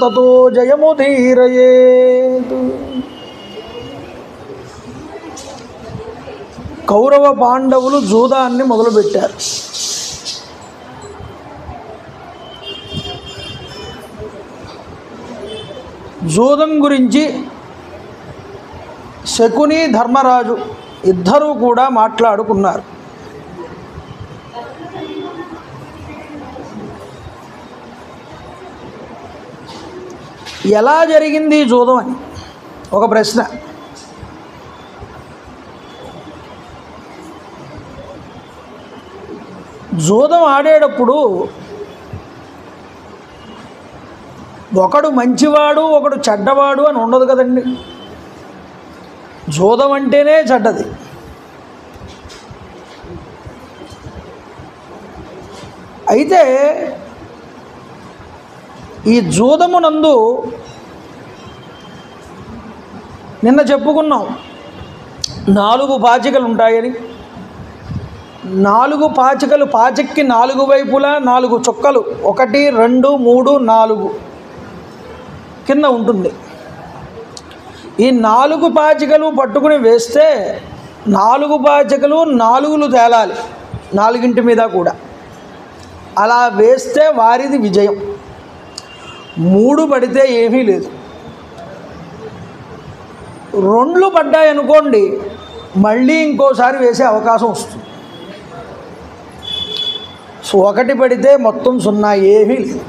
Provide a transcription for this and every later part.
తతో జయముదీరయేత్. కౌరవ పాండవులు జూదాన్ని మొదలుపెట్టారు. జూదం గురించి శకుని ధర్మరాజు ఇద్దరూ కూడా మాట్లాడుకున్నారు. ఎలా జరిగింది జూదం అని ఒక ప్రశ్న. జూదం ఆడేటప్పుడు ఒకడు మంచివాడు ఒకడు చెడ్డవాడు అని ఉండదు కదండి. జూదం అంటేనే చెడ్డది. అయితే ఈ జూదమునందు నిన్న చెప్పుకున్నాం 4 పాచికలు ఉంటాయని. 4 పాచికలు, పాచిక్కి 4 వైపులా 4 చుక్కలు 1 2 3 4 కింద ఉంటుంది. ఈ 4 పాచికలు పట్టుకుని వేస్తే 4 పాచికలు 4లు తేలాలి 4గింటి మీద కూడా. అలా వేస్తే వారిది విజయం. 3 పడితే ఏమీ లేదు. 2 పడ్డాయనుకోండి మళ్ళీ ఇంకోసారి వేసే అవకాశం వస్తుంది. సో 1 పడితే మొత్తం 0, ఏమీ లేదు.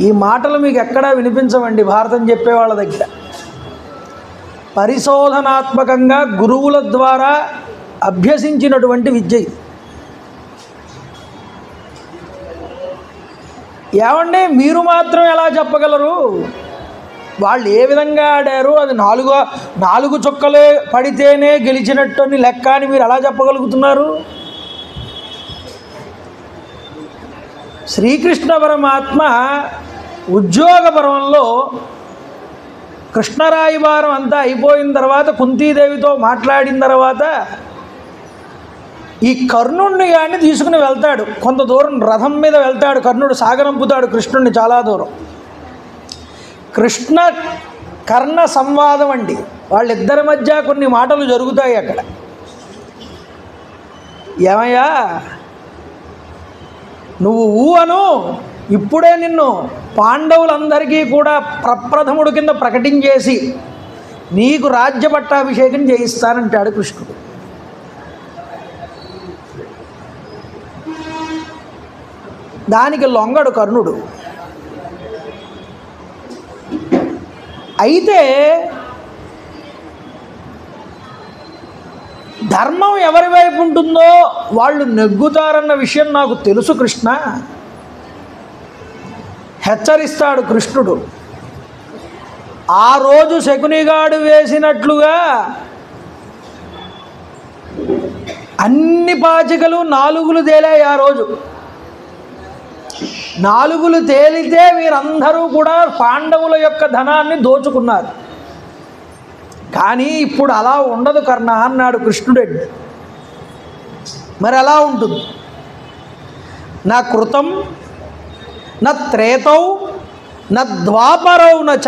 ఈ మాటలు మీకు ఎక్కడా వినిపించవండి భారతం చెప్పేవాళ్ళ దగ్గర. పరిశోధనాత్మకంగా గురువుల ద్వారా అభ్యసించినటువంటి విద్య. ఏమండి మీరు మాత్రం ఎలా చెప్పగలరు? వాళ్ళు ఏ విధంగా ఆడారు, అది 4 చుక్కలే పడితేనే గెలిచినట్టు అని లెక్క అని మీరు ఎలా చెప్పగలుగుతున్నారు? శ్రీకృష్ణ పరమాత్మ ఉద్యోగ పర్వంలో కృష్ణరాయబారం అంతా అయిపోయిన తర్వాత కుంతీదేవితో మాట్లాడిన తర్వాత ఈ కర్ణుడిని కానీ తీసుకుని వెళ్తాడు. కొంత దూరం రథం మీద వెళ్తాడు. కర్ణుడు సాగనంపుతాడు కృష్ణుడిని చాలా దూరం. కృష్ణ కర్ణ సంవాదం అండి. వాళ్ళిద్దరి మధ్య కొన్ని మాటలు జరుగుతాయి అక్కడ. ఏమయ్యా నువ్వు అను, ఇప్పుడే నిన్ను పాండవులందరికీ కూడా ప్రప్రథముడు కింద ప్రకటించేసి నీకు రాజ్య పట్టాభిషేకం చేయిస్తానంటాడు కృష్ణుడు. దానికి లొంగడు కర్ణుడు. అయితే ధర్మం ఎవరి వైపు ఉంటుందో వాళ్ళు నెగ్గుతారన్న విషయం నాకు తెలుసు కృష్ణ. హెచ్చరిస్తాడు కృష్ణుడు. ఆ రోజు శకునిగాడు వేసినట్లుగా అన్ని పాచికలు 4లు తేలాయి. ఆ రోజు 4లు తేలితే వీరందరూ కూడా పాండవుల యొక్క ధనాన్ని దోచుకున్నారు. కానీ ఇప్పుడు అలా ఉండదు కర్ణ అన్నాడు కృష్ణుడు. మరి ఎలా ఉంటుంది? నా కృతం నా త్రేతౌ నా ద్వాపరౌ నచ.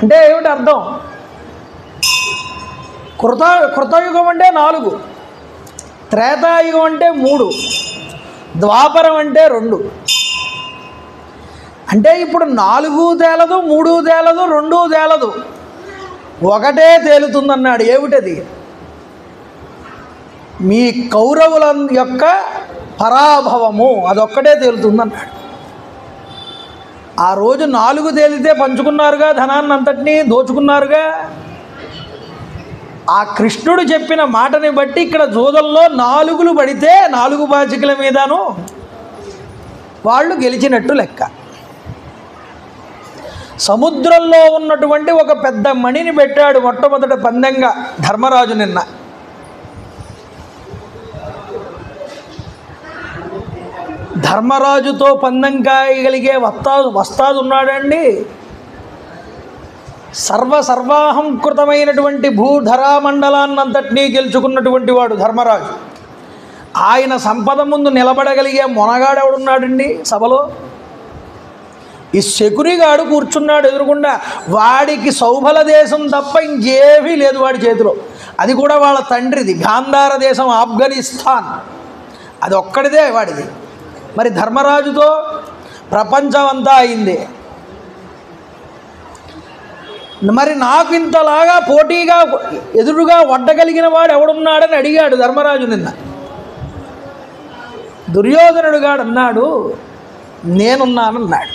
అంటే ఏమిటి అర్థం? కృతయుగం అంటే 4, త్రేతాయుగం అంటే 3, ద్వాపరం అంటే 2. అంటే ఇప్పుడు 4 తేలదు, 3 తేలదు, 2 తేలదు, ఒకటే తేలుతుందన్నాడు. ఏమిటది? మీ కౌరవుల యొక్క పరాభవము, అదొక్కటే తేలుతుందన్నాడు. ఆ రోజు 4 తేలితే పంచుకున్నారుగా, ధనాన్ని అంతటినీ దోచుకున్నారుగా. ఆ కృష్ణుడు చెప్పిన మాటని బట్టి ఇక్కడ జూదంలో 4లు పడితే 4 పాచికల మీదను వాళ్ళు గెలిచినట్టు లెక్క. సముద్రంలో ఉన్నటువంటి ఒక పెద్ద మణిని పెట్టాడు మొట్టమొదటి పందెంగా ధర్మరాజు నిన్న. ధర్మరాజుతో పందెం కాయగలిగే వస్తాదు ఉన్నాడండి. సర్వాహంకృతమైనటువంటి భూధరామండలాన్నంతటినీ గెలుచుకున్నటువంటి వాడు ధర్మరాజు. ఆయన సంపద ముందు నిలబడగలిగే మొనగాడెవడున్నాడండి సభలో? ఈ శకునిగాడు కూర్చున్నాడు ఎదురుగుండా. వాడికి సౌబల దేశం తప్ప ఇంకేమీ లేదు వాడి చేతిలో. అది కూడా వాళ్ళ తండ్రిది, గాంధార దేశం, ఆఫ్ఘనిస్తాన్, అది ఒక్కడిదే వాడిది. మరి ధర్మరాజుతో ప్రపంచం అంతా అయింది. మరి నాకు ఇంతలాగా పోటీగా ఎదురుగా వడ్డగలిగిన వాడు ఎవడున్నాడని అడిగాడు ధర్మరాజు నిన్న. దుర్యోధనుడుగాడు అన్నాడు, నేనున్నానన్నాడు.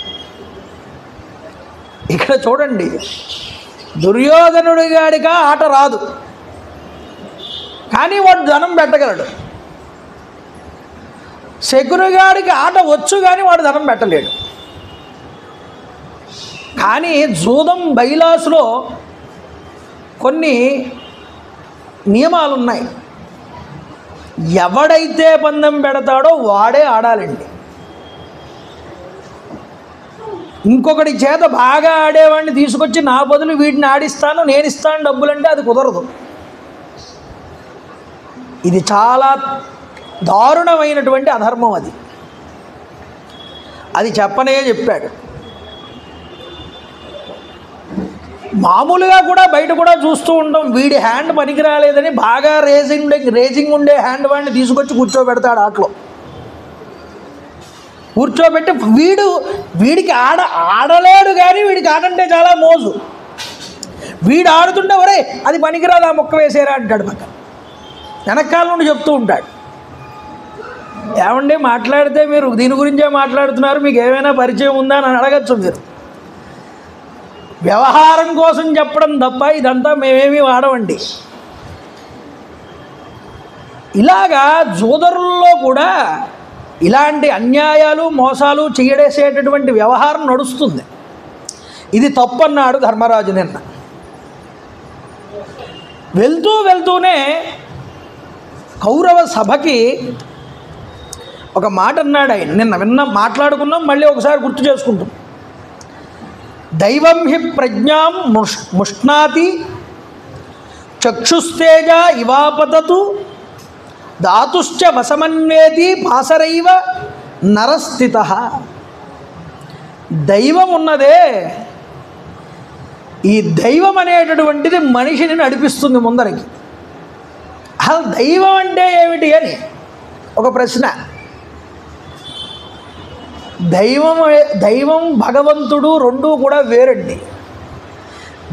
ఇక్కడ చూడండి, దుర్యోధనుడిగాడిగా ఆట రాదు, కానీ వాడు ధనం పెట్టగలడు. శకునిగాడికి ఆట వచ్చు, కానీ వాడు ధనం పెట్టలేడు. కానీ జూదం బైలాసులో కొన్ని నియమాలు ఉన్నాయి. ఎవడైతే పందెం పెడతాడో వాడే ఆడాలండి. ఇంకొకటి చేత బాగా ఆడేవాడిని తీసుకొచ్చి నా బదులు వీటిని ఆడిస్తాను, నేను ఇస్తాను డబ్బులంటే అది కుదరదు. ఇది చాలా దారుణమైనటువంటి అధర్మం. అది చెప్పనే చెప్పాడు. మామూలుగా కూడా బయట కూడా చూస్తూ ఉంటాం, వీడి హ్యాండ్ పనికి రాలేదని బాగా రేజింగ్ ఉండే హ్యాండ్ వాడిని తీసుకొచ్చి కూర్చోబెడతాడు ఆటలో. కూర్చోబెట్టి వీడికి ఆడలేడు, కానీ వీడికి ఆడంటే చాలా మోజు. వీడు ఆడుతుంటే ఒరే అది పనికిరాదు, ఆ మొక్క వేసేరా అంటాడు. పక్కన వెనకాల నుండి చెప్తూ ఉంటాడు, ఏమండి మాట్లాడితే మీరు దీని గురించే మాట్లాడుతున్నారు, మీకు ఏమైనా పరిచయం ఉందా అని అడగచ్చు. మీరు వ్యవహారం కోసం చెప్పడం తప్ప ఇదంతా మేమేమీ వాడమండి. ఇలాగా జోదరుల్లో కూడా ఇలాంటి అన్యాయాలు మోసాలు చేయడేసేటటువంటి వ్యవహారం నడుస్తుంది. ఇది తప్పన్నాడు ధర్మరాజు నిన్న. వెళ్తూనే కౌరవ సభకి ఒక మాట అన్నాడు ఆయన. నిన్న మాట్లాడుకున్నాం, మళ్ళీ ఒకసారి గుర్తు చేసుకుంటాం. దైవం హి ప్రజ్ఞాం ముష్ణాతి చక్షుస్తేజ ఇవాపతతు ధాతుశ్చ వసమన్వేతి పాసరైవ నరస్థితః. దైవం ఉన్నదే, ఈ దైవం అనేటటువంటిది మనిషిని నడిపిస్తుంది ముందరికి. అసలు దైవం అంటే ఏమిటి అని ఒక ప్రశ్న. దైవం భగవంతుడు రెండూ కూడా వేరండి.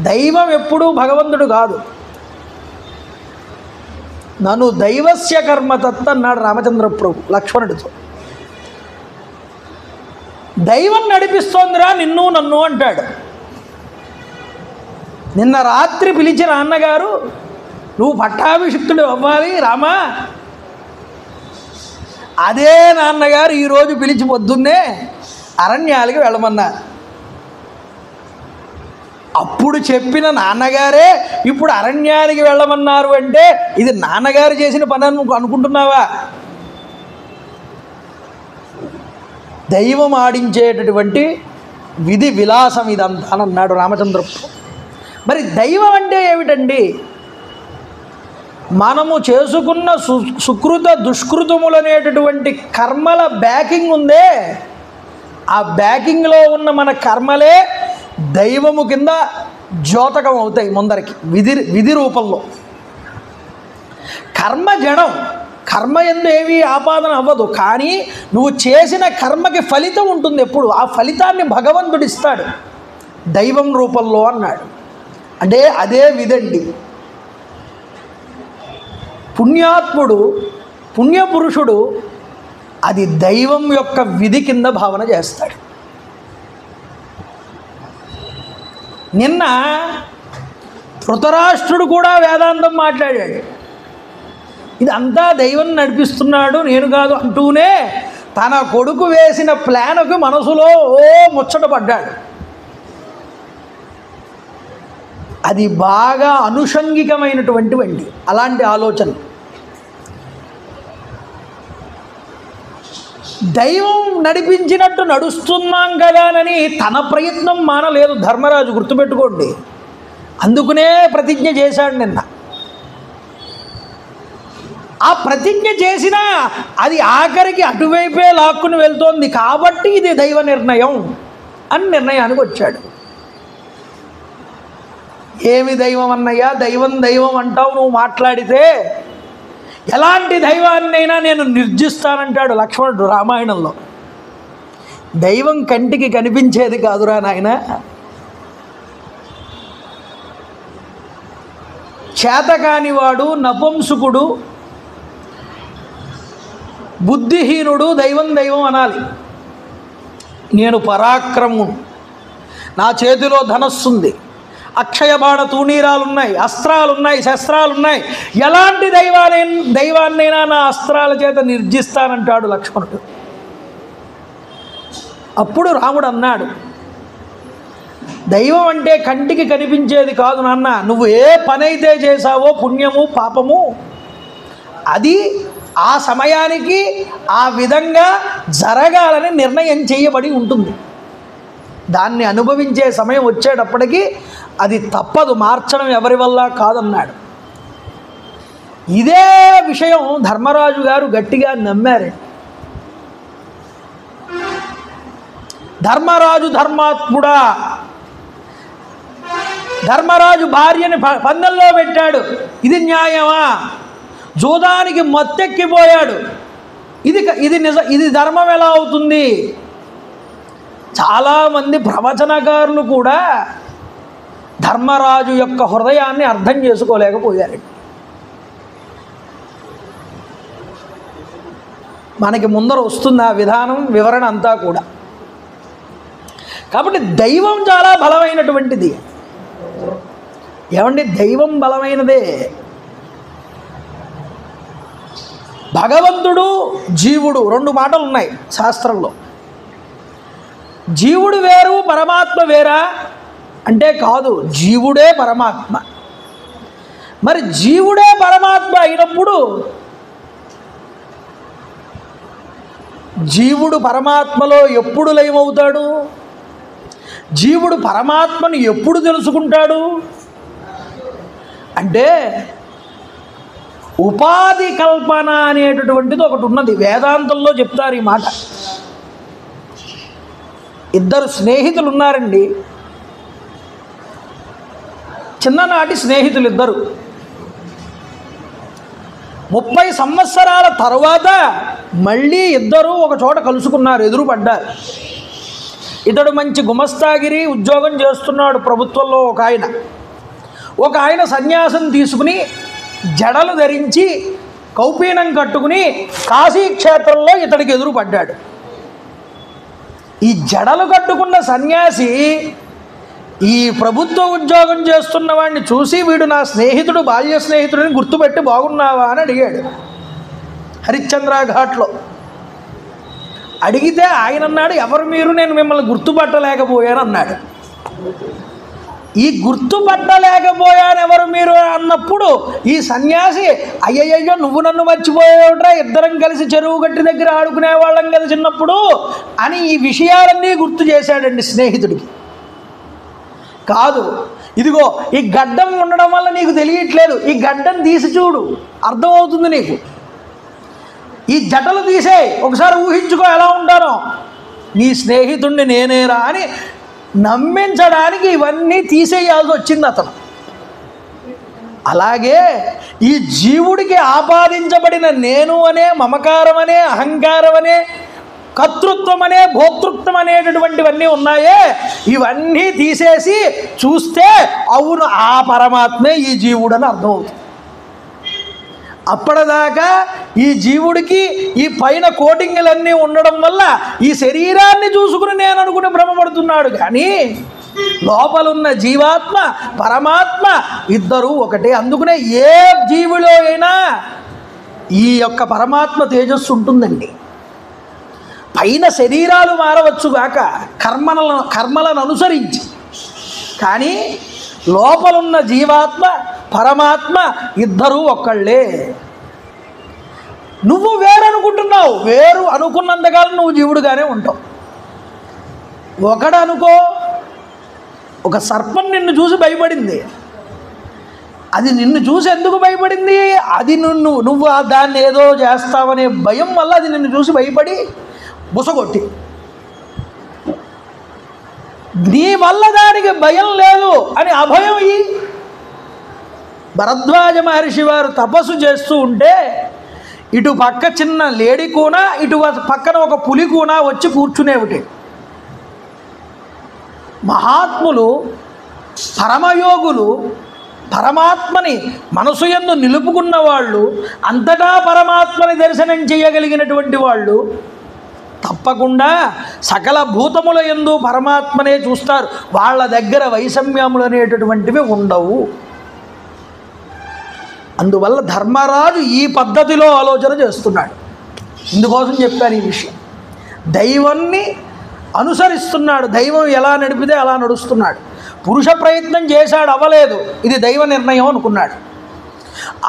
దైవం ఎప్పుడూ భగవంతుడు కాదు. నన్ను దైవస్య కర్మతత్త అన్నాడు రామచంద్ర ప్రభు లక్ష్మణుడితో. దైవం నడిపిస్తోందిరా నిన్ను నన్ను అంటాడు. నిన్న రాత్రి పిలిచిన నాన్నగారు, నువ్వు పట్టాభిషిక్తుడు అవ్వాలి రామా. అదే నాన్నగారు ఈరోజు పిలిచి పొద్దున్నే అరణ్యాలకి వెళ్ళమన్నారు. అప్పుడు చెప్పిన నాన్నగారే ఇప్పుడు అరణ్యానికి వెళ్ళమన్నారు అంటే ఇది నాన్నగారు చేసిన పని అని అనుకుంటున్నావా? దైవం ఆడించేటటువంటి విధి విలాసం ఇదంతా అని అన్నాడు రామచంద్రప్పు. మరి దైవం అంటే ఏమిటండి? మనము చేసుకున్న సుకృత దుష్కృతములు అనేటటువంటి కర్మల బ్యాకింగ్ ఉందే, ఆ బ్యాకింగ్లో ఉన్న మన కర్మలే దైవము కింద ద్యోతకం అవుతాయి ముందరికి విధి రూపంలో. కర్మ జడం, కర్మ ఎందు ఏమీ ఆపాదన అవ్వదు, కానీ నువ్వు చేసిన కర్మకి ఫలితం ఉంటుంది ఎప్పుడు. ఆ ఫలితాన్ని భగవంతుడు ఇస్తాడు దైవం రూపంలో అన్నాడు. అంటే అదే విధండి. పుణ్యాత్ముడు పుణ్యపురుషుడు అది దైవం యొక్క విధి కింద భావన చేస్తాడు. నిన్న ధృతరాష్ట్రుడు కూడా వేదాంతం మాట్లాడాడు. ఇదంతా దైవం నడిపిస్తున్నాడు నేను కాదు అంటూనే తన కొడుకు వేసిన ప్లాన్కు మనసులో ముచ్చట పడ్డాడు. అది బాగా అనుషంగికమైనటువంటి అలాంటి ఆలోచన. దైవం నడిపించినట్టు నడుస్తున్నాం కదానని తన ప్రయత్నం మానలేదు ధర్మరాజు, గుర్తుపెట్టుకోండి. అందుకునే ప్రతిజ్ఞ చేశాడు నిన్న. ఆ ప్రతిజ్ఞ చేసినా అది ఆఖరికి అటువైపే లాక్కుని వెళ్తోంది కాబట్టి ఇది దైవ నిర్ణయం అని నిర్ణయానికి వచ్చాడు. ఏమి దైవం అన్నయ్యా, దైవం దైవం అంటావు నువ్వు మాట్లాడితే, ఎలాంటి దైవాన్నైనా నేను నిర్జిస్తానంటాడు లక్ష్మణుడు రామాయణంలో. దైవం కంటికి కనిపించేది కాదురా నాయన, చేతకానివాడు, నపుంసకుడు, బుద్ధిహీనుడు దైవం దైవం అనాలి. నేను పరాక్రముడు, నా చేతిలో ధనస్సుంది, అక్షయబాణ తూణీరాలున్నాయి, అస్త్రాలున్నాయి, శస్త్రాలున్నాయి, ఎలాంటి దైవాన్నైనా నా అస్త్రాల చేత నిర్జిస్తానంటాడు లక్ష్మణుడు. అప్పుడు రాముడు అన్నాడు, దైవం అంటే కంటికి కనిపించేది కాదు నాన్న, నువ్వు ఏ పనైతే చేశావో పుణ్యము పాపము అది ఆ సమయానికి ఆ విధంగా జరగాలని నిర్ణయం చేయబడి ఉంటుంది. దాన్ని అనుభవించే సమయం వచ్చేటప్పటికి అది తప్పదు, మార్చడం ఎవరి వల్ల కాదన్నాడు. ఇదే విషయం ధర్మరాజు గారు గట్టిగా నమ్మారు. ధర్మరాజు ధర్మాత్ముడా, ధర్మరాజు భార్యని పందెంలో పెట్టాడు, ఇది న్యాయమా? జూదానికి మత్తెక్కిపోయాడు, ఇది ధర్మం ఎలా అవుతుంది? చాలామంది ప్రవచనకారులు కూడా ధర్మరాజు యొక్క హృదయాన్ని అర్థం చేసుకోలేకపోయారు. మనకి ముందర వస్తుంది ఆ విధానం, వివరణ అంతా కూడా. కాబట్టి దైవం చాలా బలమైనటువంటిది. ఏమండి, దైవం బలమైనదే. భగవంతుడు జీవుడు రెండు మాటలు ఉన్నాయి శాస్త్రంలో. జీవుడు వేరు పరమాత్మ వేరా అంటే కాదు, జీవుడే పరమాత్మ. మరి జీవుడే పరమాత్మ అయినప్పుడు జీవుడు పరమాత్మలో ఎప్పుడు లయమవుతాడు? జీవుడు పరమాత్మను ఎప్పుడు తెలుసుకుంటాడు అంటే, ఉపాధి కల్పన అనేటటువంటిది ఒకటి ఉన్నది. వేదాంతంలో చెప్తారు ఈ మాట. ఇద్దరు స్నేహితులు ఉన్నారండి, చిన్ననాటి స్నేహితులు ఇద్దరు. 30 సంవత్సరాల తర్వాత మళ్ళీ ఇద్దరు ఒక చోట కలుసుకున్నారు, ఎదురుపడ్డారు. ఇతడు మంచి గుమస్తాగిరి ఉద్యోగం చేస్తున్నాడు ప్రభుత్వంలో. ఒక ఆయన సన్యాసం తీసుకుని జడలు ధరించి కౌపీనం కట్టుకుని కాశీక్షేత్రంలో ఇతడికి ఎదురుపడ్డాడు. ఈ జడలు కట్టుకున్న సన్యాసి ఈ ప్రభుత్వ ఉద్యోగం చేస్తున్న వాడిని చూసి, వీడు నా స్నేహితుడు, బాల్య స్నేహితుడిని గుర్తుపెట్టి బాగున్నావా అని అడిగాడు హరిశ్చంద్ర ఘాట్లో. అడిగితే ఆయన అన్నాడు, ఎవరు మీరు, నేను మిమ్మల్ని గుర్తుపట్టలేకపోయాను అన్నాడు. ఈ గుర్తుపట్టలేకపోయాను ఎవరు మీరు అన్నప్పుడు ఈ సన్యాసి, అయ్యయ్యో నువ్వు నన్ను మర్చిపోయేవుట్రా, ఇద్దరం కలిసి చెరువు గట్టి దగ్గర ఆడుకునే వాళ్ళం కదా చిన్నప్పుడు అని ఈ విషయాలన్నీ గుర్తు చేశాడండి స్నేహితుడికి. కాదు, ఇదిగో ఈ గడ్డం ఉండడం వల్ల నీకు తెలియట్లేదు, ఈ గడ్డం తీసి చూడు అర్థమవుతుంది నీకు. ఈ జటలు తీసే ఒకసారి ఊహించుకో ఎలా ఉంటానో, నీ స్నేహితుడిని నేనేరా అని నమ్మించడానికి ఇవన్నీ తీసేయాల్సి వచ్చింది అతను. అలాగే ఈ జీవుడికి ఆపాదించబడిన నేను అనే, మమకారం అనే, అహంకారం అనే, కర్తృత్వం అనే, భోక్తృత్వం అనేటటువంటివన్నీ ఉన్నాయే, ఇవన్నీ తీసేసి చూస్తే అవును ఆ పరమాత్మే ఈ జీవుడని అర్థమవుతుంది. అప్పటిదాకా ఈ జీవుడికి ఈ పైన కోటింగులన్నీ ఉండడం వల్ల ఈ శరీరాన్ని చూసుకుని నేను అనుకుని భ్రమపడుతున్నాడు. కానీ లోపలున్న జీవాత్మ పరమాత్మ ఇద్దరూ ఒకటే. అందుకనే ఏ జీవులో అయినా ఈ యొక్క పరమాత్మ తేజస్సు ఉంటుందండి. పైన శరీరాలు మారవచ్చుగాక కర్మలను అనుసరించి, కానీ లోపలున్న జీవాత్మ పరమాత్మ ఇద్దరూ ఒక్కళ్ళే. నువ్వు వేరు అనుకుంటున్నావు, వేరు అనుకున్నంతకాలం నువ్వు జీవుడుగానే ఉంటావు. ఒకడు అనుకో, ఒక సర్పం నిన్ను చూసి భయపడింది, అది నిన్ను చూసి ఎందుకు భయపడింది? అది నువ్వు దాన్ని ఏదో చేస్తావనే భయం వల్ల అది నిన్ను చూసి భయపడి బుసగొట్టి. నీ వల్ల దానికి భయం లేదు అని అభయం ఇయ్యి. భరద్వాజ మహర్షి వారు తపస్సు చేస్తూ ఉంటే ఇటు పక్క చిన్న లేడి కూన, ఇటు పక్కన ఒక పులి కూన వచ్చి కూర్చునేవిటి. మహాత్ములు, పరమయోగులు, పరమాత్మని మనసు యందు నిలుపుకున్న వాళ్ళు, అంతటా పరమాత్మని దర్శనం చేయగలిగినటువంటి వాళ్ళు తప్పకుండా సకల భూతముల యందు పరమాత్మనే చూస్తారు. వాళ్ళ దగ్గర వైషమ్యములు అనేటటువంటివి ఉండవు. అందువల్ల ధర్మరాజు ఈ పద్ధతిలో ఆలోచన చేస్తున్నాడు. ఇందుకోసం చెప్పాను ఈ విషయం. దైవాన్ని అనుసరిస్తున్నాడు. దైవం ఎలా నడిపితే అలా నడుస్తున్నాడు. పురుష ప్రయత్నం చేశాడు, అవ్వలేదు, ఇది దైవ నిర్ణయం అనుకున్నాడు.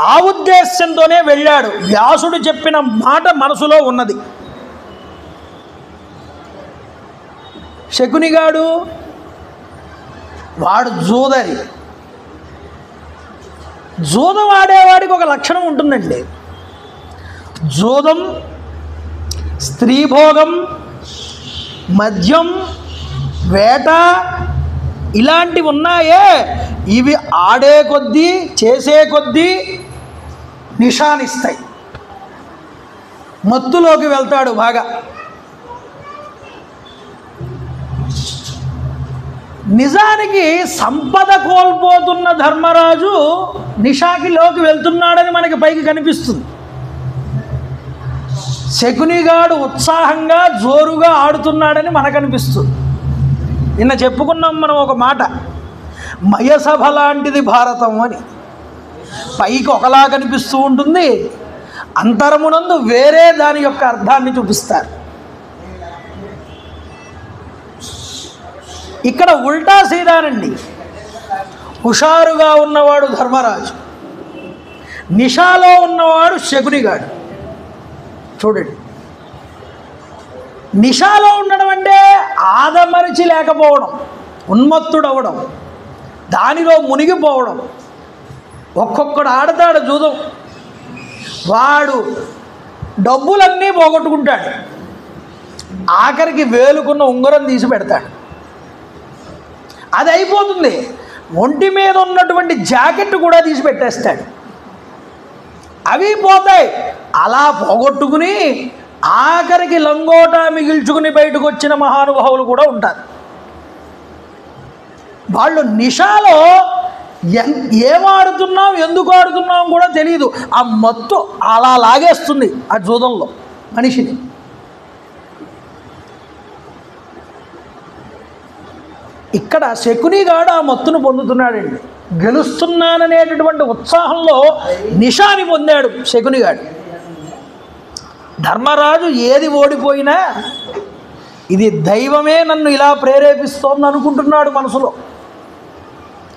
ఆ ఉద్దేశంతోనే వెళ్ళాడు. వ్యాసుడు చెప్పిన మాట మనసులో ఉన్నది. శకునిగాడు వాడు జూదరి. జూదం ఆడేవాడికి ఒక లక్షణం ఉంటుందండి. జూదం, స్త్రీభోగం, మద్యం, వేట ఇలాంటివి ఉన్నాయే, ఇవి ఆడే కొద్దీ, చేసే కొద్దీ నిషానిస్తాయి. మత్తులోకి వెళ్తాడు బాగా. నిజానికి సంపద కోల్పోతున్న ధర్మరాజు నిషాకిలోకి వెళ్తున్నాడని మనకి పైకి కనిపిస్తుంది. శకునిగాడు ఉత్సాహంగా జోరుగా ఆడుతున్నాడని మనకు అనిపిస్తుంది. నిన్న చెప్పుకున్నాం మనం ఒక మాట, మయసభ లాంటిది భారతం అని. పైకి ఒకలా కనిపిస్తూ ఉంటుంది, అంతరమునందు వేరే దాని యొక్క అర్థాన్ని చూపిస్తారు. ఇక్కడ ఉల్టా సీదానండి. హుషారుగా ఉన్నవాడు ధర్మరాజు, నిషాలో ఉన్నవాడు శకునిగాడు. చూడండి, నిషాలో ఉండడం అంటే ఆదమరిచి లేకపోవడం, ఉన్మత్తుడవడం, దానిలో మునిగిపోవడం. ఒక్కొక్కడు ఆడతాడు జూదం, వాడు డబ్బులన్నీ పోగొట్టుకుంటాడు, ఆఖరికి వేలుకున్న ఉంగరం తీసి పెడతాడు. అది అయిపోతుంది, ఒంటి మీద ఉన్నటువంటి జాకెట్ కూడా తీసి పెట్టేస్తాడు, అవి పోతాయి. అలా పోగొట్టుకుని ఆఖరికి లంగోటా మిగిల్చుకుని బయటకు వచ్చిన మహానుభావులు కూడా ఉంటారు. వాళ్ళు నిషాలో ఏం ఆడుతున్నాం, ఎందుకు ఆడుతున్నాం కూడా తెలియదు. ఆ మత్తు అలా లాగేస్తుంది ఆ జూదంలో మనిషిని. ఇక్కడ శకునిగాడు ఆ మత్తును పొందుతున్నాడండి. గెలుస్తున్నాననేటటువంటి ఉత్సాహంలో నిషాని పొందాడు శకునిగాడు. ధర్మరాజు ఏది ఓడిపోయినా ఇది దైవమే నన్ను ఇలా ప్రేరేపిస్తోంది అనుకుంటున్నాడు మనసులో.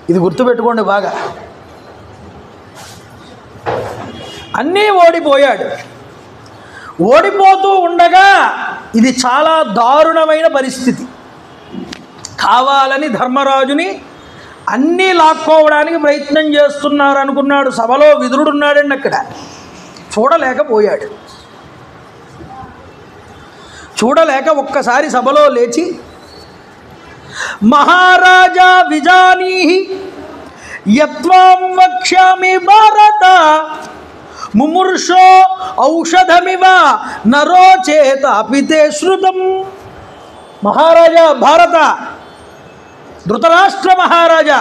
ఇది గుర్తుపెట్టుకోండి బాగా. అన్నీ ఓడిపోయాడు. ఓడిపోతూ ఉండగా ఇది చాలా దారుణమైన పరిస్థితి. కావాలని ధర్మరాజుని అన్నీ లాక్కోవడానికి ప్రయత్నం చేస్తున్నారు అనుకున్నాడు. సభలో విదురుడున్నాడండి, అక్కడ చూడలేకపోయాడు. చూడలేక ఒక్కసారి సభలో లేచి, మహారాజా విజానీహి యత్వాం వక్ష్యామి భారత ముమూర్షో ఔషధమివ నరోచేత అపితే శృతం. మహారాజా భారత, ధృతరాష్ట్ర మహారాజా,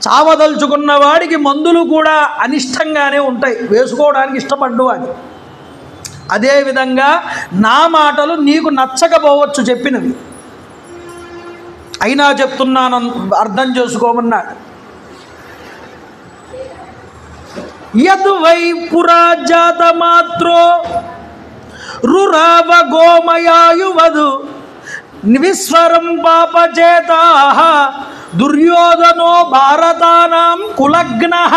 చావదలుచుకున్న వాడికి మందులు కూడా అనిష్టంగానే ఉంటాయి, వేసుకోవడానికి ఇష్టపడ్డు అని. అదేవిధంగా నా మాటలు నీకు నచ్చకపోవచ్చు చెప్పినవి, అయినా చెప్తున్నాను అర్థం చేసుకోమన్నాడు. యద్ వై పురాజాత మాత్రో రురావ గోమయాయువదు విస్వరం పాపచేతా దుర్యోధనో భారతానాం కులగ్నః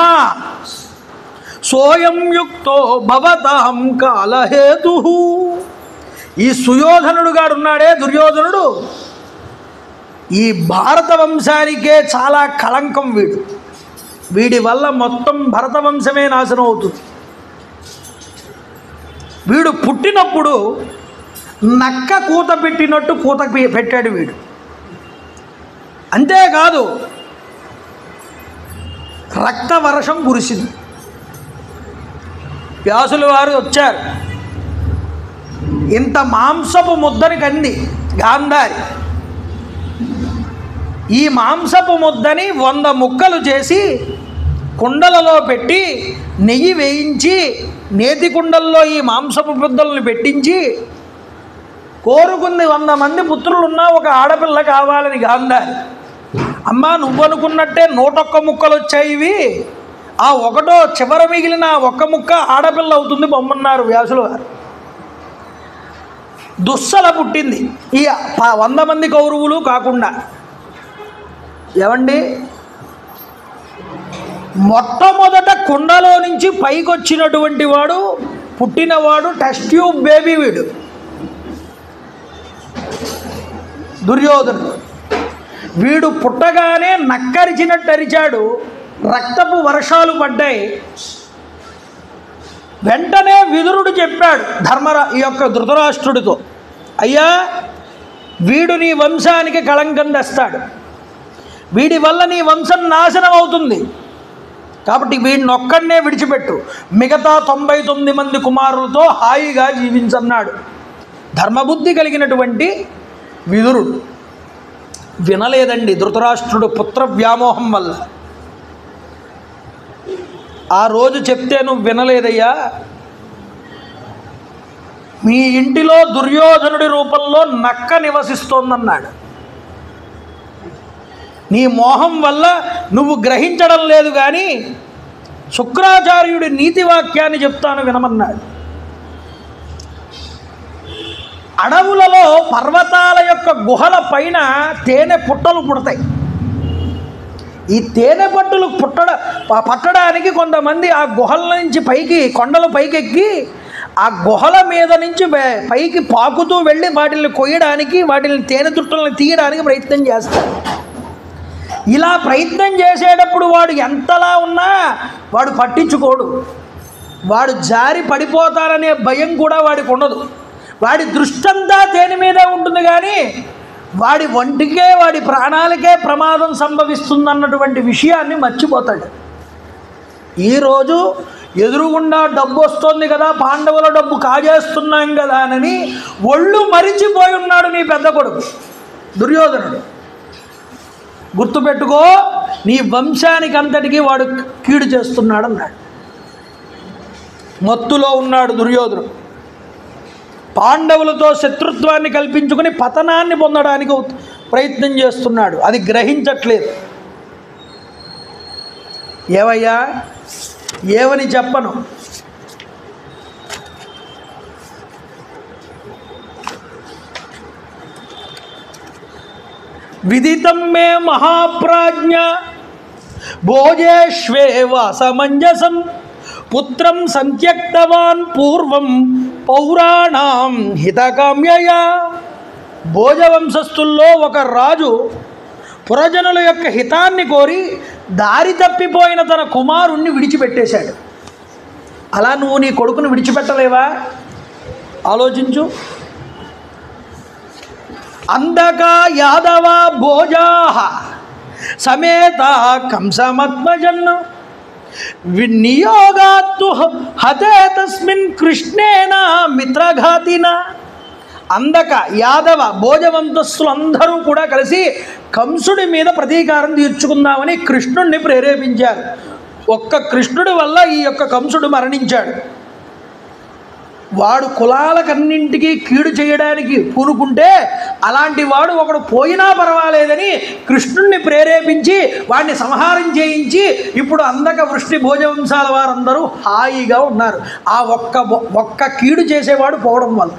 సోయం యుక్తో భవతాం కాలహేతు. ఈ సుయోధనుడు గాడున్నాడే, దుర్యోధనుడు, ఈ భారత వంశానికే చాలా కళంకం వీడు. వీడి వల్ల మొత్తం భరతవంశమే నాశనం అవుతుంది. వీడు పుట్టినప్పుడు నక్క కూత పెట్టినట్టు కూత పెట్టాడు వీడు. అంతేకాదు రక్త వర్షం కురిసింది. వ్యాసుల వారు వచ్చారు, ఇంత మాంసపు ముద్దని కంది గాంధారి. ఈ మాంసపు ముద్దని 100 ముక్కలు చేసి కుండలలో పెట్టి నెయ్యి వేయించి నేతి కుండల్లో ఈ మాంసపు ముద్దలను పెట్టించి కోరుకుంది 100 మంది పుత్రులున్నా ఒక ఆడపిల్ల కావాలని గాంధారి. అమ్మా నువ్వు అనుకున్నట్టే 101 ముక్కలు వచ్చాయి ఇవి, ఆ ఒకటో చివర మిగిలిన 1 ముక్క ఆడపిల్ల అవుతుంది బొమ్మన్నారు వ్యాసులు గారు. దుస్సల పుట్టింది ఈ 100 మంది కౌరవులు కాకుండా. ఏమండి, మొట్టమొదట కుండలో నుంచి పైకి వచ్చినటువంటి వాడు పుట్టినవాడు టెస్ట్ ట్యూబ్ బేబీ వీడు దుర్యోధనుడు. వీడు పుట్టగానే నక్కరిచినట్టు అరిచాడు, రక్తపు వర్షాలు పడ్డాయి. వెంటనే విదురుడు చెప్పాడు ఈ యొక్క ధృతరాష్ట్రుడితో, అయ్యా వీడు నీ వంశానికి కళంకం తెస్తాడు, వీడి వల్ల నీ వంశం నాశనం అవుతుంది, కాబట్టి వీడిని ఒక్కడనే విడిచిపెట్టు, మిగతా 99 మంది కుమారులతో హాయిగా జీవించన్నాడు. ధర్మబుద్ధి కలిగినటువంటి విదురుడు వినలేదండి ధృతరాష్ట్రుడు పుత్ర వ్యామోహం వల్ల. ఆ రోజు చెప్తే నువ్వు వినలేదయ్యా, మీ ఇంటిలో దుర్యోధనుడి రూపంలో నక్క నివసిస్తోందన్నాడు. నీ మోహం వల్ల నువ్వు గ్రహించడం లేదు, కానీ శుక్రాచార్యుడి నీతి వాక్యాన్ని చెప్తాను వినమన్నాడు. అడవులలో పర్వతాల యొక్క గుహల పైన తేనె పుట్టలు పుడతాయి. ఈ తేనె పట్టులు పట్టడానికి కొంతమంది ఆ గుహల నుంచి పైకి కొండల పైకెక్కి ఆ గుహల మీద నుంచి పైకి పాకుతూ వెళ్ళి వాటిని కొయ్యడానికి, వాటిని తేనె తుట్టలను తీయడానికి ప్రయత్నం చేస్తారు. ఇలా ప్రయత్నం చేసేటప్పుడు వాడు ఎంతలా ఉన్నా వాడు పట్టించుకోడు, వాడు జారి పడిపోతారనే భయం కూడా వాడికి ఉండదు. వాడి దృష్టంతా తేనె మీదే ఉంటుంది, కానీ వాడి ఒంటికే వాడి ప్రాణాలకే ప్రమాదం సంభవిస్తుందన్నటువంటి విషయాన్ని మర్చిపోతాడు. ఈరోజు ఎదురుగుండా డబ్బు వస్తుంది కదా, పాండవుల డబ్బు కాజేస్తున్నాం కదా అని ఒళ్ళు మరిచిపోయి ఉన్నాడు నీ పెద్ద కొడుకు దుర్యోధనుడు. గుర్తుపెట్టుకో, నీ వంశానికి అంతటికీ వాడు కీడు చేస్తున్నాడు అన్నాడు. మత్తులో ఉన్నాడు దుర్యోధనుడు. పాండవులతో శత్రుత్వాన్ని కల్పించుకుని పతనాన్ని పొందడానికి ప్రయత్నం చేస్తున్నాడు, అది గ్రహించట్లేదు. ఏవయ్యా ఏమని చెప్పను, విదితం మే మహాప్రాజ్ఞ భోజేష్వేవ సమంజసం పుత్రం సంత్యక్తవాన్ పూర్వం పౌరాణాం హితకామ్యయ. భోజవంశస్థుల్లో ఒక రాజు పురజనుల యొక్క హితాన్ని కోరి దారి తప్పిపోయిన తన కుమారుణ్ణి విడిచిపెట్టేశాడు. అలా నువ్వు నీ కొడుకును విడిచిపెట్టలేవా? ఆలోచించు. అందక యాదవ భోజాహ సమేత కంసమత్మజన్ వినియోగాత్తు హతే తస్మిన్ కృష్ణేన మిత్రఘాతిన. అందక యాదవ భోజవంతస్సులందరూ కూడా కలిసి కంసుడి మీద ప్రతీకారం తీర్చుకుందామని కృష్ణుడిని ప్రేరేపించారు. ఒక్క కృష్ణుడి వల్ల ఈ యొక్క కంసుడు మరణించాడు. వాడు కులాలకన్నింటికీ కీడు చేయడానికి పూనుకుంటే అలాంటి వాడు ఒకడు పోయినా పర్వాలేదని కృష్ణుణ్ణి ప్రేరేపించి వాడిని సంహారం చేయించి ఇప్పుడు అందక వృష్టి భోజవంశాల వారందరూ హాయిగా ఉన్నారు, ఆ ఒక్క కీడు చేసేవాడు పోవడం వల్ల.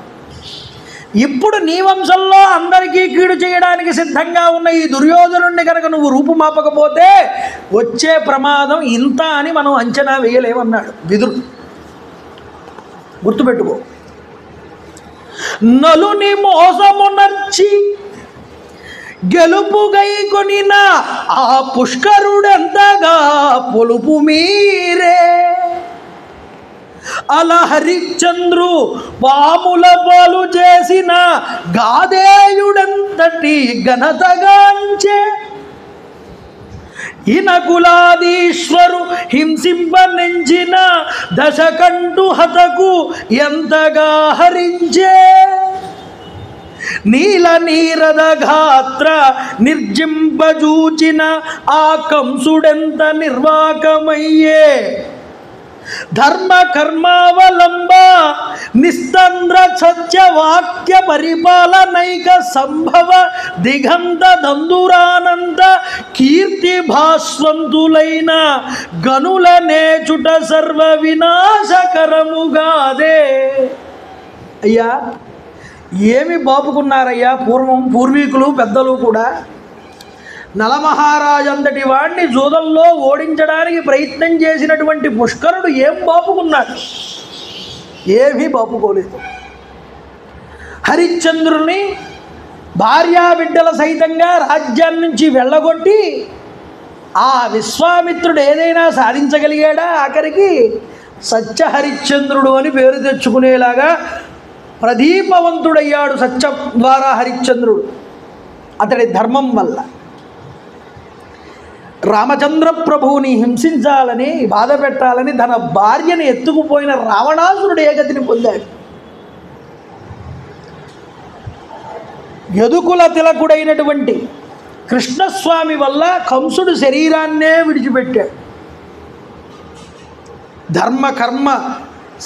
ఇప్పుడు నీ వంశంలో అందరికీ కీడు చేయడానికి సిద్ధంగా ఉన్న ఈ దుర్యోధనుడిని కనుక నువ్వు రూపుమాపకపోతే వచ్చే ప్రమాదం ఇంత అని మనం అంచనా వేయలేమన్నాడు విదురుడు. గుర్తుపెట్టుకో. నలుని మోసమునర్చి గెలుపుగై కొనిన ఆ పుష్కరుడెంతగా పొలుపు మీరే. అలా హరిశ్చంద్రు పాముల పాలు చేసిన గాదేయుడంతటి ఘనతగాంచే. ఇనకులాదీశ్వరు హింసింపనించిన దశకంఠు హతకు ఎంతగా హరించే. నీల నీరద గాత్ర నిర్జింపజూచిన ఆ కంసుడెంత నిర్వాకమయ్యే. ధర్మ కర్మావలంబ నిస్తంద్ర సత్యవాక్య పరిపాలనైక సంభవ దిగంత దందురానంద కీర్తి భాస్వంతులైన గనుల నేచుట సర్వ వినాశకరముగాదే. అయ్యా, ఏమి బాపుకున్నారయ్యా పూర్వీకులు పెద్దలు కూడా. నలమహారాజు అంతటి వాడిని జూదంలో ఓడించడానికి ప్రయత్నం చేసినటువంటి పుష్కరుడు ఏం బాపుకున్నాడు? ఏమీ బాపుకోలేదు. హరిశ్చంద్రుని భార్యాబిడ్డల సైతంగా రాజ్యాన్ని నుంచి వెళ్ళగొట్టి ఆ విశ్వామిత్రుడు ఏదైనా సాధించగలిగాడా? ఆఖరికి సత్య హరిశ్చంద్రుడు అని పేరు తెచ్చుకునేలాగా ప్రదీపవంతుడయ్యాడు సత్యం ద్వారా హరిశ్చంద్రుడు అతడి ధర్మం వల్ల. రామచంద్ర ప్రభువుని హింసించాలని బాధ పెట్టాలని తన భార్యని ఎత్తుకుపోయిన రావణాసురుడు ఏ గతిని పొందాడు? యదుకుల తిలకుడైనటువంటి కృష్ణస్వామి వల్ల కంసుడు శరీరాన్నే విడిచిపెట్టాడు. ధర్మ కర్మ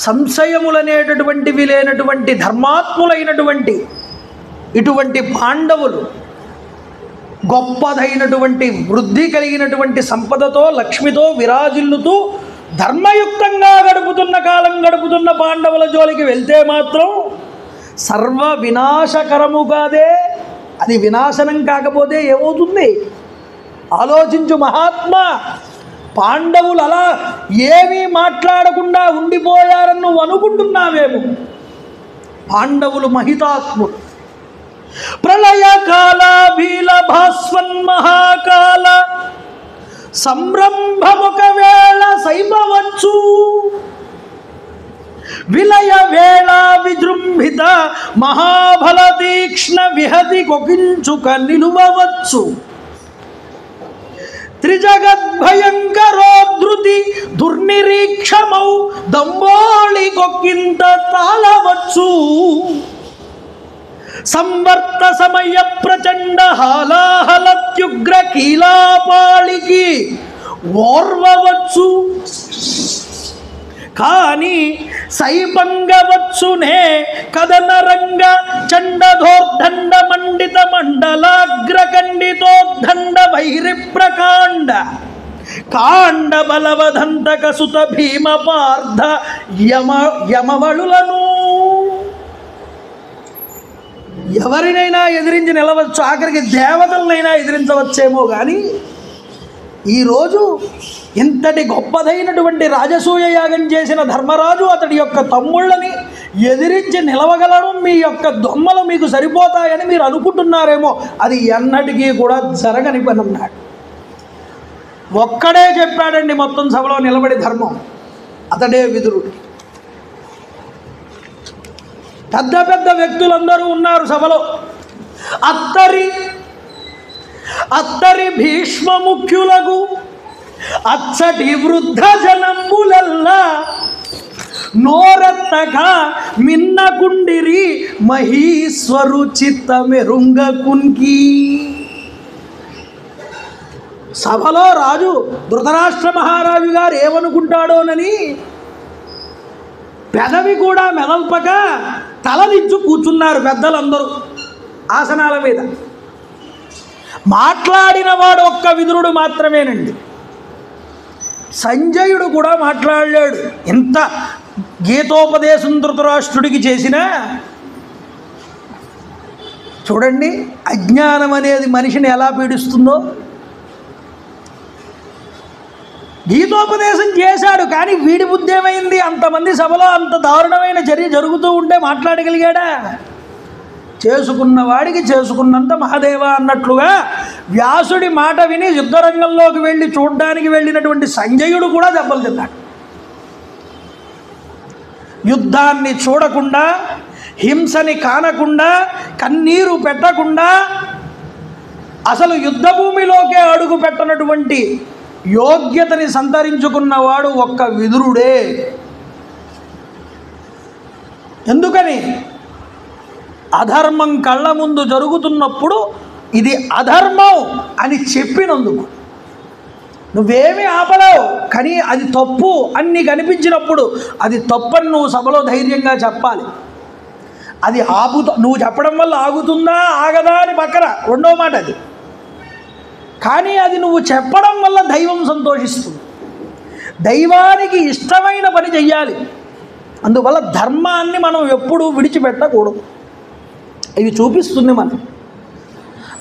సంశయములనేటటువంటివి లేనటువంటి ధర్మాత్ములైనటువంటి ఇటువంటి పాండవులు గొప్పదైనటువంటి వృద్ధి కలిగినటువంటి సంపదతో లక్ష్మితో విరాజిల్లుతూ ధర్మయుక్తంగా గడుపుతున్న పాండవుల జోలికి వెళ్తే మాత్రం సర్వ వినాశకరముగాదే. అది వినాశనం కాకపోతే ఏమవుతుంది? ఆలోచించు మహాత్మా. పాండవులు అలా ఏమీ మాట్లాడకుండా ఉండిపోయారని నువ్వు అనుకుంటున్నావేమో. పాండవులు మహితాత్ములు. ప్రళయకాల భీల భాస్వన్మహాకాల సంరంభమొకవేళ సైపవచ్చు. విలయ వేళ విజృంభిత మహాబల తీక్ష్ణ విహతి కొకించుక నిలువవచ్చు. త్రిజగద్భయంకరోద్ధృతి దుర్నిరీక్షమౌ దంబోళి కొక్కింత తాళవచ్చు. సంవర్త సమయ ప్రచండ హాలాహలత్యుగ్ర కీలాపాళికి ఓర్వవచ్చు. కానీ సైపంగవచ్చునే కదనరంగ చండధోర్దండ మండిత మండలాగ్రఖండితోద్దండ వైరి ప్రకాండ కాండ బలవదంతక సుత భీమ పార్థ యమవళులను. ఎవరినైనా ఎదిరించి నిలవచ్చు, ఆఖరికి దేవతలనైనా ఎదిరించవచ్చేమో. కానీ ఈరోజు ఇంతటి గొప్పదైనటువంటి రాజసూయ యాగం చేసిన ధర్మరాజు అతడి యొక్క తమ్ముళ్ళని ఎదిరించి నిలవగలడం మీ యొక్క దొమ్మలు మీకు సరిపోతాయని మీరు అనుకుంటున్నారేమో. అది ఎన్నటికీ కూడా జరగని పని అన్నాడు. ఒక్కడే చెప్పాడండి మొత్తం సభలో నిలబడి ధర్మం, అతడే విదురుడు. పెద్ద పెద్ద వ్యక్తులందరూ ఉన్నారు సభలో. అత్తరి భీష్మ ముఖ్యులకు అచ్చటి వృద్ధ జనంబులల్లా నోరెత్తగా మిన్నకుండిరి మహీశ్వరు చిత్త మెరుంగ కున్కి. సభలో రాజు ధృతరాష్ట్ర మహారాజు గారు ఏమనుకుంటాడోనని పెదవి కూడా మెదల్పక తలదించు కూర్చున్నారు పెద్దలందరూ ఆసనాల మీద. మాట్లాడిన వాడు ఒక్క విదురుడు మాత్రమేనండి. సంజయుడు కూడా మాట్లాడలేడు. ఎంత గీతోపదేశం ధృతరాష్ట్రుడికి చేసినా చూడండి, అజ్ఞానం అనేది మనిషిని ఎలా పీడిస్తుందో. గీతోపదేశం చేశాడు, కానీ వీడి బుద్ధి ఏమైంది? అంతమంది సభలో అంత దారుణమైన చర్య జరుగుతూ ఉంటే మాట్లాడగలిగాడా? చేసుకున్నవాడికి చేసుకున్నంత మహాదేవ అన్నట్లుగా వ్యాసుడి మాట విని యుద్ధరంగంలోకి వెళ్ళి చూడ్డానికి వెళ్ళినటువంటి సంజయుడు కూడా దెబ్బలు తిన్నాడు. యుద్ధాన్ని చూడకుండా, హింసని కానకుండా, కన్నీరు పెట్టకుండా, అసలు యుద్ధ భూమిలోకే అడుగు పెట్టనటువంటి యోగ్యతని సంతరించుకున్నవాడు ఒక్క విదురుడే. ఎందుకని? అధర్మం కళ్ళ ముందు జరుగుతున్నప్పుడు ఇది అధర్మం అని చెప్పినందుకు. నువ్వేమీ ఆపలేవు, కానీ అది తప్పు అని నీకు అనిపించినప్పుడు అది తప్పని నువ్వు సభలో ధైర్యంగా చెప్పాలి. అది నువ్వు చెప్పడం వల్ల ఆగుతుందా ఆగదా అని పక్కన రెండో మాట అది. కానీ అది నువ్వు చెప్పడం వల్ల దైవం సంతోషిస్తుంది. దైవానికి ఇష్టమైన పని చెయ్యాలి. అందువల్ల ధర్మాన్ని మనం ఎప్పుడూ విడిచిపెట్టకూడదు. ఇవి చూపిస్తుంది మనం.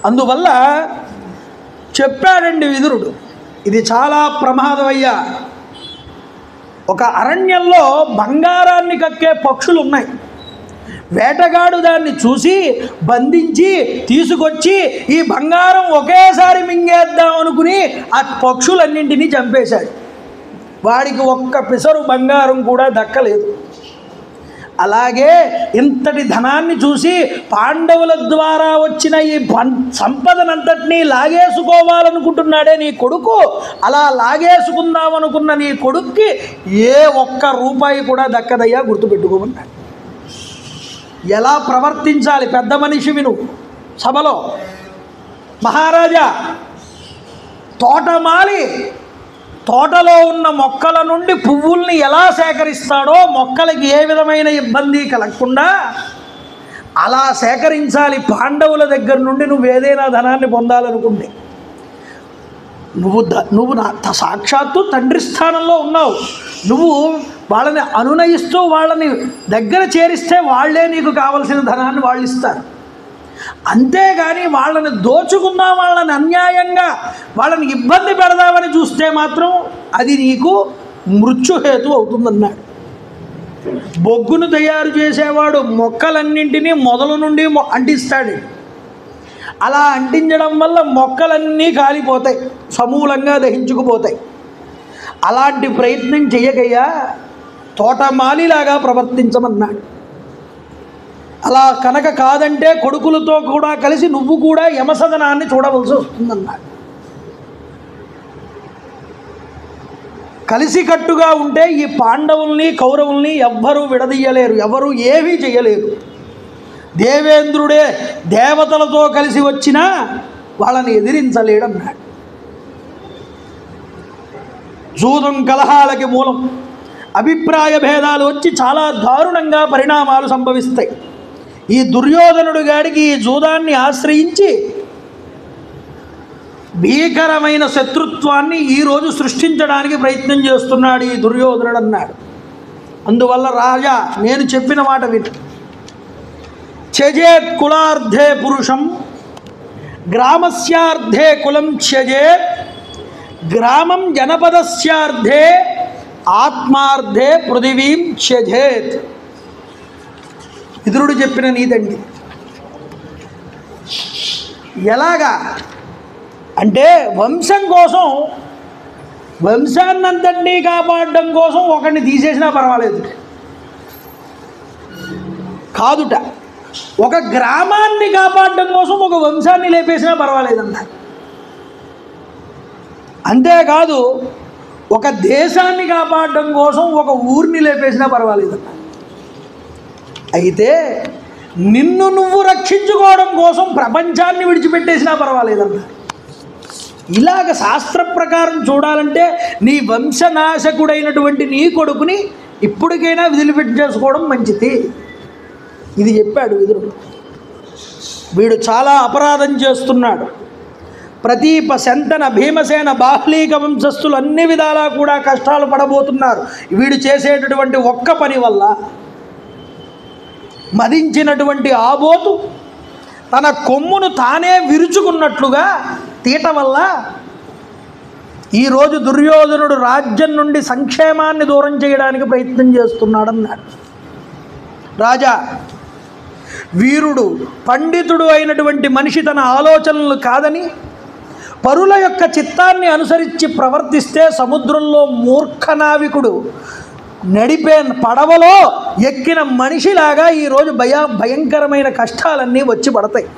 అందువల్ల చెప్పాడండి విదురుడు, ఇది చాలా ప్రమాదమయ్యా. ఒక అరణ్యంలో బంగారాన్ని కక్కే పక్షులు ఉన్నాయి. వేటగాడు దాన్ని చూసి బంధించి తీసుకొచ్చి ఈ బంగారం ఒకేసారి మింగేద్దాం అనుకుని ఆ పక్షులన్నింటినీ చంపేశాడు. వాడికి ఒక్క పిసరు బంగారం కూడా దక్కలేదు. అలాగే ఇంతటి ధనాన్ని చూసి పాండవుల ద్వారా వచ్చిన ఈ సంపదనంతటినీ లాగేసుకోవాలనుకుంటున్నాడే నీ కొడుకు. అలా లాగేసుకుందామనుకున్న నీ కొడుక్కి ఏ ఒక్క రూపాయి కూడా దక్కదయ్యా, గుర్తుపెట్టుకోమన్నాడు. ఎలా ప్రవర్తించాలి పెద్ద మనిషివి నువ్వు సభలో. మహారాజా తోటమాలి తోటలో ఉన్న మొక్కల నుండి పువ్వుల్ని ఎలా సేకరిస్తాడో, మొక్కలకి ఏ విధమైన ఇబ్బంది కలగకుండా అలా సేకరించాలి. పాండవుల దగ్గర నుండి నువ్వు ఏదైనా ధనాన్ని పొందాలనుకుంటే నువ్వు సాక్షాత్తు తండ్రి స్థానంలో ఉన్నావు. నువ్వు వాళ్ళని అనునయిస్తూ వాళ్ళని దగ్గర చేరిస్తే వాళ్ళే నీకు కావలసిన ధనాన్ని వాళ్ళు ఇస్తారు. అంతేగాని వాళ్ళని దోచుకుందాం, వాళ్ళని అన్యాయంగా వాళ్ళని ఇబ్బంది పెడదామని చూస్తే మాత్రం అది నీకు మృత్యుహేతు అవుతుందన్నాడు. బొగ్గును తయారు చేసేవాడు మొక్కలన్నింటినీ మొదలు నుండి అంటిస్తాడు. అలా అంటించడం వల్ల మొక్కలన్నీ కాలిపోతాయి, సమూలంగా దహించుకుపోతాయి. అలాంటి ప్రయత్నం చెయ్యకయ్యా, తోటమాలిలాగా ప్రవర్తించమన్నాడు. అలా కనుక కాదంటే కొడుకులతో కూడా కలిసి నువ్వు కూడా యమసదనాన్ని చూడవలసి వస్తుందన్నాడు. కలిసికట్టుగా ఉంటే ఈ పాండవుల్ని కౌరవుల్ని ఎవ్వరూ విడదీయలేరు, ఎవరు ఏమీ చేయలేరు. దేవేంద్రుడే దేవతలతో కలిసి వచ్చినా వాళ్ళని ఎదిరించలేడన్నాడు. జూదం కలహాలకి మూలం. అభిప్రాయ భేదాలు వచ్చి చాలా దారుణంగా పరిణామాలు సంభవిస్తాయి. ఈ దుర్యోధనుడు గాడికి ఈ జూదాన్ని ఆశ్రయించి భీకరమైన శత్రుత్వాన్ని ఈరోజు సృష్టించడానికి ప్రయత్నం చేస్తున్నాడు ఈ దుర్యోధనుడు అన్నాడు. అందువల్ల రాజా నేను చెప్పిన మాట విను. త్యజేత్ కులార్థే పురుషం గ్రామస్యార్థే కులం త్యజేత్ గ్రామం జనపదస్యార్థే ఆత్మార్థే పృథివీం త్యజేత్. విదురుడు చెప్పిన నీతండి. ఎలాగా అంటే వంశం కోసం, వంశాన్నంతటినీ కాపాడడం కోసం ఒకరిని తీసేసినా పర్వాలేదు కాదుట. ఒక గ్రామాన్ని కాపాడడం కోసం ఒక వంశాన్ని లేపేసినా పర్వాలేదన్నారు. అంతేకాదు ఒక దేశాన్ని కాపాడడం కోసం ఒక ఊరిని లేపేసినా పర్వాలేదన్నారు. అయితే నిన్ను నువ్వు రక్షించుకోవడం కోసం ప్రపంచాన్ని విడిచిపెట్టేసినా పర్వాలేదన్నారు. ఇలాగ శాస్త్ర ప్రకారం చూడాలంటే నీ వంశనాశకుడైనటువంటి నీ కొడుకుని ఇప్పటికైనా వదిలిపెట్టి చేసుకోవడం మంచిది. ఇది చెప్పాడు విదురుడు. వీడు చాలా అపరాధం చేస్తున్నాడు. ప్రతీప, శంతన, భీమసేన, బాహ్లీక వంశస్థులు అన్ని విధాలా కూడా కష్టాలు పడబోతున్నారు వీడు చేసేటటువంటి ఒక్క పని వల్ల. మదించినటువంటి ఆబోతు తన కొమ్మును తానే విరుచుకున్నట్లుగా తీట వల్ల ఈరోజు దుర్యోధనుడు రాజ్యం నుండి సంక్షేమాన్ని దూరం చేయడానికి ప్రయత్నం చేస్తున్నాడన్నాడు. రాజా వీరుడు పండితుడు అయినటువంటి మనిషి తన ఆలోచనలు కాదని పరుల యొక్క చిత్తాన్ని అనుసరించి ప్రవర్తిస్తే సముద్రంలో మూర్ఖ నావికుడు నడిపే పడవలో ఎక్కిన మనిషిలాగా ఈరోజు భయంకరమైన కష్టాలన్నీ వచ్చి పడతాయి.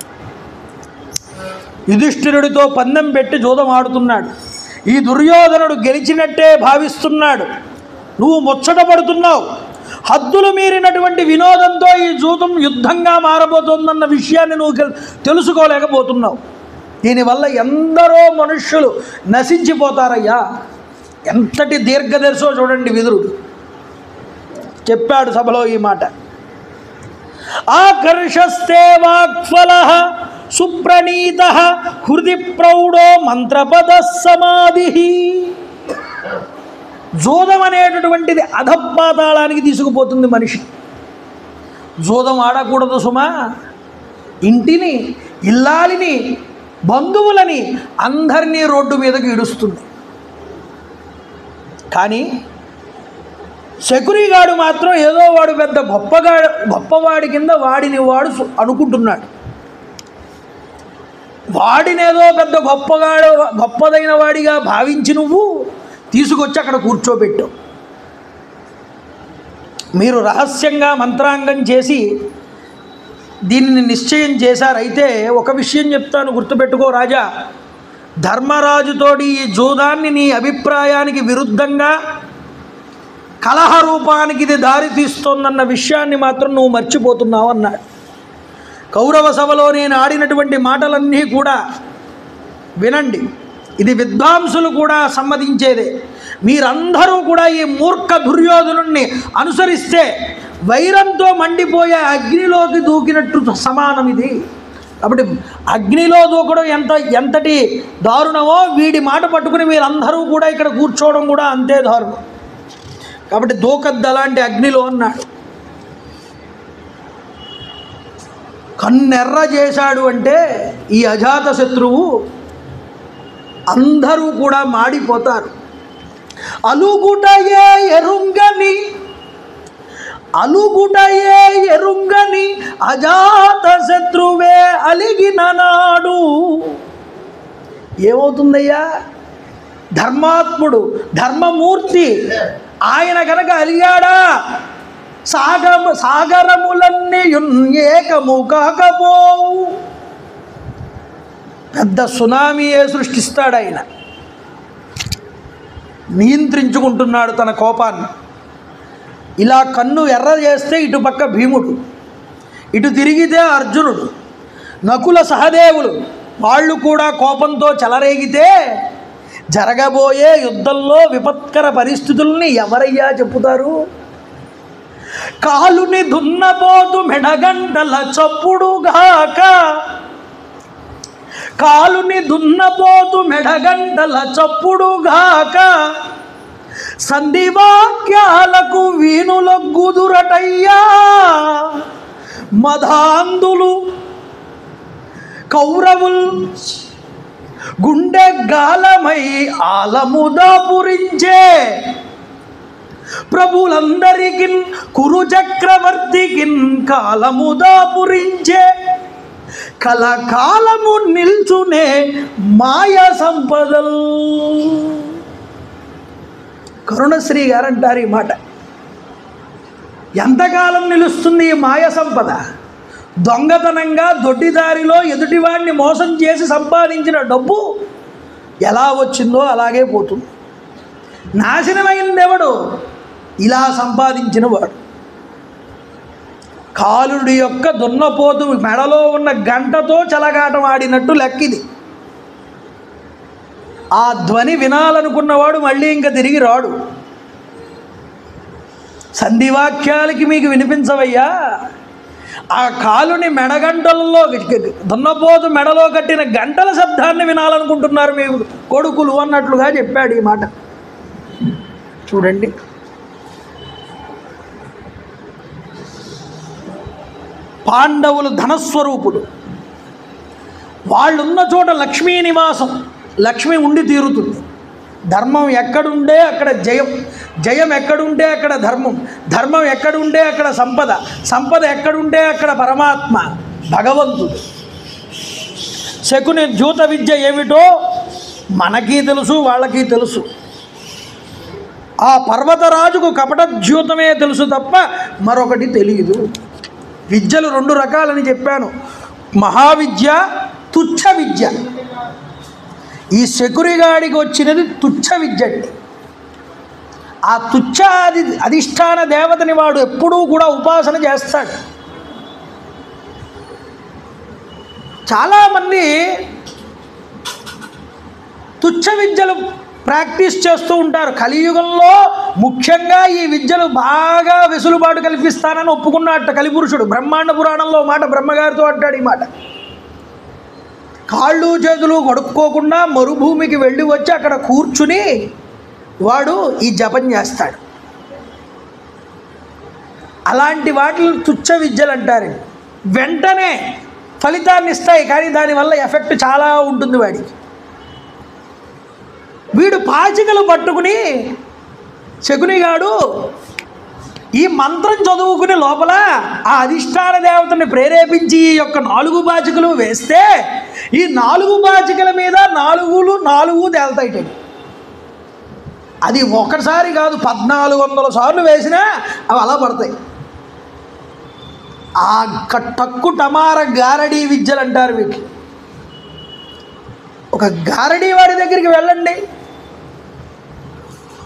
యుధిష్ఠిరుడితో పందెం పెట్టి జూదం ఆడుతున్నాడు. ఈ దుర్యోధనుడు గెలిచినట్టే భావిస్తున్నాడు. నువ్వు ముచ్చటపడుతున్నావు. హద్దులు మీరినటువంటి వినోదంతో ఈ జూదం యుద్ధంగా మారబోతోందన్న విషయాన్ని నువ్వు తెలుసుకోలేకపోతున్నావు. దీనివల్ల ఎందరో మనుష్యులు నశించిపోతారయ్యా. ఎంతటి దీర్ఘదర్శో చూడండి. విదురుడు చెప్పాడు సభలో ఈ మాట. ఆకర్షస్తే వాక్ఫలః సుప్రణీతః హృది ప్రౌఢో మంత్రపద సమాధి. జూదం అనేటటువంటిది అధపాతాళానికి తీసుకుపోతుంది మనిషి. జూదం ఆడకూడదు సుమా. ఇంటిని, ఇల్లాలిని, బంధువులని అందరినీ రోడ్డు మీదకి ఇడుస్తుంది. కానీ శకునిగాడు మాత్రం ఏదో వాడు పెద్ద గొప్పవాడి కింద వాడిని వాడు అనుకుంటున్నాడు. వాడినేదో పెద్ద గొప్పదైన వాడిగా భావించి నువ్వు తీసుకొచ్చి అక్కడ కూర్చోబెట్టు. మీరు రహస్యంగా మంత్రాంగం చేసి దీనిని నిశ్చయం చేశారైతే ఒక విషయం చెప్తాను, గుర్తుపెట్టుకో రాజా. ధర్మరాజుతోటి ఈ జూదాన్ని నీ అభిప్రాయానికి విరుద్ధంగా కలహ రూపానికి ఇది దారి తీస్తోందన్న విషయాన్ని మాత్రం నువ్వు మర్చిపోతున్నావు అన్నాడు. కౌరవ సభలో నేను ఆడినటువంటి మాటలన్నీ కూడా వినండి. ఇది విద్వాంసులు కూడా సమ్మతించేదే. మీరందరూ కూడా ఈ మూర్ఖ దుర్యోధనుణ్ణి అనుసరిస్తే వైరంతో మండిపోయే అగ్నిలోకి దూకినట్టు సమానం ఇది. కాబట్టి అగ్నిలో దూకడం ఎంతటి దారుణమో వీడి మాట పట్టుకుని మీరందరూ కూడా ఇక్కడ కూర్చోవడం కూడా అంతే దారుణం. కాబట్టి దూకద్దు అలాంటి అగ్నిలో అన్నాడు. కన్నెర్ర చేశాడు అంటే ఈ అజాత శత్రువు అందరూ కూడా మాడిపోతారు. అలుగుటయే ఎరుంగని అజాత శత్రువే అలిగిన నాడు. ఏమవుతుందయ్యా? ధర్మాత్ముడు, ధర్మమూర్తి ఆయన కనుక అలిగాడా సాగరములన్నీ ఏకము కాకపోవు. పెద్ద సునామీయే సృష్టిస్తాడు ఆయన. నియంత్రించుకుంటున్నాడు తన కోపాన్ని. ఇలా కన్ను ఎర్ర చేస్తే ఇటు పక్క భీముడు, ఇటు తిరిగితే అర్జునుడు, నకుల సహదేవులు వాళ్ళు కూడా కోపంతో చెలరేగితే జరగబోయే యుద్ధంలో విపత్కర పరిస్థితుల్ని ఎవరయ్యా చెప్పుతారు? కాలుని దున్నపోతు మెడగంటల చప్పుడుగాక, కాలుని దున్నపోతు మెడగంటల చప్పుడుగాక, సంధివాక్యాలకు వీణులొగ్గుదురటయ్యా మధాంధులు కౌరవుల్ గుండె గాలమై ఆలముదాపురించే ప్రభులందరికీ కురు చక్రవర్తికిన్ కాలముదాపురించే కలకాలము నిల్చునే మాయ సంపదల్. కరుణశ్రీ గారు అంటారు ఈ మాట. ఎంతకాలం నిలుస్తుంది ఈ మాయ సంపద? దొంగతనంగా దొడ్డిదారిలో ఎదుటివాడిని మోసం చేసి సంపాదించిన డబ్బు ఎలా వచ్చిందో అలాగే పోతుంది. నాశనమైందెవడు? ఇలా సంపాదించిన వాడు. కాలుడి యొక్క దున్నపోతు మెడలో ఉన్న గంటతో చెలగాటం ఆడినట్టు లెక్కిది. ఆ ధ్వని వినాలనుకున్నవాడు మళ్ళీ ఇంకా తిరిగి రాడు. సంధివాక్యాలకి మీకు వినిపించవయ్యా. ఆ కాలుని మెడగంటలలో దున్నపోతు మెడలో కట్టిన గంటల శబ్దాన్ని వినాలనుకుంటున్నారు మీ కొడుకులు అన్నట్లుగా చెప్పాడు ఈ మాట. చూడండి, పాండవులు ధనస్వరూపులు. వాళ్ళున్న చోట లక్ష్మీ నివాసం, లక్ష్మి ఉండి తీరుతుంది. ధర్మం ఎక్కడుండే అక్కడ జయం, జయం ఎక్కడుంటే అక్కడ ధర్మం, ధర్మం ఎక్కడుంటే అక్కడ సంపద, సంపద ఎక్కడుంటే అక్కడ పరమాత్మ భగవంతుడు. శకుని ద్యూత విద్య ఏమిటో మనకి తెలుసు, వాళ్ళకి తెలుసు. ఆ పర్వతరాజుకు కపట ద్యూతమే తెలుసు తప్ప మరొకటి తెలియదు. విద్యలు రెండు రకాలని చెప్పాను, మహావిద్య, తుచ్చ విద్య. ఈ శకునిగాడికి వచ్చినది తుచ్చ విద్య అండి. ఆ తుచ్చ అధిష్టాన దేవతని వాడు ఎప్పుడూ కూడా ఉపాసన చేస్తాడు. చాలామంది తుచ్చ విద్యలు ప్రాక్టీస్ చేస్తూ ఉంటారు. కలియుగంలో ముఖ్యంగా ఈ విద్యలు బాగా వెసులుబాటు కల్పిస్తానని ఒప్పుకున్నట్ట కలిపురుషుడు. బ్రహ్మాండ పురాణంలో మాట బ్రహ్మగారితో అంటాడు ఈ మాట. కాళ్ళు చేతులు కడుక్కోకుండా మరుభూమికి వెళ్ళి వచ్చి అక్కడ కూర్చుని వాడు ఈ జపం చేస్తాడు. అలాంటి వాటిని తుచ్చ విద్యలు అంటారు. వెంటనే ఫలితాన్ని ఇస్తాయి, కానీ దానివల్ల ఎఫెక్ట్ చాలా ఉంటుంది వాడికి. వీడు పాచికలు పట్టుకుని శకునిగాడు ఈ మంత్రం చదువుకునే లోపల ఆ అధిష్టాన దేవతని ప్రేరేపించి ఈ యొక్క 4 పాచికలు వేస్తే ఈ 4 పాచికల మీద 4 తేలుతాయి. అది ఒకసారి కాదు, 1400 సార్లు వేసినా అవి అలా పడతాయి. ఆ టక్కు టమార గారడీ విద్యలు అంటారు వీటిని. ఒక గారడీ వాడి దగ్గరికి వెళ్ళండి,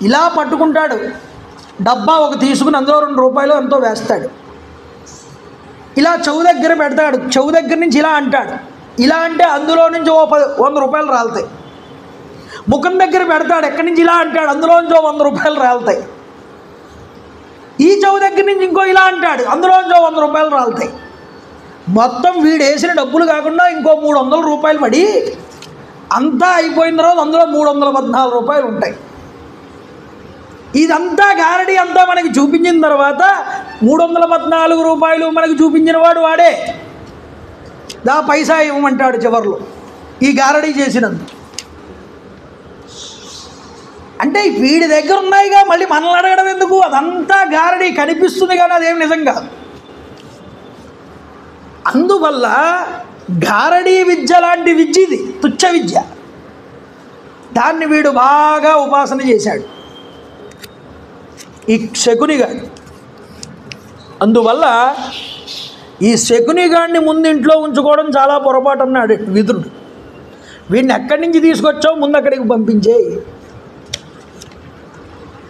ఇలా పట్టుకుంటాడు, డబ్బా ఒక తీసుకుని అందులో 2 రూపాయలు ఎంతో వేస్తాడు. ఇలా చెవు దగ్గర పెడతాడు, చెవు దగ్గర నుంచి ఇలా అంటాడు, ఇలా అంటే అందులో నుంచి 100 రూపాయలు రాలుతాయి. ముఖం దగ్గర పెడతాడు, ఎక్కడి నుంచి ఇలా అంటాడు, అందులో నుంచి 100 రూపాయలు రాలుతాయి. ఈ చెవు దగ్గర నుంచి ఇంకో ఇలా అంటాడు, అందులో నుంచి 100 రూపాయలు రాలుతాయి. మొత్తం వీడు వేసిన డబ్బులు కాకుండా ఇంకో 300 రూపాయలు పడి అంతా అయిపోయిన తర్వాత అందులో 314 రూపాయలు ఉంటాయి. ఇదంతా గారడీ అంతా మనకి చూపించిన తర్వాత 314 రూపాయలు మనకి చూపించిన వాడు వాడే. దా పైసా ఇవ్వమంటాడు చివర్లో ఈ గారడీ చేసినందుకు. అంటే వీడి దగ్గర ఉన్నాయిగా, మళ్ళీ మనల్ని అడగడం ఎందుకు? అదంతా గారడీ కనిపిస్తుంది కానీ అదేం నిజం కాదు. అందువల్ల గారడీ విద్య లాంటి విద్య ఇది, తుచ్చ విద్య. దాన్ని వీడు బాగా ఉపాసన చేశాడు ఈ శకునిగాడు. అందువల్ల ఈ శకునిగాడిని ముందు ఇంట్లో ఉంచుకోవడం చాలా పొరపాటు అన్నాడు విదురుడు. వీడిని ఎక్కడి నుంచి తీసుకొచ్చావు, ముందు అక్కడికి పంపించేయి.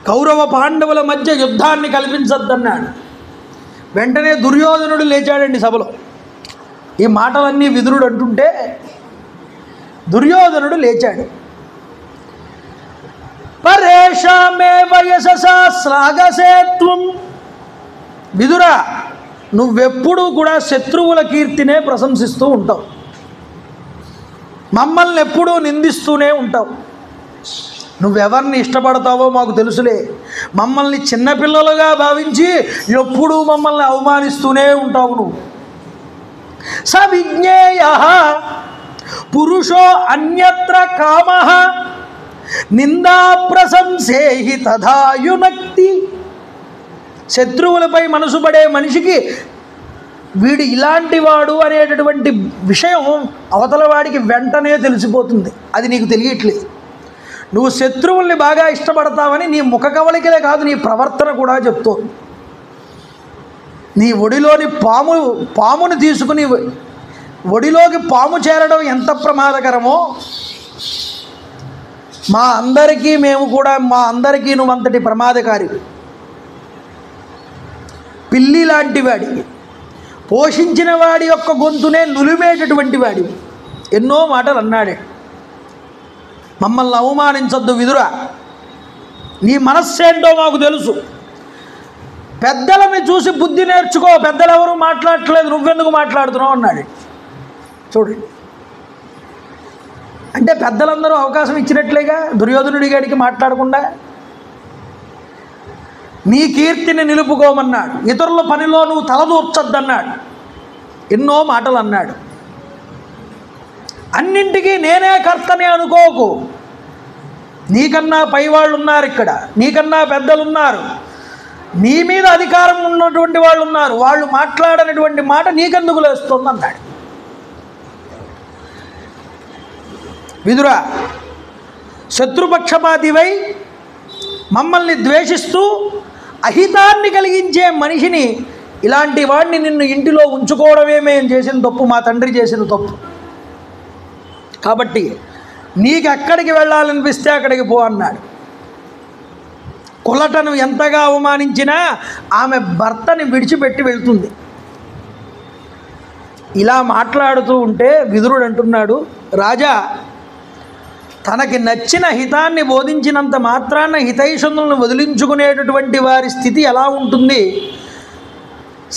కౌరవ పాండవుల మధ్య యుద్ధాన్ని కల్పించద్దన్నాడు. వెంటనే దుర్యోధనుడు లేచాడండి సభలో. ఈ మాటలన్నీ విదురుడు అంటుంటే దుర్యోధనుడు లేచాడు. పరేషామే వయససా శ్లాఘసేత్వం. విదురా, నువ్వెప్పుడూ కూడా శత్రువుల కీర్తినే ప్రశంసిస్తూ ఉంటావు, మమ్మల్ని ఎప్పుడూ నిందిస్తూనే ఉంటావు. నువ్వెవరిని ఇష్టపడతావో మాకు తెలుసులే. మమ్మల్ని చిన్నపిల్లలుగా భావించి ఎప్పుడూ మమ్మల్ని అవమానిస్తూనే ఉంటావు నువ్వు. సవిజ్ఞేయ పురుషో అన్యత్ర కామః నిందా ప్రశంసేహి తథాయునక్తి. శత్రువులపై మనసు పడే మనిషికి వీడు ఇలాంటి వాడు అనేటటువంటి విషయం అవతల వాడికి వెంటనే తెలిసిపోతుంది. అది నీకు తెలియట్లేదు. నువ్వు శత్రువుల్ని బాగా ఇష్టపడతావని నీ ముఖ కవలికలే కాదు, నీ ప్రవర్తన కూడా చెప్తోంది. నీ ఒడిలోని పాముని తీసుకుని ఒడిలోకి పాము చేరడం ఎంత ప్రమాదకరమో మా అందరికీ నువ్వు అంతటి ప్రమాదకారి. పిల్లి లాంటి వాడివి, పోషించిన వాడి యొక్క గొంతునే నులిమేటటువంటి వాడివి. ఎన్నో మాటలు అన్నాడే. మమ్మల్ని అవమానించొద్దు విదురా, నీ మనస్సేంటో మాకు తెలుసు. పెద్దలని చూసి బుద్ధి నేర్చుకో, పెద్దలు ఎవరు మాట్లాడట్లేదు, నువ్వెందుకు మాట్లాడుతున్నావు అన్నాడు. చూడండి, అంటే పెద్దలందరూ అవకాశం ఇచ్చినట్లేగా దుర్యోధనుడి గారికి మాట్లాడకుండా. నీ కీర్తిని నిలుపుకోమన్నాడు, ఇతరుల పనిలో నువ్వు తలదూర్చొద్దన్నాడు, ఎన్నో మాటలు అన్నాడు. అన్నింటికీ నేనే కర్తని అనుకోకు, నీకన్నా పైవాళ్ళు ఉన్నారు, ఇక్కడ నీకన్నా పెద్దలు ఉన్నారు, నీ మీద అధికారం ఉన్నటువంటి వాళ్ళు ఉన్నారు, వాళ్ళు మాట్లాడనటువంటి మాట నీకెందుకు లేస్తుంది అన్నాడు. విదురా, శత్రుపక్షపాతివై మమ్మల్ని ద్వేషిస్తూ అహితాన్ని కలిగించే మనిషిని, ఇలాంటి వాడిని నిన్ను ఇంటిలో ఉంచుకోవడమే మేము చేసిన తప్పు, మా తండ్రి చేసిన తప్పు. కాబట్టి నీకు ఎక్కడికి వెళ్ళాలనిపిస్తే అక్కడికి పో అన్నాడు. కులటను ఎంతగా అవమానించినా ఆమె భర్తని విడిచిపెట్టి వెళ్తుంది. ఇలా మాట్లాడుతూ ఉంటే విదురుడు అంటున్నాడు, రాజా, తనకి నచ్చిన హితాన్ని బోధించినంత మాత్రాన హితైషణులను వదిలించుకునేటటువంటి వారి స్థితి ఎలా ఉంటుంది?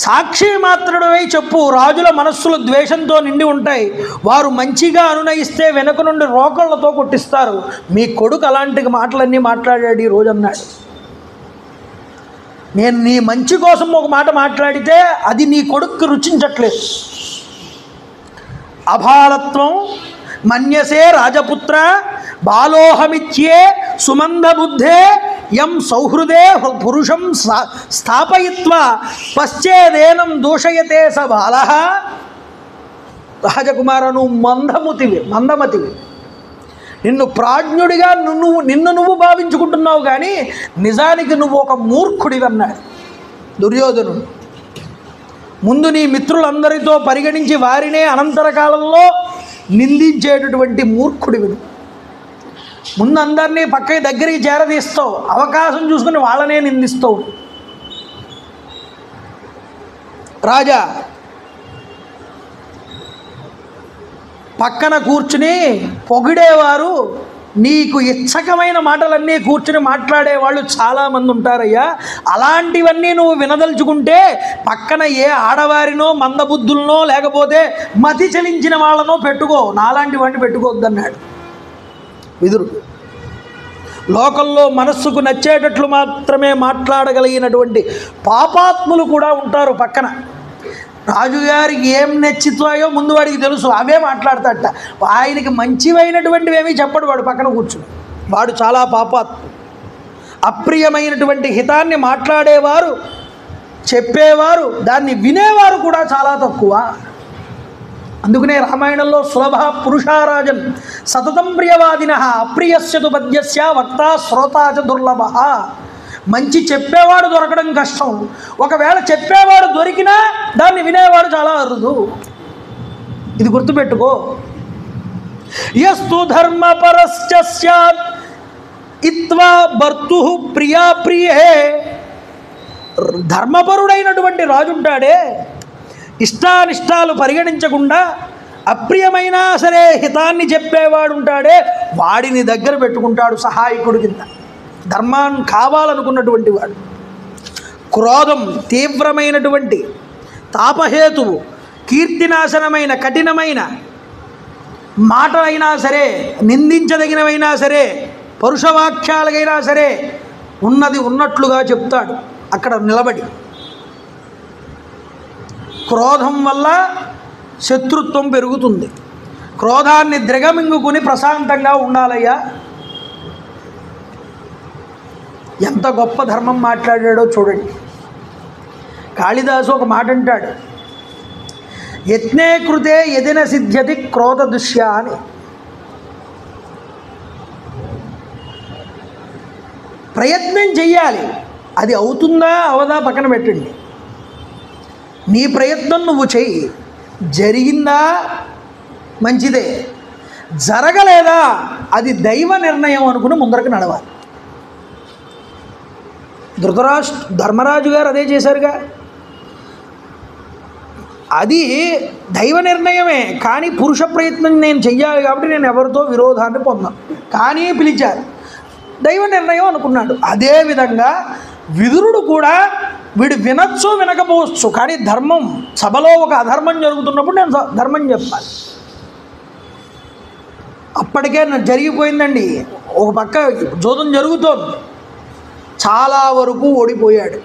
సాక్షి మాత్రుడవై చెప్పు. రాజుల మనస్సులు ద్వేషంతో నిండి ఉంటాయి, వారు మంచిగా అనునయిస్తే వెనుక నుండి రోకళ్లతో కొట్టిస్తారు. మీ కొడుకు అలాంటి మాటలన్నీ మాట్లాడాడు ఈ రోజు అన్నాడు. నేను నీ మంచి కోసం ఒక మాట మాట్లాడితే అది నీ కొడుక్కి రుచించట్లేదు. అభాలత్వం మన్యసే రాజపుత్ర బాలోహమిత్యే సుమందబుద్ధే యం సౌహృదే పురుషం స్థాపయిత్వా పశ్చేదేనం దూషయతే స బాలః. రాజకుమార, నువ్వు మందమతివి, నిన్ను ప్రాజ్ఞుడిగా నిన్ను నువ్వు భావించుకుంటున్నావు, కానీ నిజానికి నువ్వు ఒక మూర్ఖుడివి అన్నాడు దుర్యోధనుడు. ముందు నీ మిత్రులందరితో పరిగణించి వారినే అనంతర కాలంలో నిందించేటటువంటి మూర్ఖుడివి. ముందు అందరినీ పక్కకి దగ్గరికి చేరదీస్తావు, అవకాశం చూసుకుని వాళ్ళనే నిందిస్తావు. రాజా పక్కన కూర్చుని పొగిడేవారు, నీకు ఇచ్చకమైన మాటలన్నీ కూర్చుని మాట్లాడేవాళ్ళు చాలామంది ఉంటారయ్యా. అలాంటివన్నీ నువ్వు వినదలుచుకుంటే పక్కన ఏ ఆడవారినో మందబుద్ధులనో లేకపోతే మతి చలించిన వాళ్ళనో పెట్టుకో, నాలాంటి వాడిని పెట్టుకోవద్దన్నాడు విదురుడు. లోకంలో మనస్సుకు నచ్చేటట్లు మాత్రమే మాట్లాడగలిగినటువంటి పాపాత్ములు కూడా ఉంటారు పక్కన. రాజుగారికి ఏం నచ్చుతాయో ముందు వాడికి తెలుసు, అవే మాట్లాడతాడట. ఆయనకి మంచివైనటువంటివి ఏమీ చెప్పడు వాడు పక్కన కూర్చుని. వాడు చాలా పాపాత్ముడు. అప్రియమైనటువంటి హితాన్ని మాట్లాడేవారు, చెప్పేవారు, దాన్ని వినేవారు కూడా చాలా తక్కువ. అందుకనే రామాయణంలో సులభ పురుషారాజన్ సతతం ప్రియవాదిన అప్రియస్యతు పద్యస్య వక్త శ్రోతాచ దుర్లభ. మంచి చెప్పేవాడు దొరకడం కష్టం, ఒకవేళ చెప్పేవాడు దొరికినా దాన్ని వినేవాడు చాలా అరుదు. ఇది గుర్తుపెట్టుకో. యస్తు ధర్మపరశ్చ స్యాత్ ఇత్వా భర్తు ప్రియా ప్రియే. ధర్మపరుడైనటువంటి రాజుంటాడే, ఇష్టానిష్టాలు పరిగణించకుండా అప్రియమైనా సరే హితాన్ని చెప్పేవాడుంటాడే, వాడిని దగ్గర పెట్టుకుంటాడు సహాయకుడి కింద. ధర్మాన్ని కావాలనుకున్నటువంటి వాడు. క్రోధం తీవ్రమైనటువంటి తాపహేతువు, కీర్తినాశనమైన కఠినమైన మాట అయినా సరే, నిందించదగినవైనా సరే, పరుషవాక్యాలకైనా సరే ఉన్నది ఉన్నట్లుగా చెప్తాడు అక్కడ నిలబడి. క్రోధం వల్ల శత్రుత్వం పెరుగుతుంది. క్రోధాన్ని ద్రగమింగుకుని ప్రశాంతంగా ఉండాలయ్యా. ఎంత గొప్ప ధర్మం మాట్లాడాడో చూడండి. కాళిదాసు ఒక మాట అంటాడు, యత్నే కృతే యదిన సిద్ధ్యతి క్రోధ దుష్య అని. ప్రయత్నం చెయ్యాలి, అది అవుతుందా అవదా పక్కన పెట్టండి. నీ ప్రయత్నం నువ్వు చెయ్యి, జరిగిందా మంచిదే, జరగలేదా అది దైవ నిర్ణయం అనుకుని ముందరకు నడవాలి. ధర్మరాజు గారు అదే చేశారుగా. అది దైవ నిర్ణయమే, కానీ పురుష ప్రయత్నం నేను చెయ్యాలి కాబట్టి నేను ఎవరితో విరోధాన్ని పొందాను, కానీ పిలిచారు, దైవ నిర్ణయం అనుకున్నాడు. అదేవిధంగా విదురుడు కూడా వీడు వినొచ్చు వినకపోవచ్చు, కానీ ధర్మం సభలో ఒక అధర్మం జరుగుతున్నప్పుడు నేను ధర్మం చెప్పాలి. అప్పటికే జరిగిపోయిందండి. ఒక పక్క జోదం జరుగుతోంది, చాలా వరకు ఓడిపోయాడు.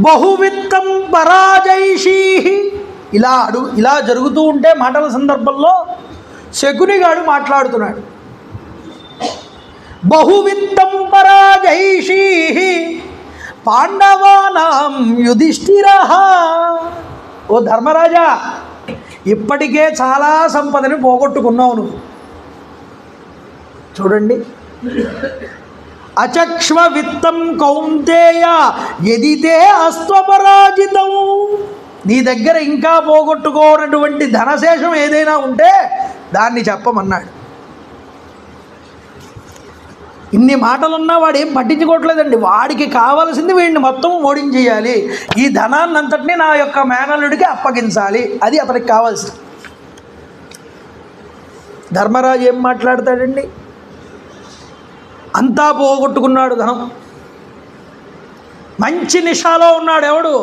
బహువిత్తం పరాజైషీ. ఇలా జరుగుతూ ఉంటే మాటల సందర్భంలో శకునిగాడు మాట్లాడుతున్నాడు. బహువిత్తం పరాజైషీ పాండవానాం యుధిష్ఠిరః. ఓ ధర్మరాజా, ఇప్పటికే చాలా సంపదని పోగొట్టుకున్నావు నువ్వు. చూడండి, అచక్ష్మ విత్తం కౌంతేయ యదితే అస్త్వపరాజితం. నీ దగ్గర ఇంకా పోగొట్టుకోనటువంటి ధనశేషం ఏదైనా ఉంటే దాన్ని చెప్పమన్నాడు. ఇన్ని మాటలున్నా వాడు ఏం పట్టించుకోవట్లేదండి. వాడికి కావాల్సింది వీడిని మొత్తం ఓడించేయాలి, ఈ ధనాన్ని అంతటినీ నా యొక్క మేనల్లుడికి అప్పగించాలి, అది అతనికి కావాల్సింది. ధర్మరాజు ఏం మాట్లాడతాడండి? అంతా పోగొట్టుకున్నాడు ధనం. మంచి నిషాలో ఉన్నాడు ఎవడు?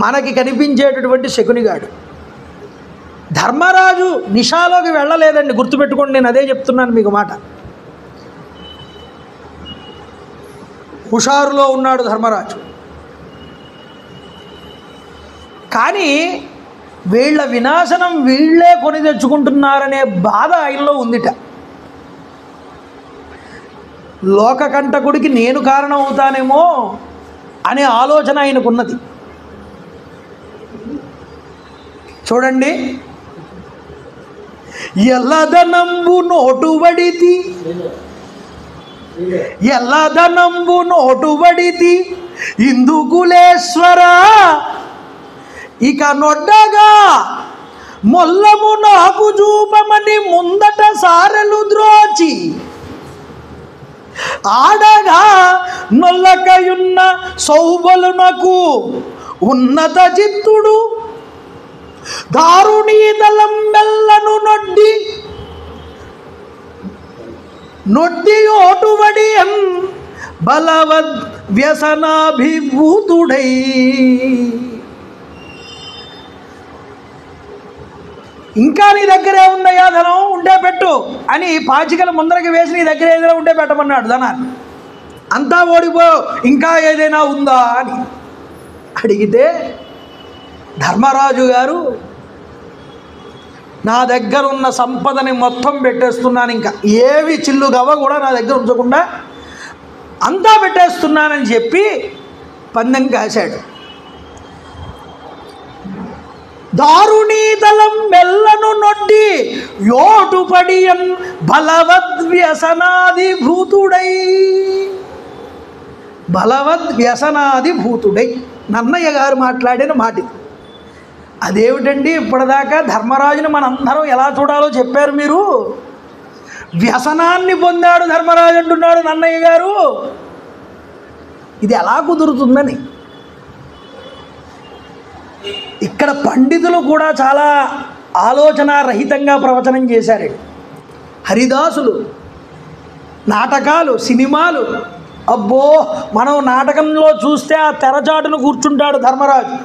మనకి కనిపించేటటువంటి శకునిగాడు. ధర్మరాజు నిషాలోకి వెళ్ళలేదండి, గుర్తుపెట్టుకోండి, నేను అదే చెప్తున్నాను మీకు మాట. హుషారులో ఉన్నాడు ధర్మరాజు. కానీ వీళ్ళ వినాశనం వీళ్ళే కొని తెచ్చుకుంటున్నారనే బాధ ఆయనలో ఉందిట. లోకకంటకుడికి నేను కారణం అవుతానేమో అనే ఆలోచన ఆయనకున్నది. చూడండి, ఎల్లదనంబు నోటువడితి, ఎల్లదనంబు నోటువడితి ఇందుకులేశ్వర, ఇక నొడ్డగా మొల్లము నాకు చూపమని ముందట సారెలు ద్రోచి, ఆడగా నొల్లకయున్న సౌబలునకు ఉన్నత చిత్తుడు దారుణీదలం మెల్లను నొడ్డి నొడ్డి ఓటువడి అన్ బలవద్ వ్యసనాభిభూతుడై. ఇంకా నీ దగ్గరే ఉందయ్యా ధనం, ఉంటే పెట్టు అని పాచికల ముందరకి వేసి నీ దగ్గర ఏదైనా ఉంటే పెట్టమన్నాడు ధనాన్ని. అంతా ఓడిపో, ఇంకా ఏదైనా ఉందా అని అడిగితే ధర్మరాజు గారు, నా దగ్గర ఉన్న సంపదని మొత్తం పెట్టేస్తున్నాను, ఇంకా ఏవి చిల్లు గవ్వ కూడా నా దగ్గర ఉంచకుండా అంతా పెట్టేస్తున్నానని చెప్పి పందెం కాశాడు. దారుణీతలం మెల్లను నొడ్డి యోటుపడియం బలవద్వ్యసనాదిభూతుడై. బలవద్వ్యసనాదిభూతుడై నన్నయ్య గారు మాట్లాడిన మాట. అదేమిటండి, ఇప్పటిదాకా ధర్మరాజుని మనందరం ఎలా చూడాలో చెప్పారు మీరు. వ్యసనాన్ని పొందాడు ధర్మరాజు అంటున్నాడు నన్నయ్య గారు. ఇది ఎలా కుదురుతుందని ఇక్కడ పండితులు కూడా చాలా ఆలోచనారహితంగా ప్రవచనం చేశారు. హరిదాసులు, నాటకాలు, సినిమాలు, అబ్బో మనం నాటకంలో చూస్తే ఆ తెరచాటును కూర్చుంటాడు ధర్మరాజు,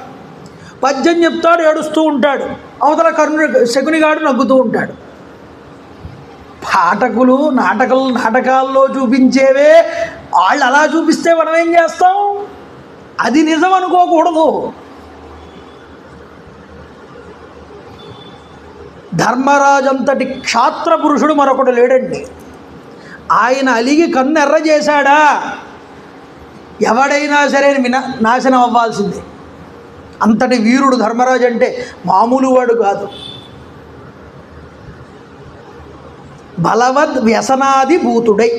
పద్యం చెప్తాడు, ఏడుస్తూ ఉంటాడు, అవతల శకునిగాడు నవ్వుతూ ఉంటాడు. పాఠకులు నాటకాల్లో చూపించేవే వాళ్ళు అలా చూపిస్తే మనం ఏం చేస్తాం? అది నిజం అనుకోకూడదు. ధర్మరాజు అంతటి క్షాత్ర పురుషుడు మరొకడు లేడండి. ఆయన అలిగి కన్ను ఎర్ర చేశాడా ఎవడైనా సరే నాశనం అవ్వాల్సిందే. అంతటి వీరుడు ధర్మరాజు అంటే మామూలు వాడు కాదు. బలవద్ వ్యసనాదిభూతుడై.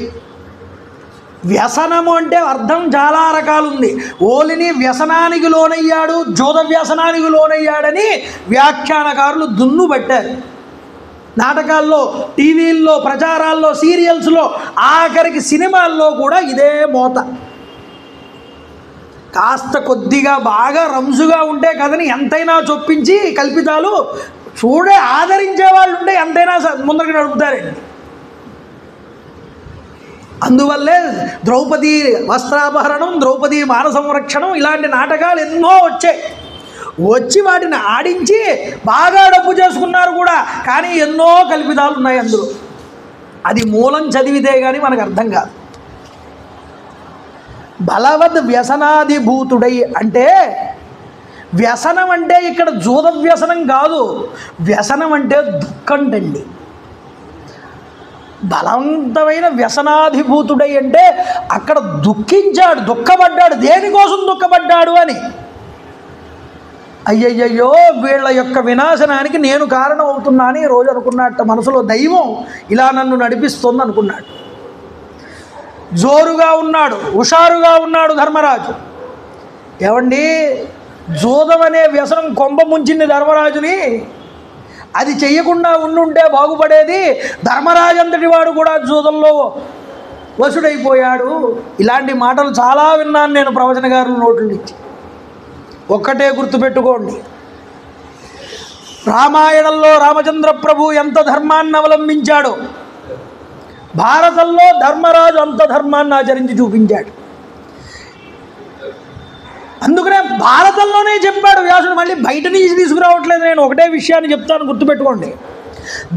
వ్యసనము అంటే అర్థం చాలా రకాలుంది. ఓలిని వ్యసనానికి లోనయ్యాడు, జోద వ్యసనానికి లోనయ్యాడని వ్యాఖ్యానకారులు దున్ను పట్టారు. నాటకాల్లో, టీవీల్లో, ప్రచారాల్లో, సీరియల్స్లో, ఆఖరికి సినిమాల్లో కూడా ఇదే మోత. కాస్త కొద్దిగా బాగా రంజుగా ఉంటే కథని ఎంతైనా చొప్పించి కల్పితాలు ఆదరించే వాళ్ళు ఉంటే ఎంతైనా ముందరికి నడుపుతారండి. అందువల్లే ద్రౌపది వస్త్రాపహరణం, ద్రౌపది మాన సంరక్షణం ఇలాంటి నాటకాలు ఎన్నో వచ్చి వాటిని ఆడించి బాగా డబ్బు చేసుకున్నారు కూడా. కానీ ఎన్నో కల్పితాలు ఉన్నాయి అందులో. అది మూలం చదివితే కానీ మనకు అర్థం కాదు. బలవద్ వ్యసనాదిభూతుడై అంటే వ్యసనం అంటే ఇక్కడ జూద వ్యసనం కాదు, వ్యసనం అంటే దుఃఖంటండి. బలవంతమైన వ్యసనాధిభూతుడై అంటే అక్కడ దుఃఖించాడు, దుఃఖపడ్డాడు. దేనికోసం దుఃఖపడ్డాడు అని, అయ్యయ్యో వీళ్ళ యొక్క వినాశనానికి నేను కారణం అవుతున్నా అని రోజు అనుకున్నట్ట. మనసులో దైవం ఇలా నన్ను నడిపిస్తుంది అనుకున్నాడు. జోరుగా ఉన్నాడు, హుషారుగా ఉన్నాడు ధర్మరాజు. ఏమండి, జూదం అనే వ్యసనం కొంప ముంచింది ధర్మరాజుని. అది చెయ్యకుండా ఉండుంటే బాగుపడేది. ధర్మరాజు అంతటి వాడు కూడా జూదంలో వసుడైపోయాడు. ఇలాంటి మాటలు చాలా విన్నాను నేను ప్రవచన గారుల నోట్ల నుంచి. ఒక్కటే గుర్తుపెట్టుకోండి, రామాయణంలో రామచంద్ర ప్రభు ఎంత ధర్మాన్ని అవలంబించాడో భారతంలో ధర్మరాజు అంత ధర్మాన్ని ఆచరించి చూపించాడు. అందుకనే భారతంలోనే చెప్పాడు వ్యాసుడు, మళ్ళీ బయట నుంచి తీసుకురావట్లేదు. నేను ఒకటే విషయాన్ని చెప్తాను, గుర్తుపెట్టుకోండి.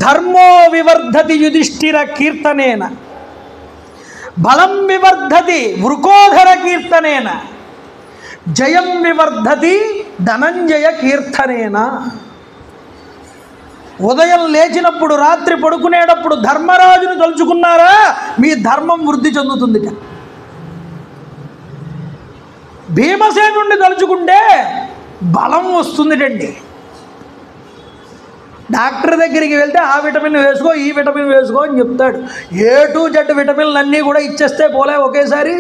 ధర్మో వివర్ధతి యుధిష్ఠిర కీర్తనేన, బలం వివర్ధతి వృకోధర కీర్తనేన, జయం వివర్ధతి ధనంజయ కీర్తనేన. ఉదయం లేచినప్పుడు రాత్రి పడుకునేటప్పుడు ధర్మరాజును తలుచుకున్నారా, మీ ధర్మం వృద్ధి చెందుతుంది. భీమసేనుడిని తలుచుకుంటే బలం వస్తుందిటండి. డాక్టర్ దగ్గరికి వెళ్తే ఆ విటమిన్ వేసుకో, ఈ విటమిన్ వేసుకో అని చెప్తాడు. A to Z విటమిన్లు అన్నీ కూడా ఇచ్చేస్తే పోలే ఒకేసారి.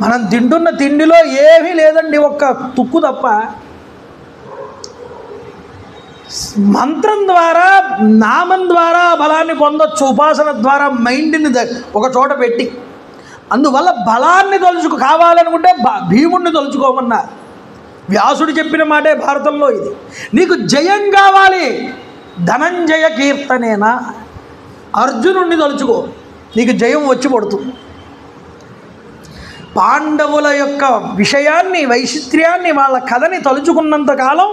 మనం తింటున్న తిండిలో ఏమీ లేదండి, ఒక్క తుక్కు తప్ప. మంత్రం ద్వారా, నామం ద్వారా బలాన్ని పొందొచ్చు, ఉపాసన ద్వారా మైండ్ని ఒక చోట పెట్టి. అందువల్ల బలాన్ని కావాలనుకుంటే భీముడిని తలుచుకోమన్నారు. వ్యాసుడు చెప్పిన మాటే భారతంలో ఇది. నీకు జయం కావాలి, ధనంజయ కీర్తనేనా, అర్జునుడిని తలుచుకో, నీకు జయం వచ్చి పడుతుంది. పాండవుల యొక్క విషయాన్ని, వైచిత్ర్యాన్ని, వాళ్ళ కథని తలుచుకున్నంతకాలం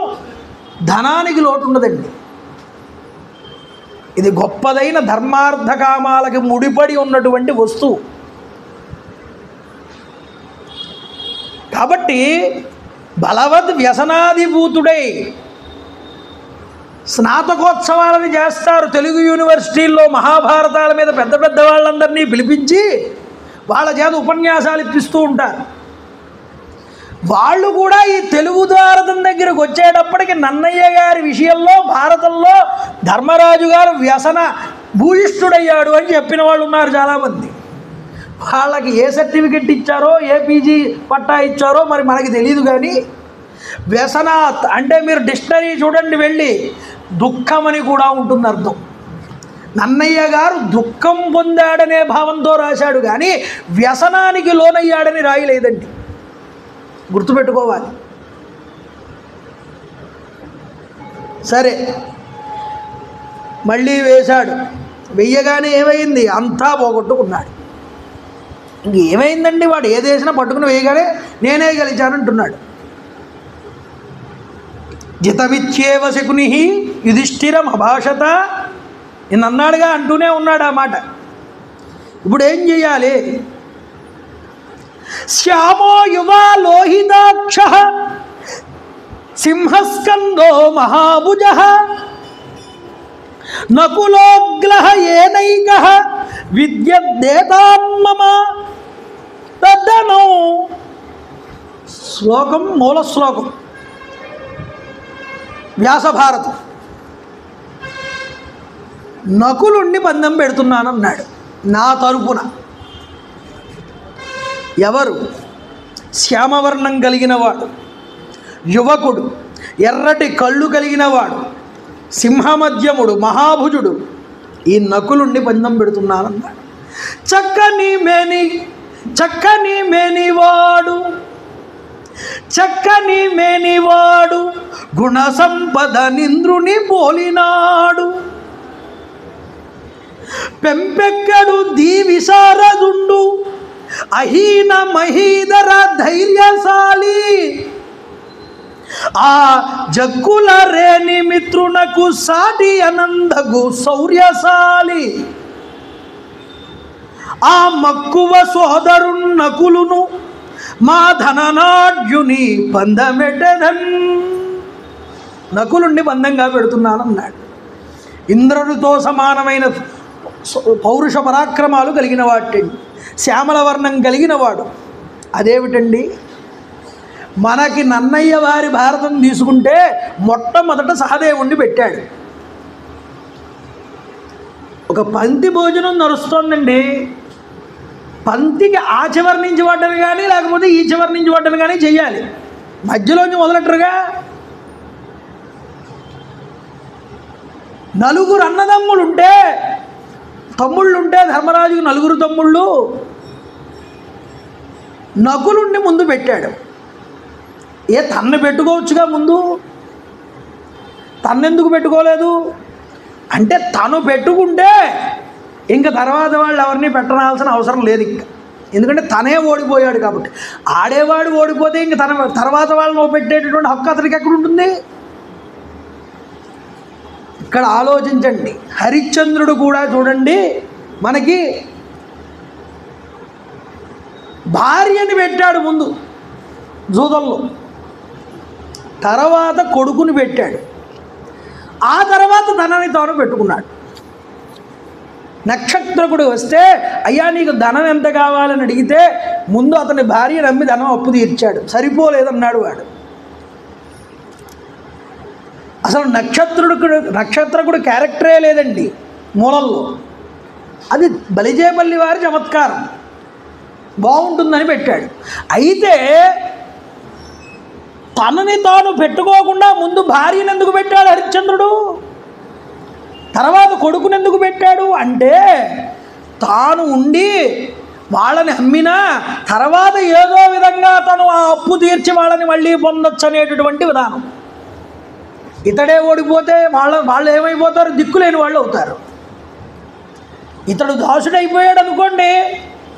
ధనానికి లోటు ఉండదండి. ఇది గొప్పదైన ధర్మార్థకామాలకి ముడిపడి ఉన్నటువంటి వస్తువు. కాబట్టి బలవద్ వ్యసనాధిభూతుడై స్నాతకోత్సవాలను చేస్తారు తెలుగు యూనివర్సిటీల్లో. మహాభారతాల మీద పెద్ద పెద్ద వాళ్ళందరినీ పిలిపించి వాళ్ళ చేత ఉపన్యాసాలు ఇప్పిస్తూ ఉంటారు. వాళ్ళు కూడా ఈ తెలుగు భారతం దగ్గరకు వచ్చేటప్పటికి నన్నయ్య గారి విషయంలో భారతంలో ధర్మరాజు గారు వ్యసన భూయిష్ఠుడయ్యాడు అని చెప్పిన వాళ్ళు ఉన్నారు చాలామంది. వాళ్ళకి ఏ సర్టిఫికెట్ ఇచ్చారో, ఏ పీజీ పట్టా ఇచ్చారో మరి మనకి తెలియదు. కానీ వ్యసనాత్ అంటే మీరు డిక్షనరీ చూడండి వెళ్ళి, దుఃఖం అని కూడా ఉంటుంది అర్థం. నన్నయ్య గారు దుఃఖం పొందాడనే భావంతో రాశాడు కానీ వ్యసనానికి లోనయ్యాడని రాయలేదండి, గుర్తుపెట్టుకోవాలి. సరే, మళ్ళీ వేశాడు. వెయ్యగానే ఏమైంది, అంతా పోగొట్టుకున్నాడు. ఇంకేమైందండి, వాడు ఏదేసినా పట్టుకుని వేయగానే నేనే గెలిచానంటున్నాడు. జితమిచ్చేవ శకుని యుధిష్ఠిరం అభాషత నిన్నన్నాడుగా అంటూనే ఉన్నాడు ఆ మాట. ఇప్పుడు ఏం చెయ్యాలి? శ్యామో యువా లోహితాక్ష సింహస్కందో మహాభుజ నకులోగ్లహ ఏనైక విద్యద్దేతాన్మమ తద్దనో. శ్లోకం మూల శ్లోకం వ్యాసభారతం. నకులుణ్ణి పందెం పెడుతున్నానన్నాడు నా తరపున. ఎవరు? శ్యామవర్ణం కలిగినవాడు, యువకుడు, ఎర్రటి కళ్ళు కలిగినవాడు, సింహమధ్యముడు, మహాభుజుడు, ఈ నకులుణ్ణి పందెం పెడుతున్నానన్నాడు. చక్కని మేనివాడు, చక్కని మేనివాడు, గుణ సంపద నింద్రుని పోలినాడు, పెంపెక్కడు దీవిసారదుండు, అహీన మహీధర ధైర్యశాలి, ఆ జగ్గుల రేణి మిత్రునకు సాటి అనందగు శౌర్యశాలి, ఆ మక్కువ సోదరున్నకులును మా ధననాడ్యుని బంధమెట్టదన్, నకులుణ్ణి బంధంగా పెడుతున్నానన్నాడు. ఇంద్రుడితో సమానమైన పౌరుష పరాక్రమాలు కలిగిన వాటండి, శ్యామల వర్ణం కలిగిన వాడు. అదేమిటండి, మనకి నన్నయ్య వారి భారతం తీసుకుంటే మొట్టమొదట సహదేవుణ్ణి పెట్టాడు. ఒక పంక్తి భోజనం నడుస్తోందండి, పంక్తికి ఆ చివరి నుంచి పడ్డను కానీ లేకపోతే ఈ చివరి నుంచి పడ్డను కానీ చెయ్యాలి, మధ్యలోంచి మొదలెట్టరుగా. నలుగురు అన్నదమ్ములుంటే, తమ్ముళ్ళుంటే ధర్మరాజుకు నలుగురు తమ్ముళ్ళు, నకులుణ్ణి ముందు పెట్టాడు. తన్ను పెట్టుకోవచ్చుగా ముందు, తన్నెందుకు పెట్టుకోలేదు అంటే తను పెట్టుకుంటే ఇంకా తర్వాత వాళ్ళు ఎవరిని పెట్టనాల్సిన అవసరం లేదు ఇంకా, ఎందుకంటే తనే ఓడిపోయాడు కాబట్టి. ఆడేవాడు ఓడిపోతే ఇంక తన తర్వాత వాళ్ళని పెట్టేటటువంటి హక్కు అతనికి ఎక్కడ ఉంటుంది? ఇక్కడ ఆలోచించండి. హరిశ్చంద్రుడు కూడా చూడండి, మనకి భార్యని పెట్టాడు ముందు జూదంలో, తర్వాత కొడుకుని పెట్టాడు, ఆ తర్వాత తనని తాను పెట్టుకున్నాడు. నక్షత్రకుడు వస్తే అయ్యా నీకు ధనం ఎంత కావాలని అడిగితే ముందు అతని భార్య నమ్మి ధనం అప్పు తీర్చాడు, సరిపోలేదన్నాడు వాడు. అసలు నక్షత్రకుడు క్యారెక్టరే లేదండి మూలంలో, అది బలిజేపల్లి వారి చమత్కారం, బాగుంటుందని పెట్టాడు. అయితే తనని తాను పెట్టుకోకుండా ముందు భార్యను ఎందుకు పెట్టాడు హరిశ్చంద్రుడు, తర్వాత కొడుకుని ఎందుకు పెట్టాడు అంటే తాను ఉండి వాళ్ళని అమ్మినా తర్వాత ఏదో విధంగా తను ఆ అప్పు తీర్చి వాళ్ళని మళ్ళీ పొందొచ్చు అనేటటువంటి విధానం. ఇతడే ఓడిపోతే వాళ్ళు ఏమైపోతారు? దిక్కులేని వాళ్ళు అవుతారు. ఇతడు దాసుడైపోయాడు అనుకోండి,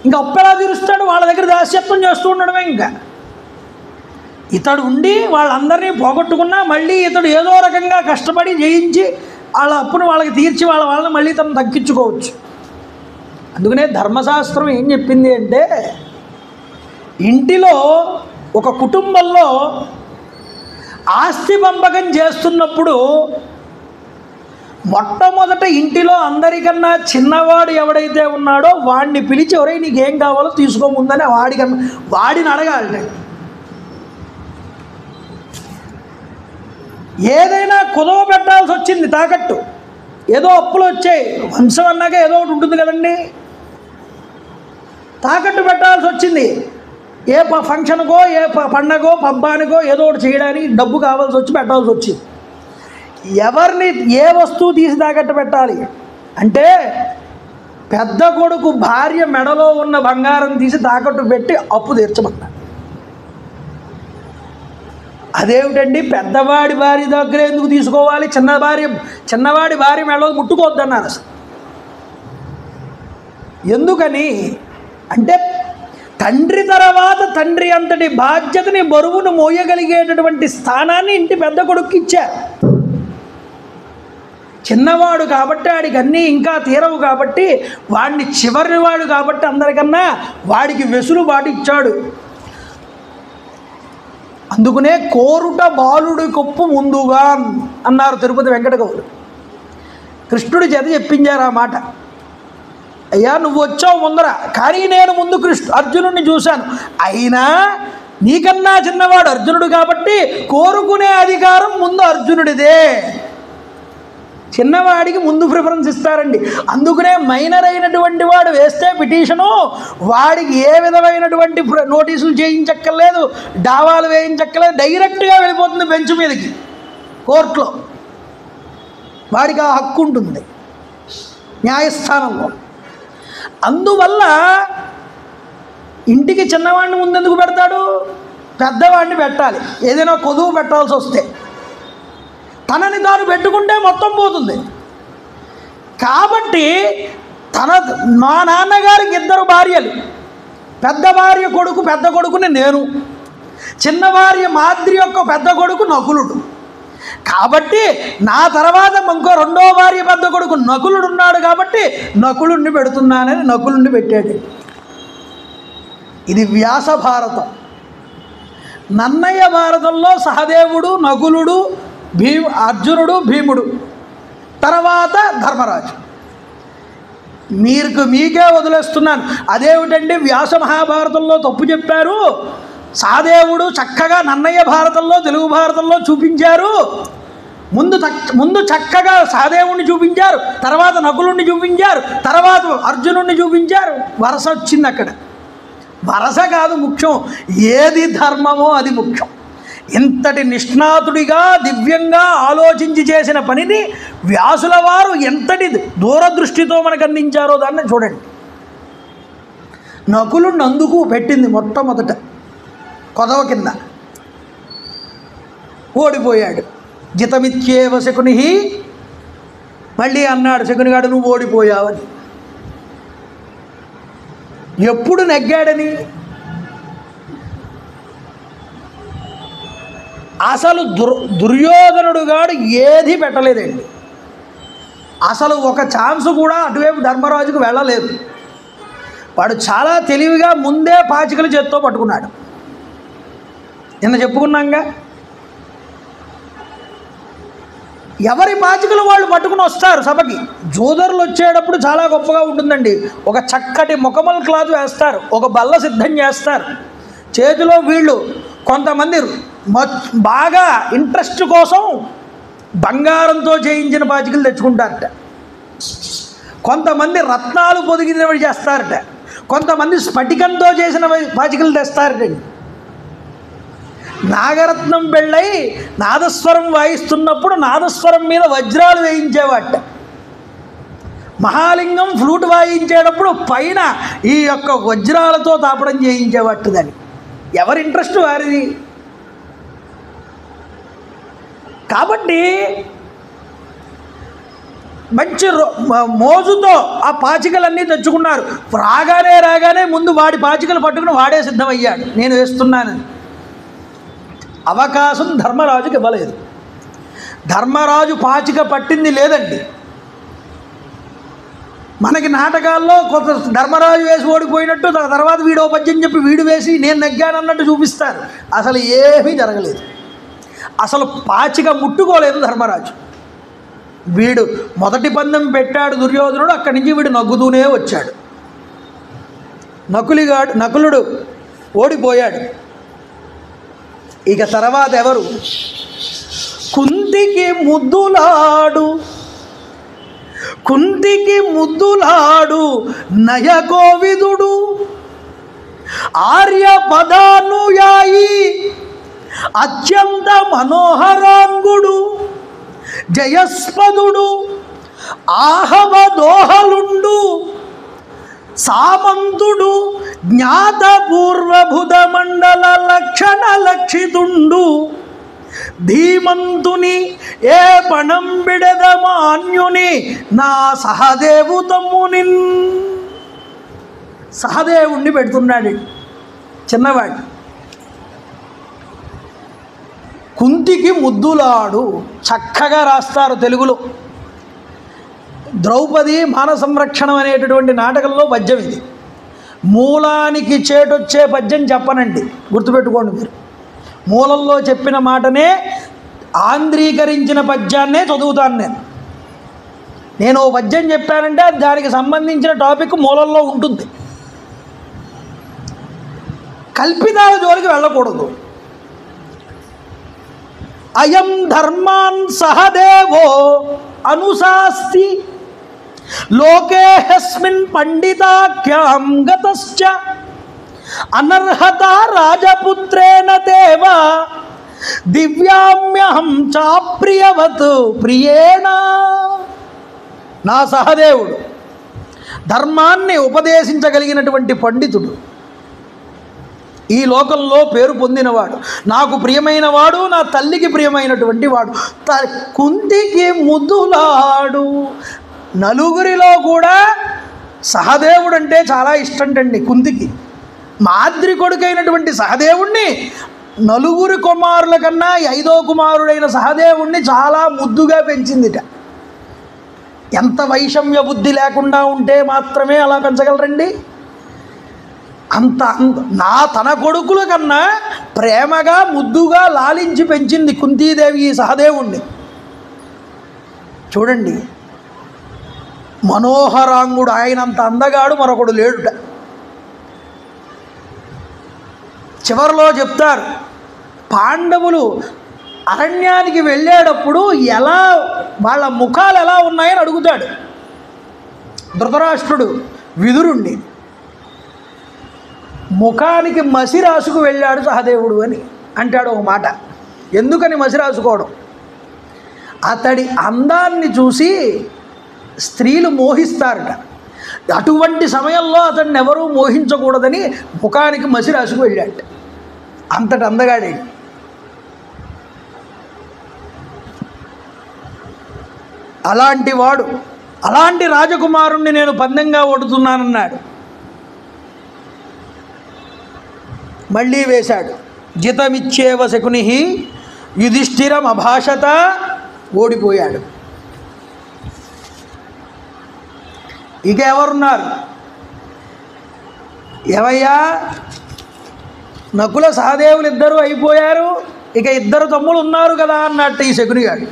ఇంకా అప్పు ఎలా తీరుస్తాడు? వాళ్ళ దగ్గర దాస్యత్వం చేస్తూ ఉండడమే. ఇంకా ఇతడు ఉండి వాళ్ళందరినీ పోగొట్టుకున్నా మళ్ళీ ఇతడు ఏదో రకంగా కష్టపడి జయించి వాళ్ళ అప్పును వాళ్ళకి తీర్చి వాళ్ళని మళ్ళీ తను తగ్గించుకోవచ్చు. అందుకనే ధర్మశాస్త్రం ఏం చెప్పింది అంటే, ఇంటిలో ఒక కుటుంబంలో ఆస్తి పంపకం చేస్తున్నప్పుడు మొట్టమొదట ఇంటిలో అందరికన్నా చిన్నవాడు ఎవడైతే ఉన్నాడో వాడిని పిలిచి ఎవరై నీకేం కావాలో తీసుకోముందని వాడిని అడగాలి. ఏదైనా కుదవ పెట్టాల్సి వచ్చింది తాకట్టు, ఏదో అప్పులు వచ్చాయి, వంశం అన్నాక ఏదో ఒకటి ఉంటుంది కదండి, తాకట్టు పెట్టాల్సి వచ్చింది, ఏ ఫంక్షన్కో ఏ పండగో పబ్బానికో ఏదో ఒకటి చేయడానికి డబ్బు కావాల్సి వచ్చి పెట్టాల్సి వచ్చింది. ఎవరిని ఏ వస్తువు తీసి తాకట్టు పెట్టాలి అంటే పెద్ద కొడుకు భార్య మెడలో ఉన్న బంగారం తీసి తాకట్టు పెట్టి అప్పు తీర్చమన్నాడు. అదేమిటండి, పెద్దవాడి భార్య దగ్గర ఎందుకు తీసుకోవాలి, చిన్నవాడి భార్య మెడలో ముట్టుకోవద్దన్నారు అసలు. ఎందుకని అంటే తండ్రి తర్వాత తండ్రి అంతటి బాధ్యతని బరువును మోయగలిగేటటువంటి స్థానాన్ని ఇంటి పెద్ద కొడుకు ఇచ్చారు. చిన్నవాడు కాబట్టి వాడికి అన్నీ ఇంకా తీరవు కాబట్టి వాడిని చివరివాడు కాబట్టి అందరికన్నా వాడికి వెసులుబాటు ఇచ్చాడు. అందుకనే కోరుట బాలుడి కొప్పు ముందుగా అన్నారు తిరుపతి వెంకట కవులు. కృష్ణుడి చేత చెప్పించారు ఆ మాట. అయ్యా నువ్వు వచ్చావు ముందర, కానీ నేను ముందు అర్జునుడిని చూశాను, అయినా నీకన్నా చిన్నవాడు అర్జునుడు కాబట్టి కోరుకునే అధికారం ముందు అర్జునుడిదే. చిన్నవాడికి ముందు ప్రిఫరెన్స్ ఇస్తారండి. అందుకనే మైనర్ అయినటువంటి వాడు వేస్తే పిటిషను వాడికి ఏ విధమైనటువంటి నోటీసులు చేయించక్కర్లేదు, డావాలు వేయించక్కర్లేదు, డైరెక్ట్గా వెళ్ళిపోతుంది బెంచ్ మీదకి, కోర్టులో వాడికి ఆ హక్కు ఉంటుంది న్యాయస్థానంలో. అందువల్ల ఇంటికి చిన్నవాడిని ముందెందుకు పెడతాడు, పెద్దవాడిని పెట్టాలి. ఏదైనా కొదువు పెట్టాల్సి వస్తే తనని తాను పెట్టుకుంటే మొత్తం పోతుంది. కాబట్టి మా నాన్నగారికి 2 భార్యలు, పెద్ద భార్య కొడుకు పెద్ద కొడుకుని నేను, చిన్న భార్య మాద్రి యొక్క పెద్ద కొడుకు నకులుడు. కాబట్టి నా తర్వాత ఇంకో 2వ భార్య పెద్ద కొడుకు నకులుడు ఉన్నాడు కాబట్టి నకులుడిని పెడుతున్నానని నకులుడిని పెట్టాడు. ఇది వ్యాస భారతం. నన్నయ్య భారతంలో సహదేవుడు, నకులుడు, అర్జునుడు, భీముడు, తర్వాత ధర్మరాజు. మీకే వదిలేస్తున్నాను. అదేమిటండి వ్యాస మహాభారతంలో తప్పు చెప్పారు, సహదేవుడు చక్కగా నన్నయ్య భారతంలో తెలుగు భారతంలో చూపించారు, ముందు చక్కగా సహదేవుణ్ణి చూపించారు, తర్వాత నకులుణ్ణి చూపించారు, తర్వాత అర్జునుణ్ణి చూపించారు. వరస వచ్చింది అక్కడ. వరస కాదు ముఖ్యం, ఏది ధర్మమో అది ముఖ్యం. ఇంతటి నిష్ణాతుడిగా దివ్యంగా ఆలోచించి చేసిన పనిని వ్యాసుల వారు ఎంతటి దూరదృష్టితో మనకు అందించారో దాన్ని చూడండి. నకులుణ్ణి అందుకు పెట్టింది మొట్టమొదట కొదవ కింద. ఓడిపోయాడు. జితమిత్యేవ శకుని. మళ్ళీ అన్నాడు శకునిగాడు, నువ్వు ఓడిపోయావని. ఎప్పుడు నెగ్గాడని? అసలు దుర్యోధనుడు గాడు ఏది పెట్టలేదండి. అసలు ఒక ఛాన్స్ కూడా అటువైపు ధర్మరాజుకు వెళ్ళలేదు. వాడు చాలా తెలివిగా ముందే పాచికలు చేత్తో పట్టుకున్నాడు. నిన్న చెప్పుకున్నాంగా, ఎవరి పాచికలు వాళ్ళు పట్టుకుని వస్తారు సభకి. జోదరులు వచ్చేటప్పుడు చాలా గొప్పగా ఉంటుందండి. ఒక చక్కటి ముఖమల్ క్లాత్ వేస్తారు, ఒక బల్ల సిద్ధం చేస్తారు. చేతిలో వీళ్ళు కొంతమంది బాగా ఇంట్రెస్ట్ కోసం బంగారంతో చేయించిన పాచికలు తెచ్చుకుంటారట, కొంతమంది రత్నాలు పొదిగినవి చేస్తారట, కొంతమంది స్ఫటికంతో చేసిన పాచికలు తెస్తారటండి. నాగరత్నం పెళ్ళై నాదస్వరం వాయిస్తున్నప్పుడు నాదస్వరం మీద వజ్రాలు వేయించేవాట. మహాలింగం ఫ్లూట్ వాయించేటప్పుడు పైన ఈ యొక్క వజ్రాలతో తాపడం చేయించేవాట. దాన్ని ఎవరి ఇంట్రెస్ట్ వారిది. కాబట్టి మంచి మోజుతో ఆ పాచికలన్నీ తెచ్చుకున్నారు. రాగానే ముందు వాడి పాచికలు పట్టుకుని వాడే సిద్ధమయ్యాడు, నేను వేస్తున్నానని. అవకాశం ధర్మరాజుకి ఇవ్వలేదు. ధర్మరాజు పాచిక పట్టింది లేదండి. మనకి నాటకాల్లో కొంత ధర్మరాజు వేసి ఓడిపోయినట్టు, తర్వాత వీడో పద్యం చెప్పి వీడు వేసి నేను నెగ్గానన్నట్టు చూపిస్తారు. అసలు ఏమీ జరగలేదు. అసలు పాచిక ముట్టుకోలేదు ధర్మరాజు. వీడు మొదటి పందెం పెట్టాడు దుర్యోధనుడు, అక్కడి నుంచి వీడు నగ్గుతూనే వచ్చాడు. నకులుడు ఓడిపోయాడు. ఇక తర్వాత ఎవరు? కుంతికి ముద్దులాడు నయకోవిదుడు, ఆర్య పదానుయాయి అత్యంత మనోహరాంగుడు, జయస్పదుడు, ఆహవ దోహలుండు, సామంతుడు, జ్ఞాతపూర్వభుత మండల లక్షణ లక్షితుండు, ధీమంతుని ఏ పణం బిడద మాన్యుని నా సహదేవు తమ్ముని. సహదేవుణ్ణి పెడుతున్నాడు చిన్నవాడు. కుంతికి ముద్దులాడు చక్కగా రాస్తారు తెలుగులో. ద్రౌపది మాన సంరక్షణం అనేటటువంటి నాటకంలో పద్యం ఇది. మూలానికి చేటొచ్చే పద్యం చెప్పనండి, గుర్తుపెట్టుకోండి మీరు. మూలంలో చెప్పిన మాటనే ఆంధ్రీకరించిన పద్యాన్నే చదువుతాను నేను ఓ పద్యం చెప్పానంటే దానికి సంబంధించిన టాపిక్ మూలంలో ఉంటుంది. కల్పితాల జోలికి వెళ్ళకూడదు. అయం ధర్మాన్ సహదేవో అనుశాస్తి లోకేహస్మిన్ పండితాఖ్యాం గతశ్చ అనర్హత రాజపుత్రేణ దేవ దివ్యామ్యహం చాప్రియవత్ ప్రియేణ. నా సహదేవుడు ధర్మాన్ని ఉపదేశించగలిగినటువంటి పండితుడు, ఈ లోకంలో పేరు పొందినవాడు, నాకు ప్రియమైన వాడు, నా తల్లికి ప్రియమైనటువంటి వాడు. కుంతికి ముద్దులాడు. నలుగురిలో కూడా సహదేవుడు అంటే చాలా ఇష్టంటండి కుంతికి. మాద్రి కొడుకైనటువంటి సహదేవుణ్ణి నలుగురి కుమారుల కన్నా 5వ కుమారుడైన సహదేవుణ్ణి చాలా ముద్దుగా పెంచిందిట. ఎంత వైషమ్య బుద్ధి లేకుండా ఉంటే మాత్రమే అలా పెంచగలరండి. తన కొడుకుల కన్నా ప్రేమగా ముద్దుగా లాలించి పెంచింది కుంతీదేవి ఈ సహదేవుణ్ణి. చూడండి, మనోహరాంగుడు, ఆయనంత అందగాడు మరొకడు లేడుట. చివరిలో చెప్తారు, పాండవులు అరణ్యానికి వెళ్ళేటప్పుడు ఎలా వాళ్ళ ముఖాలు ఎలా ఉన్నాయని అడుగుతాడు ధృతరాష్ట్రుడు విదురుణ్ణి. ముఖానికి మసి రాసుకు వెళ్ళాడు సహదేవుడు అని అంటాడు ఒక మాట. ఎందుకని మసి రాసుకోవడం? అతడి అందాన్ని చూసి స్త్రీలు మోహిస్తారట. అటువంటి సమయంలో అతన్ని ఎవరూ మోహించకూడదని ముఖానికి మసి రాసుకు వెళ్ళాడు. అంతటి అందగాడే. అలాంటి వాడు, అలాంటి రాజకుమారుణ్ణి నేను పందెంగా ఓడుతున్నానన్నాడు. మళ్ళీ వేశాడు. జితమిచ్చేవ శకుని యుధిష్ఠిరం అభాషత. ఓడిపోయాడు. ఇక ఎవరున్నారు? ఏవయ్యా, నకుల సహదేవులు ఇద్దరు అయిపోయారు, ఇక ఇద్దరు తమ్ముడు ఉన్నారు కదా అన్నట్టు ఈ శకుని గారు.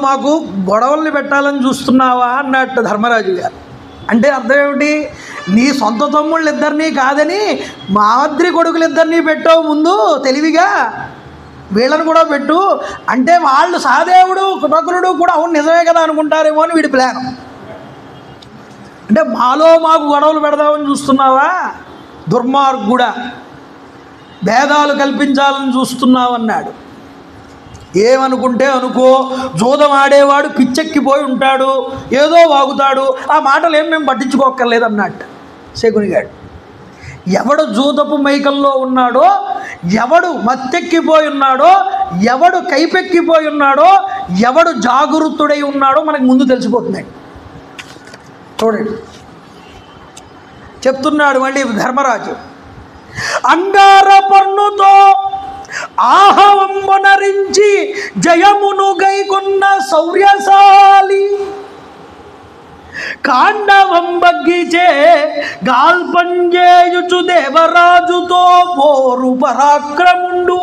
మాకు గొడవల్ని పెట్టాలని చూస్తున్నావా అన్నట్టు ధర్మరాజు గారు. అంటే అర్థం ఏమిటి? నీ సొంత తమ్ముళ్ళు ఇద్దరినీ కాదని మాద్రి కొడుకులిద్దరినీ పెట్టావు ముందు తెలివిగా, వీళ్ళని కూడా పెట్టు అంటే వాళ్ళు సహదేవుడు నకులుడు కూడా అవును నిజమే కదా అనుకుంటారేమో అని వీడి ప్లాన్. అంటే మాకు గొడవలు పెడదామని చూస్తున్నావా దుర్మార్గుడా, భేదాలు కల్పించాలని చూస్తున్నావన్నాడు. ఏమనుకుంటే అనుకో, జూదం ఆడేవాడు పిచ్చెక్కిపోయి ఉంటాడు, ఏదో వాగుతాడు, ఆ మాటలు మేము పట్టించుకోక్కర్లేదన్నట్టు శకునిగాడు. ఎవడు జూదపు మైకల్లో ఉన్నాడో, ఎవడు మత్తెక్కిపోయి ఉన్నాడో, ఎవడు కైపెక్కిపోయి ఉన్నాడో, ఎవడు జాగృతుడై ఉన్నాడో మనకు ముందు తెలిసిపోతున్నాడు. చూడండి, చెప్తున్నాడు మళ్ళీ ధర్మరాజు. అంగారపర్ణుతో ఆహవంబనరించి జయమును గైకొన్న శౌర్యశాలి, కాండవంబగ్గిచే గాల్పంజేయుచు దేవరాజుతో పోరు పరాక్రముండు,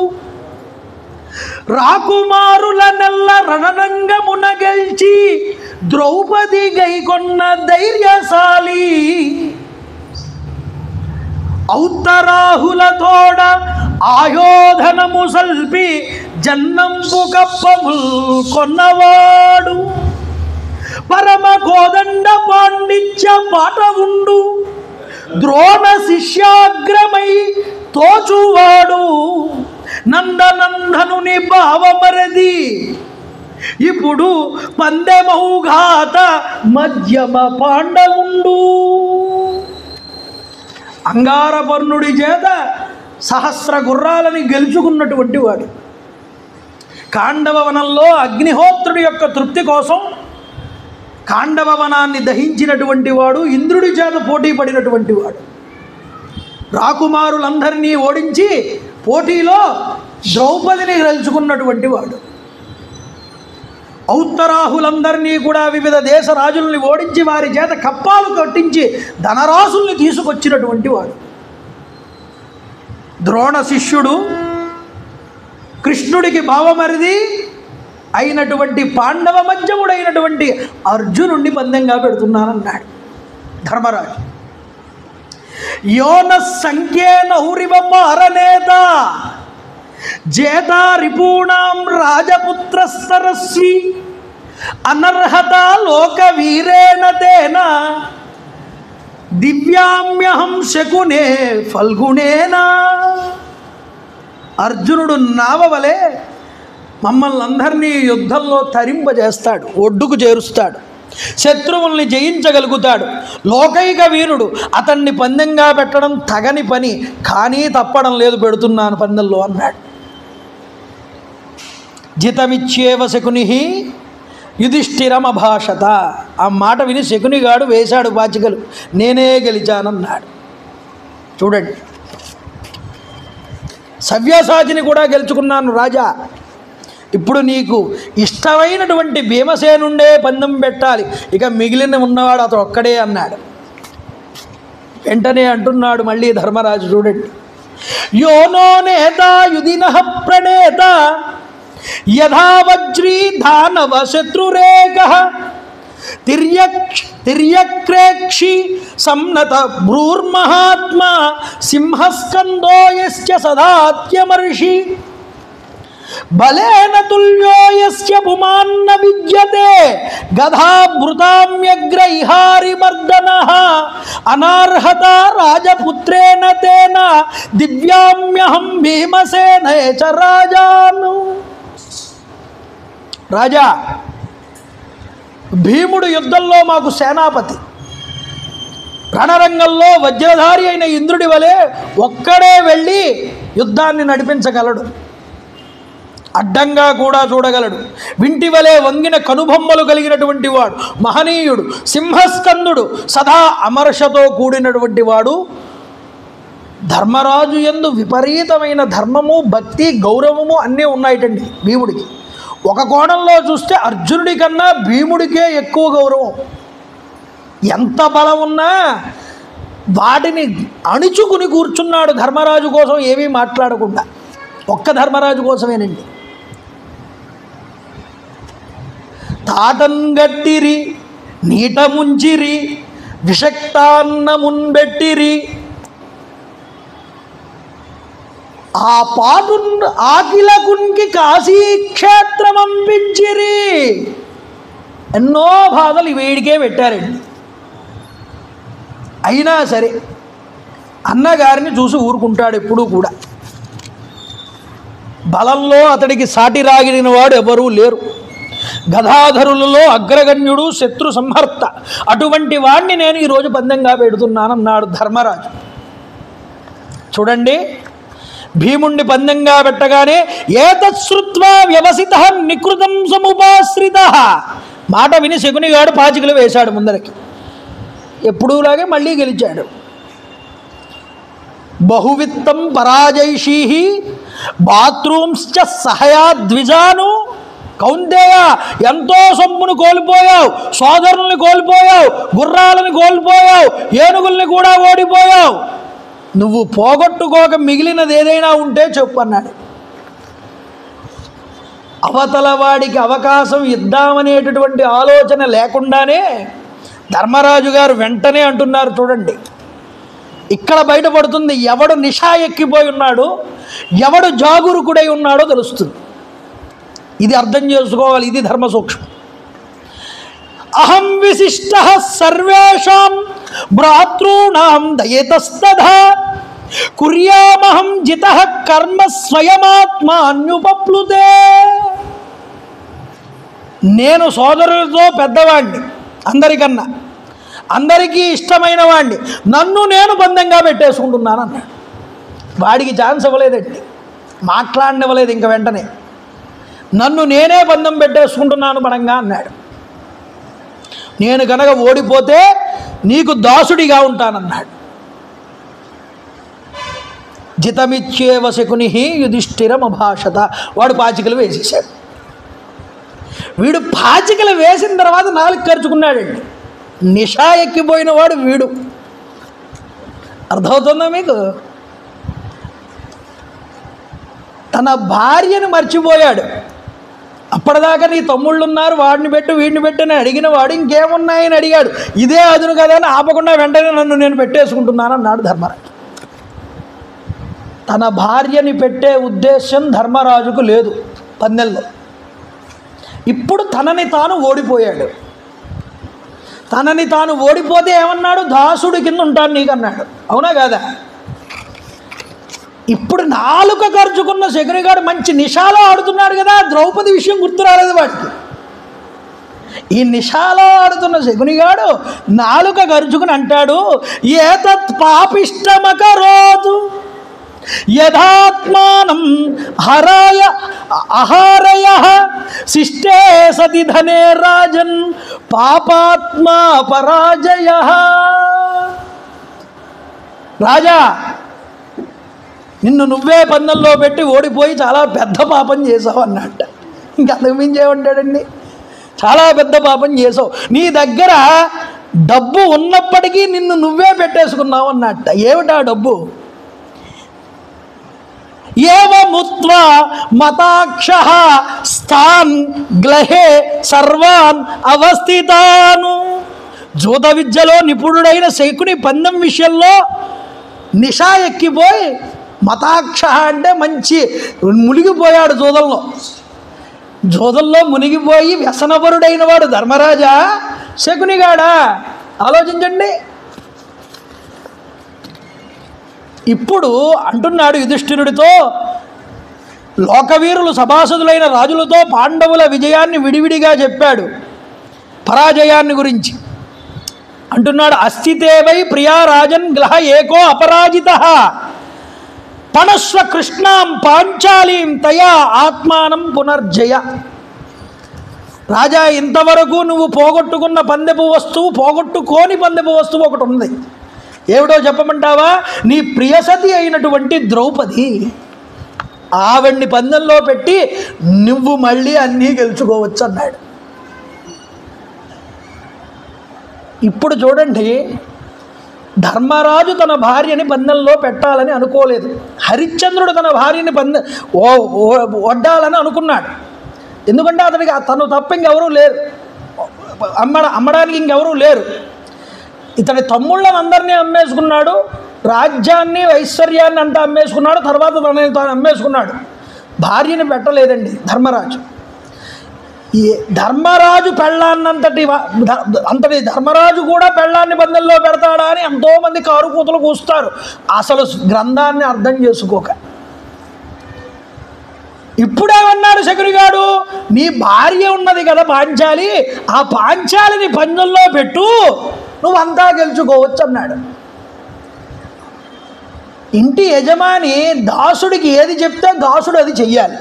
రాకుమారుల నెల్ల రణరంగమున గెల్చి ద్రౌపది గైకొన్న ధైర్యశాలి, ఔత్తరాహులతోడ ఆయోధనము సల్పి జన్నంపు కప్పముల్ కొన్నవాడు, పరమ కోదండ పాండిత్య పాట ఉండు, ద్రోణ శిష్యాగ్రమై తోచువాడు, నందనందనుని భావమరది ఇప్పుడు పందెమౌఘాత మధ్యమ పాండవుండు. అంగారపర్ణుడి చేత సహస్ర గుర్రాలని గెలుచుకున్నటువంటి వాడు, కాండవవనంలో అగ్నిహోత్రుడి యొక్క తృప్తి కోసం కాండవవనాన్ని దహించినటువంటి వాడు, ఇంద్రుడి చేత పోటీ పడినటువంటి వాడు, రాకుమారులందరినీ ఓడించి పోటీలో ద్రౌపదిని గెలుచుకున్నటువంటి వాడు, ఔత్తరాహులందరినీ కూడా వివిధ దేశ రాజుల్ని ఓడించి వారి చేత కప్పాలు కట్టించి ధనరాశుల్ని తీసుకొచ్చినటువంటి వాడు, ద్రోణ శిష్యుడు, కృష్ణుడికి భావమరిది అయినటువంటి పాండవ మధ్యముడైనటువంటి అర్జునుడిని పందెంగా పెడుతున్నానన్నాడు ధర్మరాజు. యోన సంఖ్యేనౌరివ పారనేత జేతా రిపూణాం రాజపుత్రస్తరస్వి, అనర్హత లోక వీరేణ తేన దివ్యామ్యహం శకునే ఫల్గుణేనా. అర్జునుడు నావవలే మమ్మల్ని అందరినీ యుద్ధంలో తరింపజేస్తాడు, ఒడ్డుకు చేరుస్తాడు, శత్రువుల్ని జయించగలుగుతాడు, లోకైక వీరుడు, అతన్ని పందెంగా పెట్టడం తగని పని, కానీ తప్పడం లేదు, పెడుతున్నాను పందెంలో అన్నాడు. జితమిచ్చేవ శకుని యుధిష్ఠిరమభాషత. ఆ మాట విని శకునిగాడు వేశాడు బాచికలు, నేనే గెలిచానన్నాడు. చూడండి, సవ్యసాచిని కూడా గెలుచుకున్నాను రాజా, ఇప్పుడు నీకు ఇష్టమైనటువంటి భీమసేనుండే పందెం పెట్టాలి, ఇక మిగిలిన ఉన్నవాడు అతను ఒక్కడే అన్నాడు. వెంటనే అంటున్నాడు మళ్ళీ ధర్మరాజు, చూడండి, యోనో నేత యుధినః ప్రణేత యథా వజ్రీ దానవ శత్రురేకః తిర్యక్రేక్షి సంనత భ్రూర్మహాత్మా సింహస్కందో యస్య సదాత్యమర్షి బలేన తుల్యో యస్య పుమాన్న విద్యతే గధాభృతామ్యగ్ర ఇహారి మర్దనః అనార్హత రాజపుత్రేణ తేన దివ్యామ్యహం భీమసేనే చ రాజాను. రాజా, భీముడు యుద్ధంలో మాకు సేనాపతి, రణరంగంలో వజ్రధారి అయిన ఇంద్రుడి వలె ఒక్కడే వెళ్ళి యుద్ధాన్ని నడిపించగలడు, అడ్డంగా కూడా చూడగలడు, వింటి వలె వంగిన కనుబొమ్మలు కలిగినటువంటి వాడు, మహనీయుడు, సింహస్కందుడు, సదా అమర్షతో కూడినటువంటి వాడు. ధర్మరాజు యందు విపరీతమైన ధర్మము, భక్తి, గౌరవము అన్నీ ఉన్నాయిటండి భీముడికి. ఒక కోణంలో చూస్తే అర్జునుడి కన్నా భీముడికే ఎక్కువ గౌరవం. ఎంత బలం ఉన్నా వాటిని అణుచుకుని కూర్చున్నాడు ధర్మరాజు కోసం, ఏమీ మాట్లాడకుండా. ఒక్క ధర్మరాజు కోసమేనండి. తాటంగట్టిరి నీట ముంచిరి విషక్తాన్నమున్బెట్టిరి ఆ పాటు ఆకిలకునికి కాశీక్షేత్రం పంపించిరి. ఎన్నో బాధలు వీడికే పెట్టారండి. అయినా సరే అన్నగారిని చూసి ఊరుకుంటాడు ఎప్పుడూ కూడా. బలంలో అతడికి సాటి రాగిన వాడు ఎవరూ లేరు. గదాధరులలో అగ్రగణ్యుడు, శత్రు సంహర్త, అటువంటి వాడిని నేను ఈరోజు పందెంగా పెడుతున్నానన్నాడు ధర్మరాజు. చూడండి, భీముణ్ణి పందెంగా పెట్టగానే ఏతశ్రుత్వా వ్యవసితః నికృతం సముపాశ్రితః, మాట విని శకునిగాడు పాచికలు వేశాడు ముందరికి. ఎప్పుడూలాగే మళ్ళీ గెలిచాడు. బహువిత్తం పరాజైషీ బాత్రూమ్శ్చ సహయాద్విజాను. కౌంతేయ, ఎంతో సొమ్మును కోల్పోయావు, సోదరుల్ని కోల్పోయావు, గుర్రాలను కోల్పోయావు, ఏనుగుల్ని కూడా ఓడిపోయావు. నువ్వు పోగొట్టుకోక మిగిలినది ఏదైనా ఉంటే చెప్పు అన్నాడు. అవతల వాడికి అవకాశం ఇద్దామనేటటువంటి ఆలోచన లేకుండానే ధర్మరాజు గారు వెంటనే అంటున్నారు. చూడండి, ఇక్కడ బయటపడుతుంది ఎవడు నిషా ఎక్కిపోయి ఉన్నాడు, ఎవడు జాగరూకుడై ఉన్నాడో తెలుస్తుంది. ఇది అర్థం చేసుకోవాలి. ఇది ధర్మ సూక్ష్మం. అహం విశిష్టః సర్వేషాం భ్రాతॄణాం దయేతస్తథా కుర్యామహం జితః కర్మ స్వయమాత్మాన్యుపప్లుతే. నేను సోదరులతో పెద్దవాణ్ణి, అందరికన్నా అందరికీ ఇష్టమైన వాణ్ణి, నన్ను నేను బంధంగా పెట్టేసుకుంటున్నాను అన్నాడు. వాడికి ఛాన్స్ ఇవ్వలేదండి, మాట్లాడనివ్వలేదు. ఇంక వెంటనే నన్ను నేనే బంధం పెట్టేసుకుంటున్నాను బలంగా అన్నాడు. నేను కనుక ఓడిపోతే నీకు దాసుడిగా ఉంటానన్నాడు. జితమిచ్చేవ శకుని యుధిష్ఠిరమభాషత. వాడు పాచికలు వేసేసాడు. వీడు పాచికలు వేసిన తర్వాత నాలుగు ఖర్చుకున్నాడండి. నిషా ఎక్కిపోయిన వాడు వీడు. అర్థమవుతుందా మీకు? తన భార్యను మర్చిపోయాడు. అప్పటిదాకా నీ తమ్ముళ్ళు ఉన్నారు, వాడిని పెట్టు వీడిని పెట్టు అని అడిగిన వాడు ఇంకేమున్నాయని అడిగాడు. ఇదే అదును కదా అని ఆపకుండా వెంటనే నన్ను నేను పెట్టేసుకుంటున్నాను అన్నాడు ధర్మరాజు. తన భార్యని పెట్టే ఉద్దేశం ధర్మరాజుకు లేదు పందెంలో. ఇప్పుడు తనని తాను ఓడిపోయాడు. తనని తాను ఓడిపోతే ఏమన్నాడు? దాసుడి కింద ఉంటాను నీకు అన్నాడు. అవునా కాదా? ఇప్పుడు నాలుక ఖర్చుకున్న శకునిగాడు మంచి నిషాలో ఆడుతున్నాడు కదా. ద్రౌపది విషయం గుర్తు రాలేదు వాడికి. ఈ నిషాలో ఆడుతున్న శకునిగాడు నాలుక ఖర్చుకుని అంటాడు, ఏతత్ పాపిష్టమకరోతు యథాత్మానం హరాయ అహారయ శిష్టే సతి ధనే రాజన్ పాపాత్మా పరాజయ. రాజా, నిన్ను నువ్వే పందెంలో పెట్టి ఓడిపోయి చాలా పెద్ద పాపం చేసావు అన్నట్ట. ఇంకంతకు మించి ఏమంటాడండి? చాలా పెద్ద పాపం చేసావు. నీ దగ్గర డబ్బు ఉన్నప్పటికీ నిన్ను నువ్వే పెట్టేసుకున్నావు అన్నట్ట. ఏమిటా డబ్బు? ఏవముత్వా మతాక్షః స్థాన్ గ్లహే సర్వాన్ అవస్థితాను. జూద విద్యలో నిపుణుడైన శకుని పందెం విషయంలో నిషా ఎక్కిపోయి, మతాక్ష అంటే మంచి మునిగిపోయాడు జూదంలో మునిగిపోయి వ్యసనపరుడైన వాడు ధర్మరాజా శకునిగాడా? ఆలోచించండి. ఇప్పుడు అంటున్నాడు యుధిష్ఠిరుడితో, లోకవీరులు సభాసదులైన రాజులతో పాండవుల విజయాన్ని విడివిడిగా చెప్పాడు, పరాజయాన్ని గురించి అంటున్నాడు. అస్థితేవై ప్రియా రాజన్ గ్రహ ఏకో అపరాజితః పణస్వ కృష్ణాం పాంచాలీం తయా ఆత్మానం పునర్జయ. రాజా, ఇంతవరకు నువ్వు పోగొట్టుకున్న పందెపు వస్తువు, పోగొట్టుకోని పందెపు వస్తువు ఒకటి ఉంది. ఏమిటో చెప్పమంటావా? నీ ప్రియసతి అయినటువంటి ద్రౌపది. ఆవిడ్ని పందెంలో పెట్టి నువ్వు మళ్ళీ అన్నీ గెలుచుకోవచ్చు అన్నాడు. ఇప్పుడు చూడండి, ధర్మరాజు తన భార్యని పందెంలో పెట్టాలని అనుకోలేదు. హరిశ్చంద్రుడు తన భార్యని వడ్డాలని అనుకున్నాడు. ఎందుకంటే అతనికి తను తప్ప ఇంకెవరూ లేరు, అమ్మడానికి ఇంకెవరూ లేరు. ఇతని తమ్ముళ్ళని అందరినీ అమ్మేసుకున్నాడు, రాజ్యాన్ని ఐశ్వర్యాన్ని అంతా అమ్మేసుకున్నాడు, తర్వాత తనని తాను అమ్మేసుకున్నాడు. భార్యని పెట్టలేదండి ధర్మరాజు. ఈ ధర్మరాజు అంతటి ధర్మరాజు కూడా పెళ్ళాన్ని బంధంలో పెడతాడా అని ఎంతోమంది కారు కూతలు కూస్తారు, అసలు గ్రంథాన్ని అర్థం చేసుకోక. ఇప్పుడేమన్నాడు శకునిగాడు? నీ భార్య ఉన్నది కదా పాంచాలి, ఆ పాంచాలిని పందెంలో పెట్టు, నువ్వంతా గెలుచుకోవచ్చు అన్నాడు. ఇంటి యజమాని దాసుడికి ఏది చెప్తే దాసుడు అది చెయ్యాలి.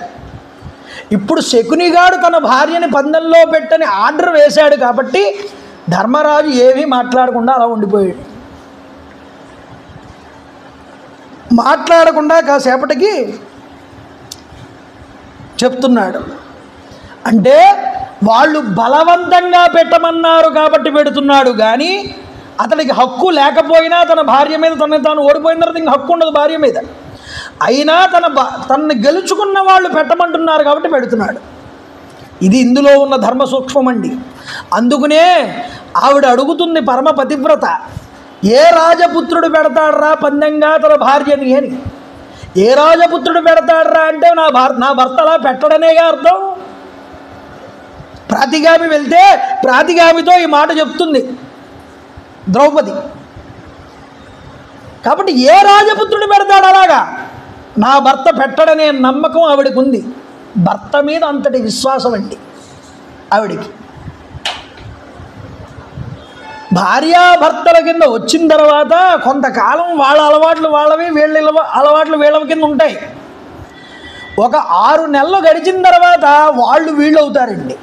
ఇప్పుడు శకునిగాడు తన భార్యని పందెంలో పెట్టని ఆర్డర్ వేశాడు కాబట్టి ధర్మరాజు ఏమీ మాట్లాడకుండా అలా ఉండిపోయాడు. మాట్లాడకుండా కాసేపటికి చెప్తున్నాడు. అంటే వాళ్ళు బలవంతంగా పెట్టమన్నారు కాబట్టి పెడుతున్నాడు, కానీ అతనికి హక్కు లేకపోయినా తన భార్య మీద తాను ఓడిపోయిన తర్వాత ఇంక హక్కు ఉండదు భార్య మీద. అయినా తనని గెలుచుకున్న వాళ్ళు పెట్టమంటున్నారు కాబట్టి పెడుతున్నాడు. ఇది ఇందులో ఉన్న ధర్మ సూక్ష్మం అండి. అందుకునే ఆవిడ అడుగుతుంది పరమ పతివ్రత, ఏ రాజపుత్రుడు పెడతాడరా పందెంగా తన భార్యని అని. ఏ రాజపుత్రుడు పెడతాడరా అంటే నా భర్త అలా పెట్టడనేగా అర్థం. ప్రాతిగామి వెళ్తే ప్రాతిగామితో ఈ మాట చెప్తుంది ద్రౌపది. కాబట్టి ఏ రాజపుత్రుడు పెడతాడు అలాగా? నా భర్త పెట్టడనే నమ్మకం ఆవిడకి ఉంది. భర్త మీద అంతటి విశ్వాసం అండి ఆవిడికి. భార్యాభర్తల కింద వచ్చిన తర్వాత కొంతకాలం వాళ్ళ అలవాట్లు వాళ్ళవి, వీళ్ళ అలవాట్లు వీళ్ళ కింద ఉంటాయి. ఒక 6 నెలలు గడిచిన తర్వాత వాళ్ళు వీళ్ళు అవుతారండి.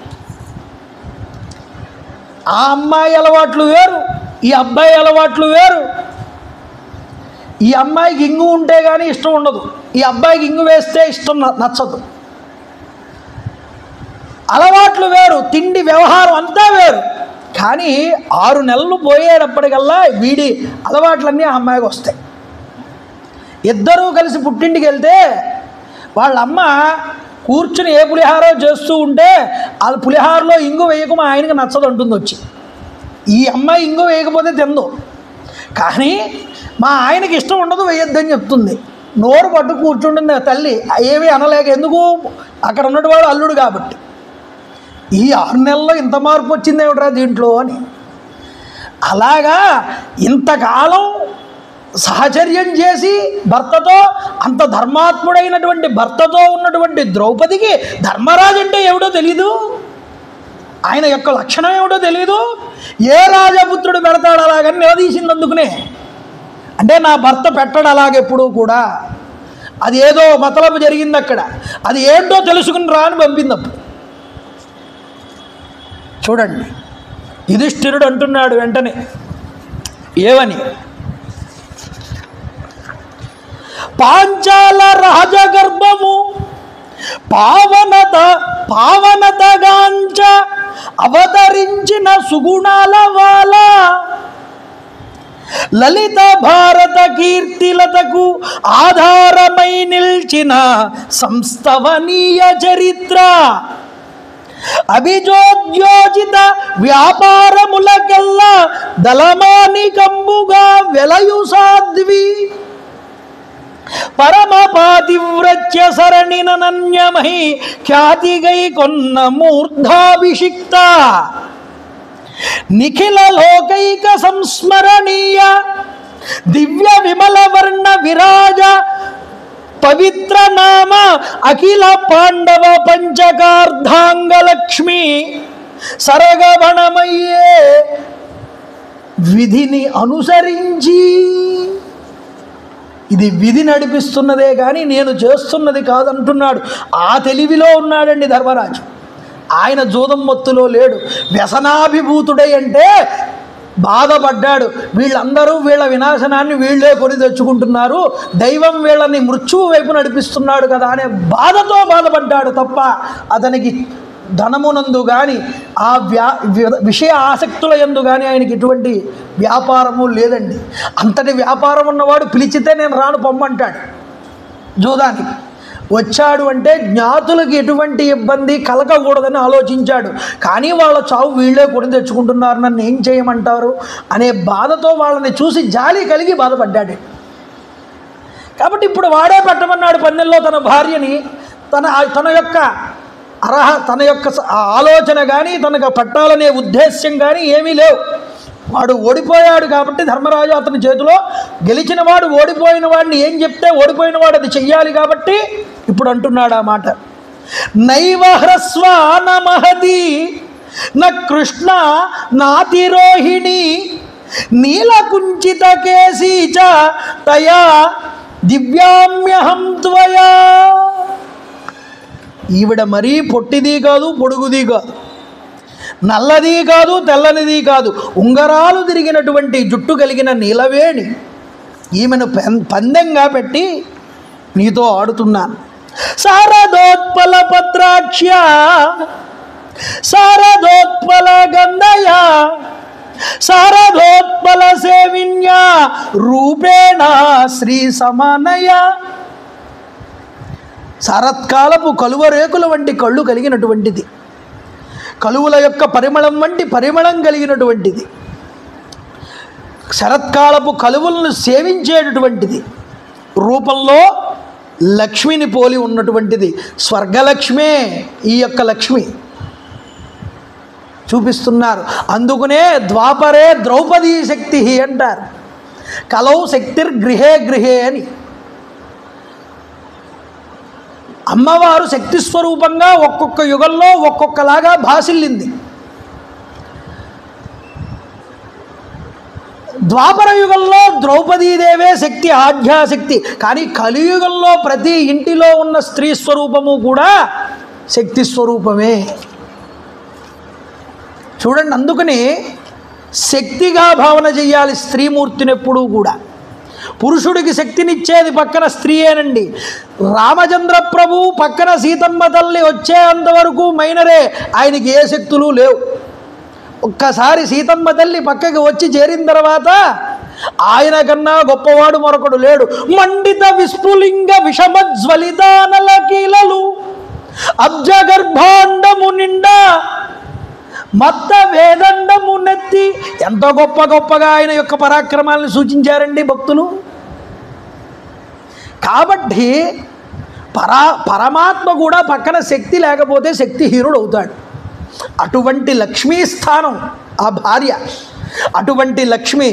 ఆ అమ్మాయి అలవాట్లు వేరు, ఈ అబ్బాయి అలవాట్లు వేరు. ఈ అమ్మాయికి ఇంగు ఉంటే కానీ ఇష్టం ఉండదు, ఈ అబ్బాయికి ఇంగు వేస్తే ఇష్టం నచ్చదు. అలవాట్లు వేరు, తిండి వ్యవహారం అంతా వేరు. కానీ 6 నెలలు పోయేటప్పటికల్లా వీడి అలవాట్లన్నీ ఆ అమ్మాయికి వస్తాయి. ఇద్దరూ కలిసి పుట్టింటికి వెళ్తే వాళ్ళ అమ్మ కూర్చుని ఏ పులిహారో చేస్తూ ఉంటే ఆ పులిహారలో ఇంగు వేయకు మా ఆయనకి నచ్చదు అంటుంది వచ్చి. ఈ అమ్మాయి ఇంగు వేయకపోతే తిందు, కానీ మా ఆయనకి ఇష్టం ఉండదు వేయొద్దని చెప్తుంది. నోరు పట్టు కూర్చుంటుంది తల్లి, ఏమీ అనలేక. ఎందుకు? అక్కడ ఉన్నటువంటి అల్లుడు కాబట్టి. ఈ 6 నెలల్లో ఇంత మార్పు వచ్చింది ఏమిట్రా దీంట్లో అని. అలాగా ఇంతకాలం సహచర్యం చేసి భర్తతో, అంత ధర్మాత్ముడైనటువంటి భర్తతో ఉన్నటువంటి ద్రౌపదికి ధర్మరాజు అంటే ఏమిటో తెలీదు, ఆయన యొక్క లక్షణం ఏమిటో తెలీదు. ఏ రాజపుత్రుడు పెడతాడు అలాగని నిలదీసింది. అందుకునే అంటే నా భర్త పెట్టడు అలాగెప్పుడూ కూడా, అది ఏదో మతలబు జరిగింది అక్కడ, అది ఏంటో తెలుసుకుని రా అని పంపింది. అప్పుడు చూడండి, యుధిష్ఠిరుడు అంటున్నాడు వెంటనే ఏమని, పాంచాల రాజగర్భము పావనతగాంచ అవతరించిన సుగుణాల వాల లలిత భారత కీర్తిలతకు ఆధారమై నిల్చిన సంస్థవనీయ చరిత్ర అభిజోద్యోజిత వ్యాపారములకెల్లా దళమానికంబుగా వెలయు సాధ్వి పరమ పాతివ్రత్య సరణినన్యమహి ఖ్యాతిగై కొన్న మూర్ధాభిషిక్త నిఖిల లోకైక సంస్మరణీయ దివ్య విమల వర్ణ విరాజ పవిత్ర నామ అఖిల పాండవ పంచకార్ధాంగలక్ష్మి సరగవణమయ్యే విధిని అనుసరించి. ఇది విధి నడిపిస్తున్నదే కానీ నేను చేస్తున్నది కాదంటున్నాడు. ఆ తెలివిలో ఉన్నాడండి ధర్మరాజు. ఆయన జూదం మొత్తులో లేడు. వ్యసనాభిభూతుడై అంటే బాధపడ్డాడు. వీళ్ళందరూ వీళ్ళ వినాశనాన్ని వీళ్ళే కొని తెచ్చుకుంటున్నారు, దైవం వీళ్ళని మృత్యువు వైపు నడిపిస్తున్నాడు కదా అనే బాధతో బాధపడ్డాడు తప్ప అతనికి ధనమునందు కానీ ఆ విషయ ఆసక్తుల యందు కానీ ఆయనకి ఎటువంటి వ్యాపారము లేదండి. అంతటి వ్యాపారం ఉన్నవాడు పిలిచితే నేను రాను పొమ్మంటాడు. జూదానికి వచ్చాడు అంటే జ్ఞాతులకు ఎటువంటి ఇబ్బంది కలగకూడదని ఆలోచించాడు. కానీ వాళ్ళ చావు వీళ్ళే కొని తెచ్చుకుంటున్నారు, నన్ను ఏం చేయమంటారు అనే బాధతో వాళ్ళని చూసి జాలి కలిగి బాధపడ్డాడు. కాబట్టి ఇప్పుడు వాడే పెట్టమన్నాడు పందెంలో తన భార్యని. తన యొక్క తన యొక్క ఆలోచన కానీ తనకు పట్టాలనే ఉద్దేశ్యం కానీ ఏమీ లేవు. వాడు ఓడిపోయాడు కాబట్టి ధర్మరాజు అతని చేతిలో గెలిచిన వాడు ఓడిపోయిన వాడిని ఏం చెప్తే ఓడిపోయిన వాడు అది చెయ్యాలి కాబట్టి ఇప్పుడు అంటున్నాడు ఆ మాట. నైవ హ్రస్వ నమహతి న కృష్ణ నాతిరోహిణి నీలకుంచిత కేసీ చ తయా దివ్యామ్యహం త్వయా. ఈవిడ మరీ పొట్టిది కాదు, పొడుగుది కాదు, నల్లది కాదు, తెల్లనిది కాదు, ఉంగరాలు తిరిగినటువంటి జుట్టు కలిగిన నీలవేణి. ఈమెను పందెంగా పెట్టి నీతో ఆడుతున్నాను. శారదోత్పల పత్రాక్ష్య శారదోత్పల గంధయ శారదోత్పల సేవిన్య రూపేణ శ్రీ సమానయ. శరత్కాలపు కలువ రేకుల వంటి కళ్ళు కలిగినటువంటిది, కలువుల యొక్క పరిమళం వంటి పరిమళం కలిగినటువంటిది, శరత్కాలపు కలువులను సేవించేటటువంటిది, రూపంలో లక్ష్మిని పోలి ఉన్నటువంటిది. స్వర్గలక్ష్మే ఈ యొక్క లక్ష్మి చూపిస్తున్నారు. అందుకునే ద్వాపరే ద్రౌపదీ శక్తి అంటారు. కలౌ శక్తిర్గృహే గృహే అని. అమ్మవారు శక్తి స్వరూపంగా ఒక్కొక్క యుగంలో ఒక్కొక్కలాగా భాసిల్లింది. ద్వాపర యుగంలో ద్రౌపదీదేవే శక్తి, ఆధ్యాశక్తి. కానీ కలియుగంలో ప్రతి ఇంటిలో ఉన్న స్త్రీ స్వరూపము కూడా శక్తి స్వరూపమే. చూడండి, అందుకని శక్తిగా భావన చెయ్యాలి స్త్రీమూర్తిని ఎప్పుడూ కూడా. పురుషుడికి శక్తినిచ్చేది పక్కన స్త్రీయేనండి. రామచంద్ర ప్రభు పక్కన సీతమ్మ తల్లి వచ్చేంతవరకు మైనరే, ఆయనకి ఏ శక్తులు లేవు. ఒక్కసారి సీతమ్మ తల్లి పక్కకి వచ్చి చేరిన తర్వాత ఆయన కన్నా గొప్పవాడు మరొకడు లేడు. మండిత విస్ఫులింగ విషమజ్వలితానల కీలలు అబ్జగర్భాండము నిండా మత్త వేదండము నెత్తి. ఎంతో గొప్పగా ఆయన యొక్క పరాక్రమాలను సూచించారండి భక్తులు. కాబట్టి పరమాత్మ కూడా పక్కన శక్తి లేకపోతే శక్తిహీనుడు అవుతాడు. అటువంటి లక్ష్మీ స్థానం ఆ భార్య, అటువంటి లక్ష్మి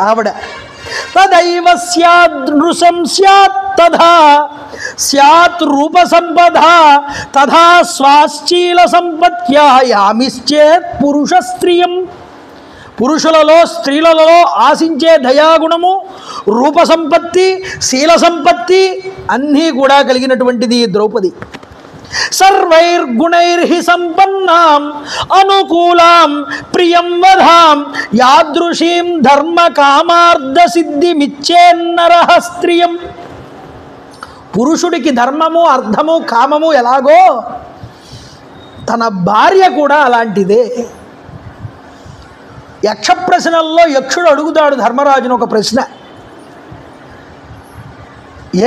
ఆవిడ. తదైవ స్యాద్ నృశం స్యాత్ తథా స్యాత్ రూప సంపద తథా స్వాశ్చీల సంపత్యా యామిశ్చేత్ పురుష స్త్రియం. పురుషులలో స్త్రీలలో ఆశించే దయాగుణము, రూప సంపత్తి, శీల సంపత్తి అన్నీ కూడా కలిగినటువంటిది ద్రౌపది. సర్వైర్గుణైర్హి సంపన్నాం అనుకూలాం ప్రియం వధాం యాదృశీం ధర్మ కామార్థ సిద్ధిమిచ్చేన్నరః స్త్రియం. పురుషుడికి ధర్మము, అర్థము, కామము ఎలాగో తన భార్య కూడా అలాంటిదే. యక్ష ప్రశ్నల్లో యక్షుడు అడుగుతాడు ధర్మరాజును ఒక ప్రశ్న,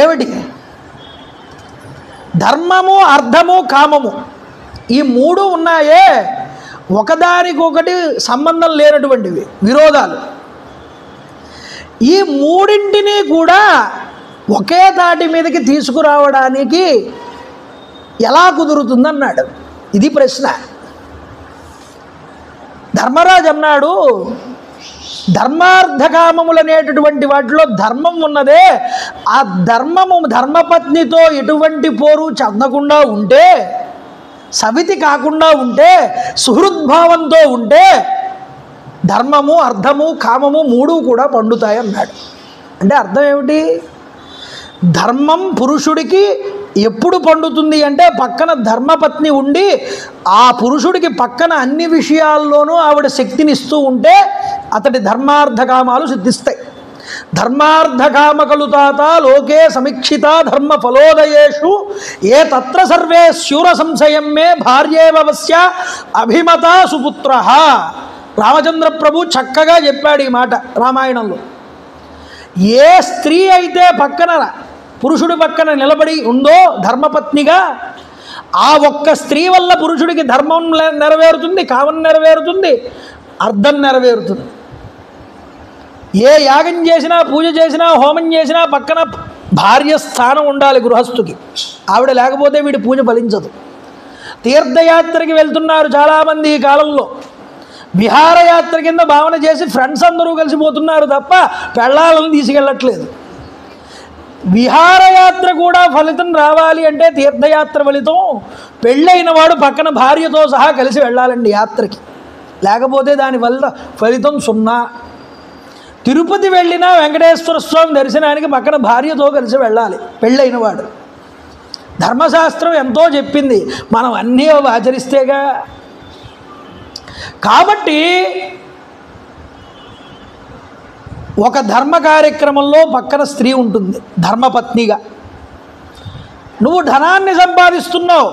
ఏమిటి? ధర్మము, అర్థము, కామము ఈ మూడు ఉన్నాయే, ఒకదానికొకటి సంబంధం లేనటువంటివి, విరోధాలు. ఈ మూడింటిని కూడా ఒకే తాటి మీదకి తీసుకురావడానికి ఎలా కుదురుతుందన్నాడు. ఇది ప్రశ్న. ధర్మరాజు అన్నాడు, ధర్మార్థకామములు అనేటటువంటి వాటిలో ధర్మం ఉన్నదే, ఆ ధర్మము ధర్మపత్నితో ఎటువంటి పోరు చెందకుండా ఉంటే, సవితి కాకుండా ఉంటే, సుహృద్భావంతో ఉంటే ధర్మము, అర్థము, కామము మూడు కూడా పండుతాయి అన్నాడు. అంటే అర్థం ఏమిటి? ధర్మం పురుషుడికి ఎప్పుడు పండుతుంది అంటే పక్కన ధర్మపత్ని ఉండి ఆ పురుషుడికి పక్కన అన్ని విషయాల్లోనూ ఆవిడ శక్తినిస్తూ ఉంటే అతడి ధర్మార్థకామాలు సిద్ధిస్తాయి. ధర్మార్థకామకలు తాత లోకే సమీక్షిత ధర్మ ఫలోదయేషు ఏ తత్ర సర్వే శూర సంశయం మే భార్యేవస్య అభిమత సుపుత్ర. రామచంద్ర ప్రభు చక్కగా చెప్పాడు ఈ మాట రామాయణంలో. ఏ స్త్రీ అయితే పక్కన పురుషుడి పక్కన నిలబడి ఉందో ధర్మపత్నిగా, ఆ ఒక్క స్త్రీ వల్ల పురుషుడికి ధర్మం నెరవేరుతుంది, కామం నెరవేరుతుంది, అర్థం నెరవేరుతుంది. ఏ యాగం చేసినా, పూజ చేసినా, హోమం చేసినా పక్కన భార్య స్థానం ఉండాలి గృహస్థుకి. ఆవిడ లేకపోతే వీడి పూజ ఫలించదు. తీర్థయాత్రకి వెళ్తున్నారు చాలామంది ఈ కాలంలో, విహారయాత్ర కింద భావన చేసి ఫ్రెండ్స్ అందరూ కలిసిపోతున్నారు తప్ప పెళ్ళాలను తీసుకెళ్ళట్లేదు. విహారయాత్ర కూడా ఫలితం రావాలి అంటే తీర్థయాత్ర ఫలితం పెళ్ళైన వాడు పక్కన భార్యతో సహా కలిసి వెళ్ళాలండి యాత్రకి, లేకపోతే దానివల్ల ఫలితం సున్నా. తిరుపతి వెళ్ళినా వెంకటేశ్వర స్వామి దర్శనానికి పక్కన భార్యతో కలిసి వెళ్ళాలి పెళ్ళైన వాడు. ధర్మశాస్త్రం ఎంతో చెప్పింది, మనం అన్నీ ఆచరిస్తేగా. కాబట్టి ఒక ధర్మ కార్యక్రమంలో పక్కన స్త్రీ ఉంటుంది ధర్మపత్నిగా. నువ్వు ధనాన్ని సంపాదిస్తున్నావు,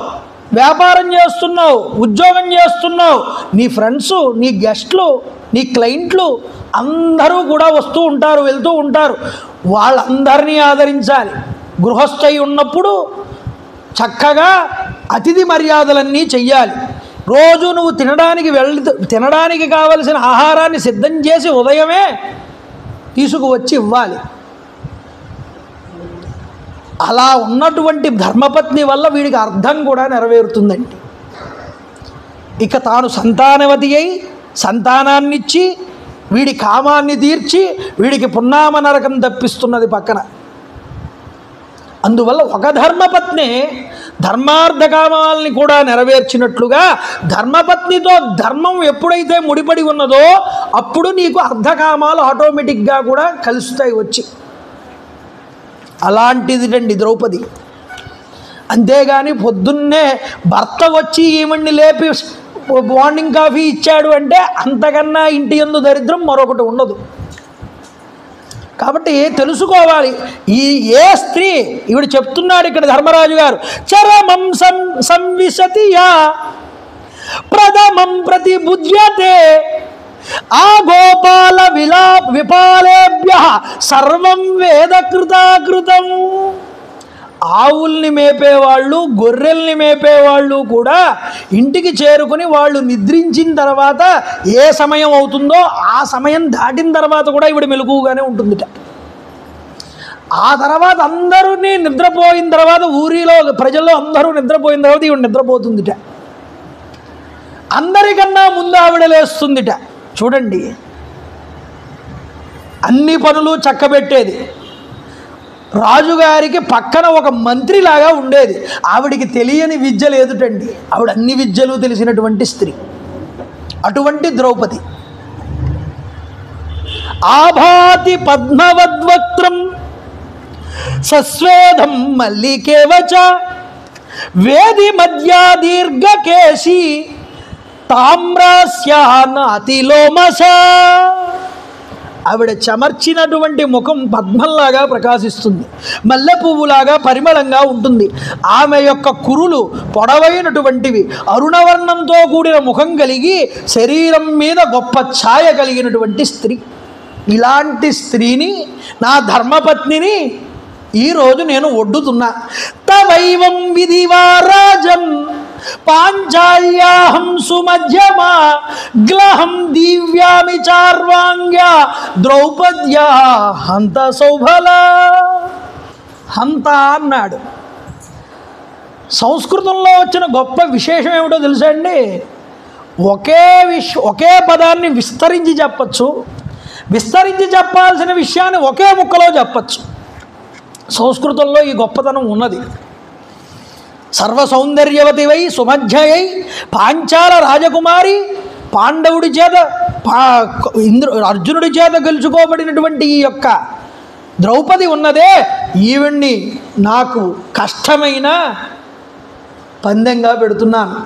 వ్యాపారం చేస్తున్నావు, ఉద్యోగం చేస్తున్నావు, నీ ఫ్రెండ్స్, నీ గెస్ట్లు, నీ క్లయింట్లు అందరూ కూడా వస్తూ ఉంటారు, వెళ్తూ ఉంటారు. వాళ్ళందరినీ ఆదరించాలి. గృహస్థై ఉన్నప్పుడు చక్కగా అతిథి మర్యాదలన్నీ చెయ్యాలి. రోజు నువ్వు తినడానికి కావలసిన ఆహారాన్ని సిద్ధం చేసి ఉదయమే తీసుకువచ్చి ఇవ్వాలి. అలా ఉన్నటువంటి ధర్మపత్ని వల్ల వీడికి అర్థం కూడా నెరవేరుతుందండి. ఇక తాను సంతానవతి అయి సంతానాన్నిచ్చి వీడి కామాన్ని తీర్చి వీడికి పున్నామ నరకం తప్పిస్తున్నది పక్కన. అందువల్ల ఒక ధర్మపత్ని ధర్మార్థకామాలని కూడా నెరవేర్చినట్లుగా ధర్మపత్నితో ధర్మం ఎప్పుడైతే ముడిపడి ఉన్నదో అప్పుడు నీకు అర్థకామాలు ఆటోమేటిక్గా కూడా కలుస్తాయి వచ్చి. అలాంటిదిటండి ద్రౌపది. అంతేగాని పొద్దున్నే భర్త వచ్చి ఈమెన్ని లేపి మార్నింగ్ కాఫీ ఇచ్చాడు అంటే అంతకన్నా ఇంటి యందు దరిద్రం మరొకటి ఉండదు. కాబట్టి తెలుసుకోవాలి. ఏ స్త్రీ ఈవిడ చెప్తున్నాడు ఇక్కడ ధర్మరాజు గారు, చరమం సంవిశతియా ప్రథమం ప్రతిబుధ్యతే ఆ గోపాల విపాలేభ్య సర్వం వేదకృతాకృతం. ఆవుల్ని మేపేవాళ్ళు, గొర్రెల్ని మేపేవాళ్ళు కూడా ఇంటికి చేరుకుని వాళ్ళు నిద్రించిన తర్వాత ఏ సమయం అవుతుందో ఆ సమయం దాటిన తర్వాత కూడా ఈవిడ మెలకుగానే ఉంటుందిట. ఆ తర్వాత అందరినీ నిద్రపోయిన తర్వాత ఊరిలో ప్రజల్లో అందరూ నిద్రపోయిన తర్వాత ఈవిడ నిద్రపోతుందిట. అందరికన్నా ముందు ఆవిడ లేస్తుందిట. చూడండి, అన్ని పనులు చక్కబెట్టేది. రాజుగారికి పక్కన ఒక మంత్రిలాగా ఉండేది. ఆవిడికి తెలియని విద్య లేదుటండి. ఆవిడ అన్ని విద్యలు తెలిసినటువంటి స్త్రీ. అటువంటి ద్రౌపది. ఆభాతి పద్మవద్వక్త్రం సస్వేదం మల్లికేవచ వేది మధ్యా దీర్ఘకేశి తామ్రాస్యా నాతిలోమస. ఆవిడ చెమర్చినటువంటి ముఖం పద్మంలాగా ప్రకాశిస్తుంది, మల్లె పువ్వులాగా పరిమళంగా ఉంటుంది. ఆమె యొక్క కురులు పొడవైనటువంటివి, అరుణవర్ణంతో కూడిన ముఖం కలిగి శరీరం మీద గొప్ప ఛాయ కలిగినటువంటి స్త్రీ. ఇలాంటి స్త్రీని, నా ధర్మపత్నిని ఈరోజు నేను ఒడ్డుతున్నా. తవైవం విధివా రాజన్ పాంచాల్యాహం సుమధ్యమా గ్లహం దివ్యామి చార్వాంగ్య ద్రౌపద్యా హంత సౌభల. హంత అన్నాడు. సంస్కృతంలో వచ్చిన గొప్ప విశేషం ఏమిటో తెలుసా అండి? ఒకే పదాన్ని విస్తరించి చెప్పచ్చు, విస్తరించి చెప్పాల్సిన విషయాన్ని ఒకే ముక్కలో చెప్పచ్చు. సంస్కృతంలో ఈ గొప్పతనం ఉన్నది. సర్వసౌందర్యవతివై సుమధ్యయై పాంచాల రాజకుమారి, పాండవుడి చేత అర్జునుడి చేత గెలుచుకోబడినటువంటి ఈ యొక్క ద్రౌపది ఉన్నదే, ఈవిడ్ని నాకు కష్టమైన పందెంగా పెడుతున్నాను,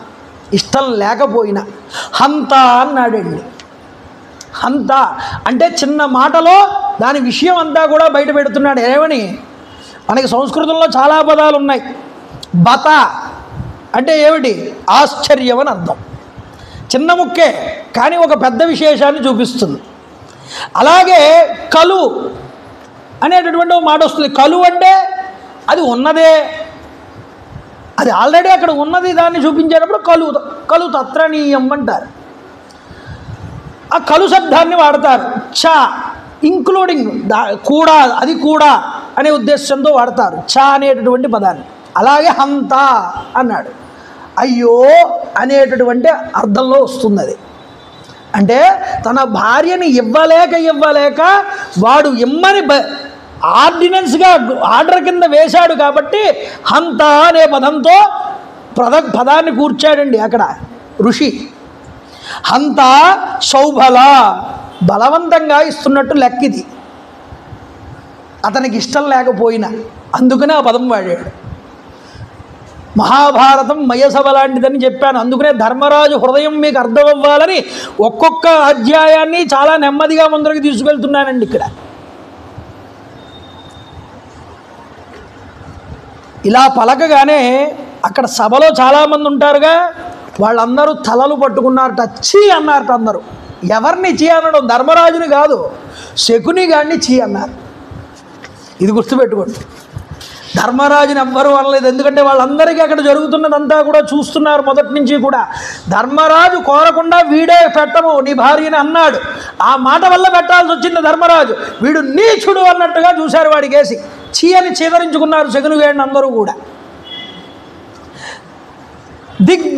ఇష్టం లేకపోయినా. హంత అన్నాడండి. హంత అంటే చిన్న మాటలో దాని విషయం అంతా కూడా బయట పెడుతున్నాడు. ఏమని? మనకి సంస్కృతంలో చాలా పదాలు ఉన్నాయి. బత అంటే ఏమిటి? ఆశ్చర్యం అని అర్థం. చిన్న ముక్కే కానీ ఒక పెద్ద విశేషాన్ని చూపిస్తుంది. అలాగే కలు అనేటటువంటి ఒక మాట వస్తుంది. కలు అంటే అది ఉన్నదే, అది ఆల్రెడీ అక్కడ ఉన్నది, దాన్ని చూపించేటప్పుడు కలు తత్రణీయం అంటారు. ఆ కలు శబ్దాన్ని వాడతారు. చ ఇంక్లూడింగ్ కూడా, అది కూడా అనే ఉద్దేశంతో వాడతారు చ అనేటటువంటి పదాన్ని. అలాగే హంత అన్నాడు. అయ్యో అనేటటువంటి అర్థంలో వస్తుంది అది. అంటే తన భార్యని ఇవ్వలేక వాడు ఇమ్మని ఆర్డినెన్స్గా ఆర్డర్ కింద వేశాడు కాబట్టి హంత అనే పదంతో పదాన్ని కూర్చాడండి అక్కడ ఋషి. హంత సౌభల, బలవంతంగా ఇస్తున్నట్టు లెక్కిది, అతనికి ఇష్టం లేకపోయినా, అందుకనే ఆ పదం వాడాడు. మహాభారతం మయసభ లాంటిదని చెప్పాను. అందుకనే ధర్మరాజు హృదయం మీకు అర్థం అవ్వాలని ఒక్కొక్క అధ్యాయాన్ని చాలా నెమ్మదిగా ముందరకు తీసుకెళ్తున్నానండి. ఇక్కడ ఇలా పలకగానే అక్కడ సభలో చాలామంది ఉంటారుగా, వాళ్ళందరూ తలలు పట్టుకున్నారట. చీ అన్నారట అందరూ. ఎవరిని చీ అనడం? ధర్మరాజుని కాదు, శకుని గాడిని చీ అన్నారు. ఇది గుర్తుపెట్టుకోండి. ధర్మరాజుని ఎవ్వరూ అనలేదు. ఎందుకంటే వాళ్ళందరికీ అక్కడ జరుగుతున్నదంతా కూడా చూస్తున్నారు మొదటి నుంచి కూడా. ధర్మరాజు కోరకుండా వీడే పెట్టము నీ భార్యని అన్నాడు. ఆ మాట వల్ల పెట్టాల్సి వచ్చింది ధర్మరాజు. వీడు నీచుడు అన్నట్టుగా చూశారు వాడికేసి. చీ అని చీదరించుకున్నారు శకునిగాడిని అందరూ కూడా.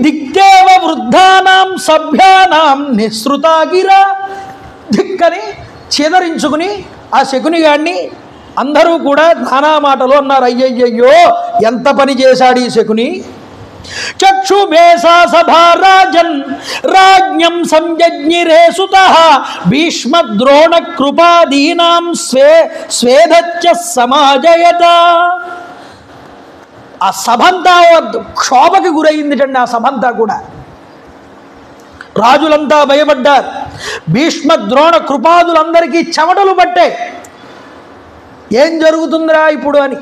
దిక్దేవ వృద్ధానాం సభ్యానాం నిశ్రుతాగిరా, దిక్కని చీదరించుకుని ఆ శకునిగాడిని అందరూ కూడా నానా మాటలు అన్నారు. అయ్యయ్యో ఎంత పని చేశాడు ఈ శకుని. చక్షుమేషా సభారాజన్ రాజ్ఞం సంయజ్ఞిరే సుతః భీష్మ ద్రోణ కృపాదీనాం స్వేదచ్చ సమాజయత. ఆ సభంతా క్షోభకి గురయిందిటండి. ఆ సభంతా కూడా రాజులంతా భయపడ్డారు. భీష్మ ద్రోణ కృపాదులందరికీ చెమటలు పట్టాయి. ఏం జరుగుతుందిరా ఇప్పుడు అని.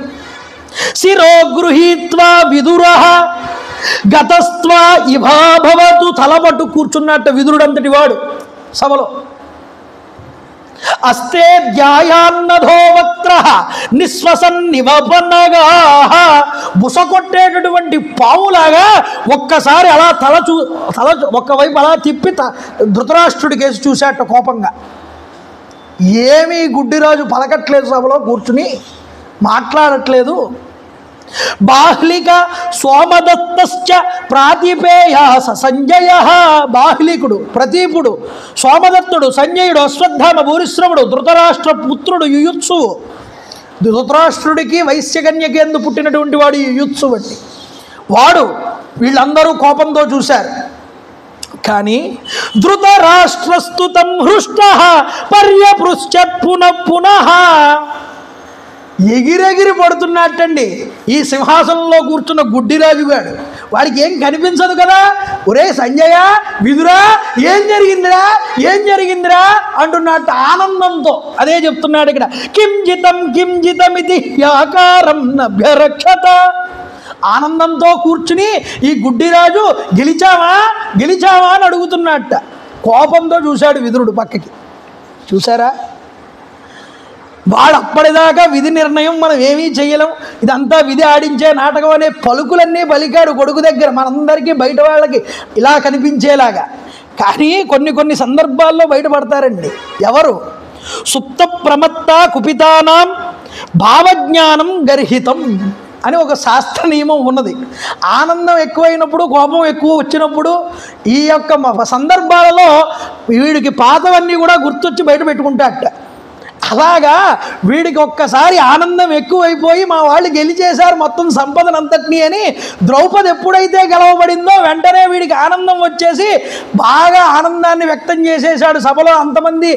శిరో గృహీత్వా విదురః గతస్త్వా ఇభాభవతు, తలపట్టు కూర్చున్నట్టు విదురుడంతటి వాడు సభలో. అస్తే ధ్యాయాన్నధో వక్త్రః నిశ్వసన్నివపన్నగా, బుసకొట్టేటటువంటి పావులాగా ఒక్కసారి అలా తల ఒక్కవైపు అలా తిప్పి ధృతరాష్ట్రుడి కేసి చూశాట కోపంగా. ఏమీ గుడ్డిరాజు పలకట్లేదు, సభలో కూర్చుని మాట్లాడట్లేదు. బాహ్లిక సోమదత్తశ్చ ప్రాతిపేయాస సంజయ, బాహ్లికుడు ప్రతీపుడు సోమదత్తుడు సంజయుడు అశ్వత్థామ భూరిశ్రముడు ధృతరాష్ట్ర పుత్రుడు యుయుత్సువు. ధృతరాష్ట్రుడికి వైశ్యకన్యకి ఎందు పుట్టినటువంటి వాడు యుయుత్సువు అండి. వాడు వీళ్ళందరూ కోపంతో చూశారు. కానీ ధృతరాష్ట్రస్తుతం హృష్టః పర్యపృశ్చత్ పునః, ఎగిరెగిరి పడుతున్నట్టండి ఈ సింహాసనంలో కూర్చున్న గుడ్డిరాజుగాడు. వాడికి ఏం కనిపించదు కదా. ఒరే సంజయ, విదురా, ఏం జరిగిందిరా, ఏం జరిగిందిరా అంటున్నట్టు ఆనందంతో అదే చెప్తున్నాడు ఇక్కడ. కిం ఇది యాకారం నభ్యరక్షత. ఆనందంతో కూర్చుని ఈ గుడ్డిరాజు గెలిచావా అని అడుగుతున్నట్ట. కోపంతో చూశాడు విదురుడు పక్కకి. చూసారా, వాడు అప్పటిదాకా విధి నిర్ణయం మనం ఏమీ చేయలేం, ఇదంతా విధి ఆడించే నాటకం అనే పలుకులన్నీ పలికాడు కొడుకు దగ్గర, మనందరికీ బయట వాళ్ళకి ఇలా కనిపించేలాగా. కానీ కొన్ని సందర్భాల్లో బయటపడతారండి. ఎవరు? సుప్త ప్రమత్త కుపితానాం భావజ్ఞానం గర్హితం అని ఒక శాస్త్ర నియమం ఉన్నది. ఆనందం ఎక్కువైనప్పుడు, కోపం ఎక్కువ వచ్చినప్పుడు ఈ యొక్క సందర్భాలలో వీడికి పాతవన్నీ కూడా గుర్తొచ్చి బయట పెట్టుకుంటాట. అలాగా వీడికి ఒక్కసారి ఆనందం ఎక్కువైపోయి మా వాళ్ళు గెలిచేశారు మొత్తం సంపదనంతటినీ అని ద్రౌపది ఎప్పుడైతే గెలవబడిందో వెంటనే వీడికి ఆనందం వచ్చేసి బాగా ఆనందాన్ని వ్యక్తం చేసేశాడు సభలో. అంతమంది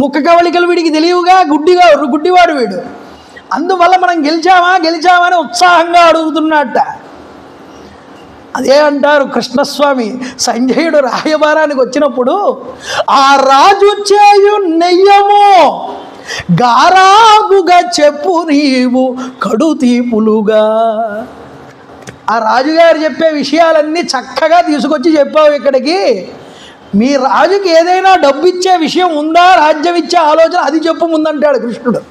ముఖ కవళికలు వీడికి తెలియవుగా, గుడ్డివాడు వీడు. అందువల్ల మనం గెలిచామా అని ఉత్సాహంగా అడుగుతున్నట్ట. అదే అంటారు కృష్ణస్వామి, సంజయుడు రాయబారానికి వచ్చినప్పుడు ఆ రాజు చేయు నెయ్యము గారాగుగా చెప్పు నీవు కడు తీపులుగా. ఆ రాజుగారు చెప్పే విషయాలన్నీ చక్కగా తీసుకొచ్చి చెప్పావు ఇక్కడికి. మీ రాజుకి ఏదైనా డబ్బు ఇచ్చే విషయం ఉందా, రాజ్యం ఇచ్చే ఆలోచన, అది చెప్పు ముందంటాడు కృష్ణుడు.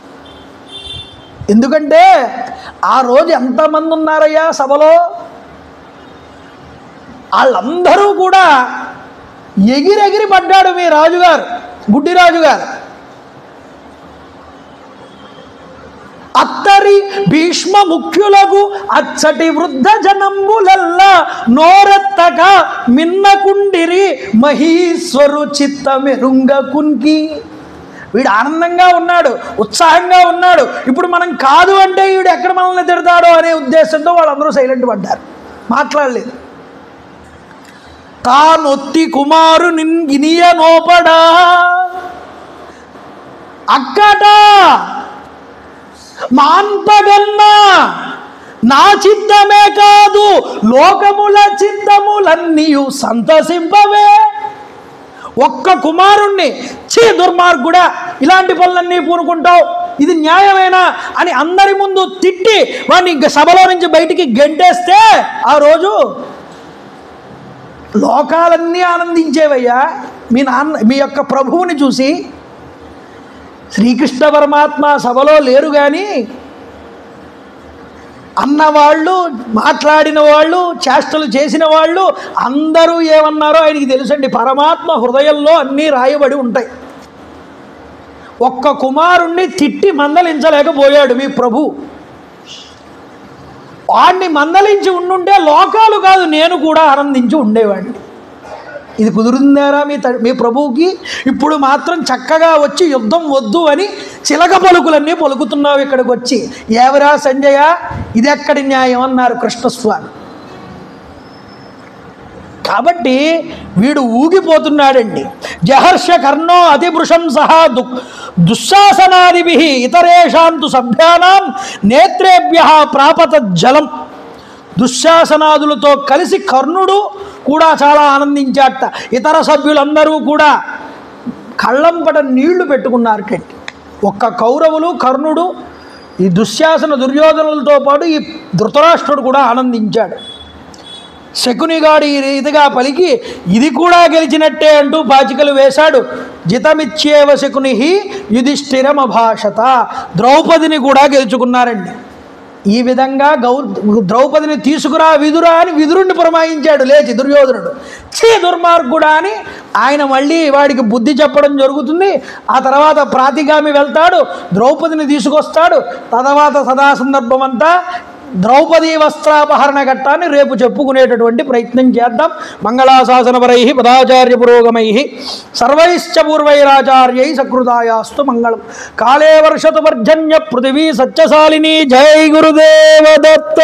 ఎందుకంటే ఆ రోజు ఎంతమంది ఉన్నారయ్యా సభలో, వాళ్ళందరూ కూడా ఎగిరెగిరి పడ్డాడు మీ రాజుగారు, గుడ్డి రాజుగారు. అత్తరి భీష్మ ముఖ్యులకు అచ్చటి వృద్ధ జనంబులల్లా నోరెత్తక మిన్నకుండిరి మహీశ్వరు చిత్తమెరుంగ కుంకి. వీడు ఆనందంగా ఉన్నాడు, ఉత్సాహంగా ఉన్నాడు. ఇప్పుడు మనం కాదు అంటే వీడు ఎక్కడ మనల్ని తిడతాడో అనే ఉద్దేశంతో వాళ్ళందరూ సైలెంట్ పడ్డారు, మాట్లాడలేదు. తానొత్తి కుమారు నిన్గినియ నోపడా అక్కట మాన్పగన్నా నా చిత్తమే కాదు లోకముల చిత్తములన్నీయు సంతసింపవే. ఒక్క కుమారుణ్ణి చీ దుర్మార్గుడా, ఇలాంటి పనులన్నీ పూనుకుంటావు, ఇది న్యాయమేనా అని అందరి ముందు తిట్టి వాడిని సభలో నుంచి బయటికి గెంటేస్తే ఆ రోజు లోకాలన్నీ ఆనందించేవయ్యా. మీ యొక్క ప్రభువుని చూసి. శ్రీకృష్ణ పరమాత్మ సభలో లేరు కానీ అన్నవాళ్ళు, మాట్లాడిన వాళ్ళు, చేష్టలు చేసిన వాళ్ళు అందరూ ఏమన్నారో ఆయనకి తెలుసండి. పరమాత్మ హృదయంలో అన్నీ రాయబడి ఉంటాయి. ఒక్క కుమారుణ్ణి తిట్టి మందలించలేకపోయాడు మీ ప్రభు. వాడిని మందలించి ఉండుంటే లోకాలు కాదు నేను కూడా ఆనందించి ఉండేవాడిని. ఇది కుదురుందారా మీ ప్రభువుకి? ఇప్పుడు మాత్రం చక్కగా వచ్చి యుద్ధం వద్దు అని చిలక పలుకులన్నీ పలుకుతున్నావు ఇక్కడికి వచ్చి. ఏవరా సంజయ, ఇదెక్కడి న్యాయం అన్నారు కృష్ణస్వామి. కాబట్టి వీడు ఊగిపోతున్నాడండి. జహర్ష కర్ణో అతిభృషం సహా దుశ్శాసనాదిభి ఇతరేషాంతు సభ్యానాం నేత్రేభ్య ప్రాపత జలం. దుశ్శాసనాదులతో కలిసి కర్ణుడు కూడా చాలా ఆనందించాట. ఇతర సభ్యులందరూ కూడా కళ్ళంపట నీళ్లు పెట్టుకున్నారటండి. ఒక్క కౌరవులు, కర్ణుడు, ఈ దుశ్శాసన దుర్యోధనులతో పాటు ఈ ధృతరాష్ట్రుడు కూడా ఆనందించాడు. శకునిగాడు ఈ రీతిగా పలికి ఇది కూడా గెలిచినట్టే అంటూ పాచికలు వేశాడు. జితమిచ్చేవ శకుని యుధిష్ఠిరమభాషత. ద్రౌపదిని కూడా గెలుచుకున్నారండి. ఈ విధంగా ద్రౌపదిని తీసుకురా విదురా అని విదురుణ్ణి పురమాయించాడు లేచి దుర్యోధనుడు. చీ దుర్మార్గుడా అని ఆయన మళ్ళీ వాడికి బుద్ధి చెప్పడం జరుగుతుంది. ఆ తర్వాత ప్రాతిగామి వెళ్తాడు, ద్రౌపదిని తీసుకొస్తాడు. తర్వాత సదా సందర్భం అంతా ద్రౌపదీ వస్త్రాపహరణ ఘట్టాన్ని రేపు చెప్పుకునేటటువంటి ప్రయత్నం చేద్దాం. మంగళాశాసనపరై పదాచార్య పురోగమై సర్వైశ్చ పూర్వైరాచార్యై సకృతాయాస్తు మంగళం. కాళే వర్షతు పర్జన్య పృథివీ సత్యశాలిని. జై గురుదేవ దత్త.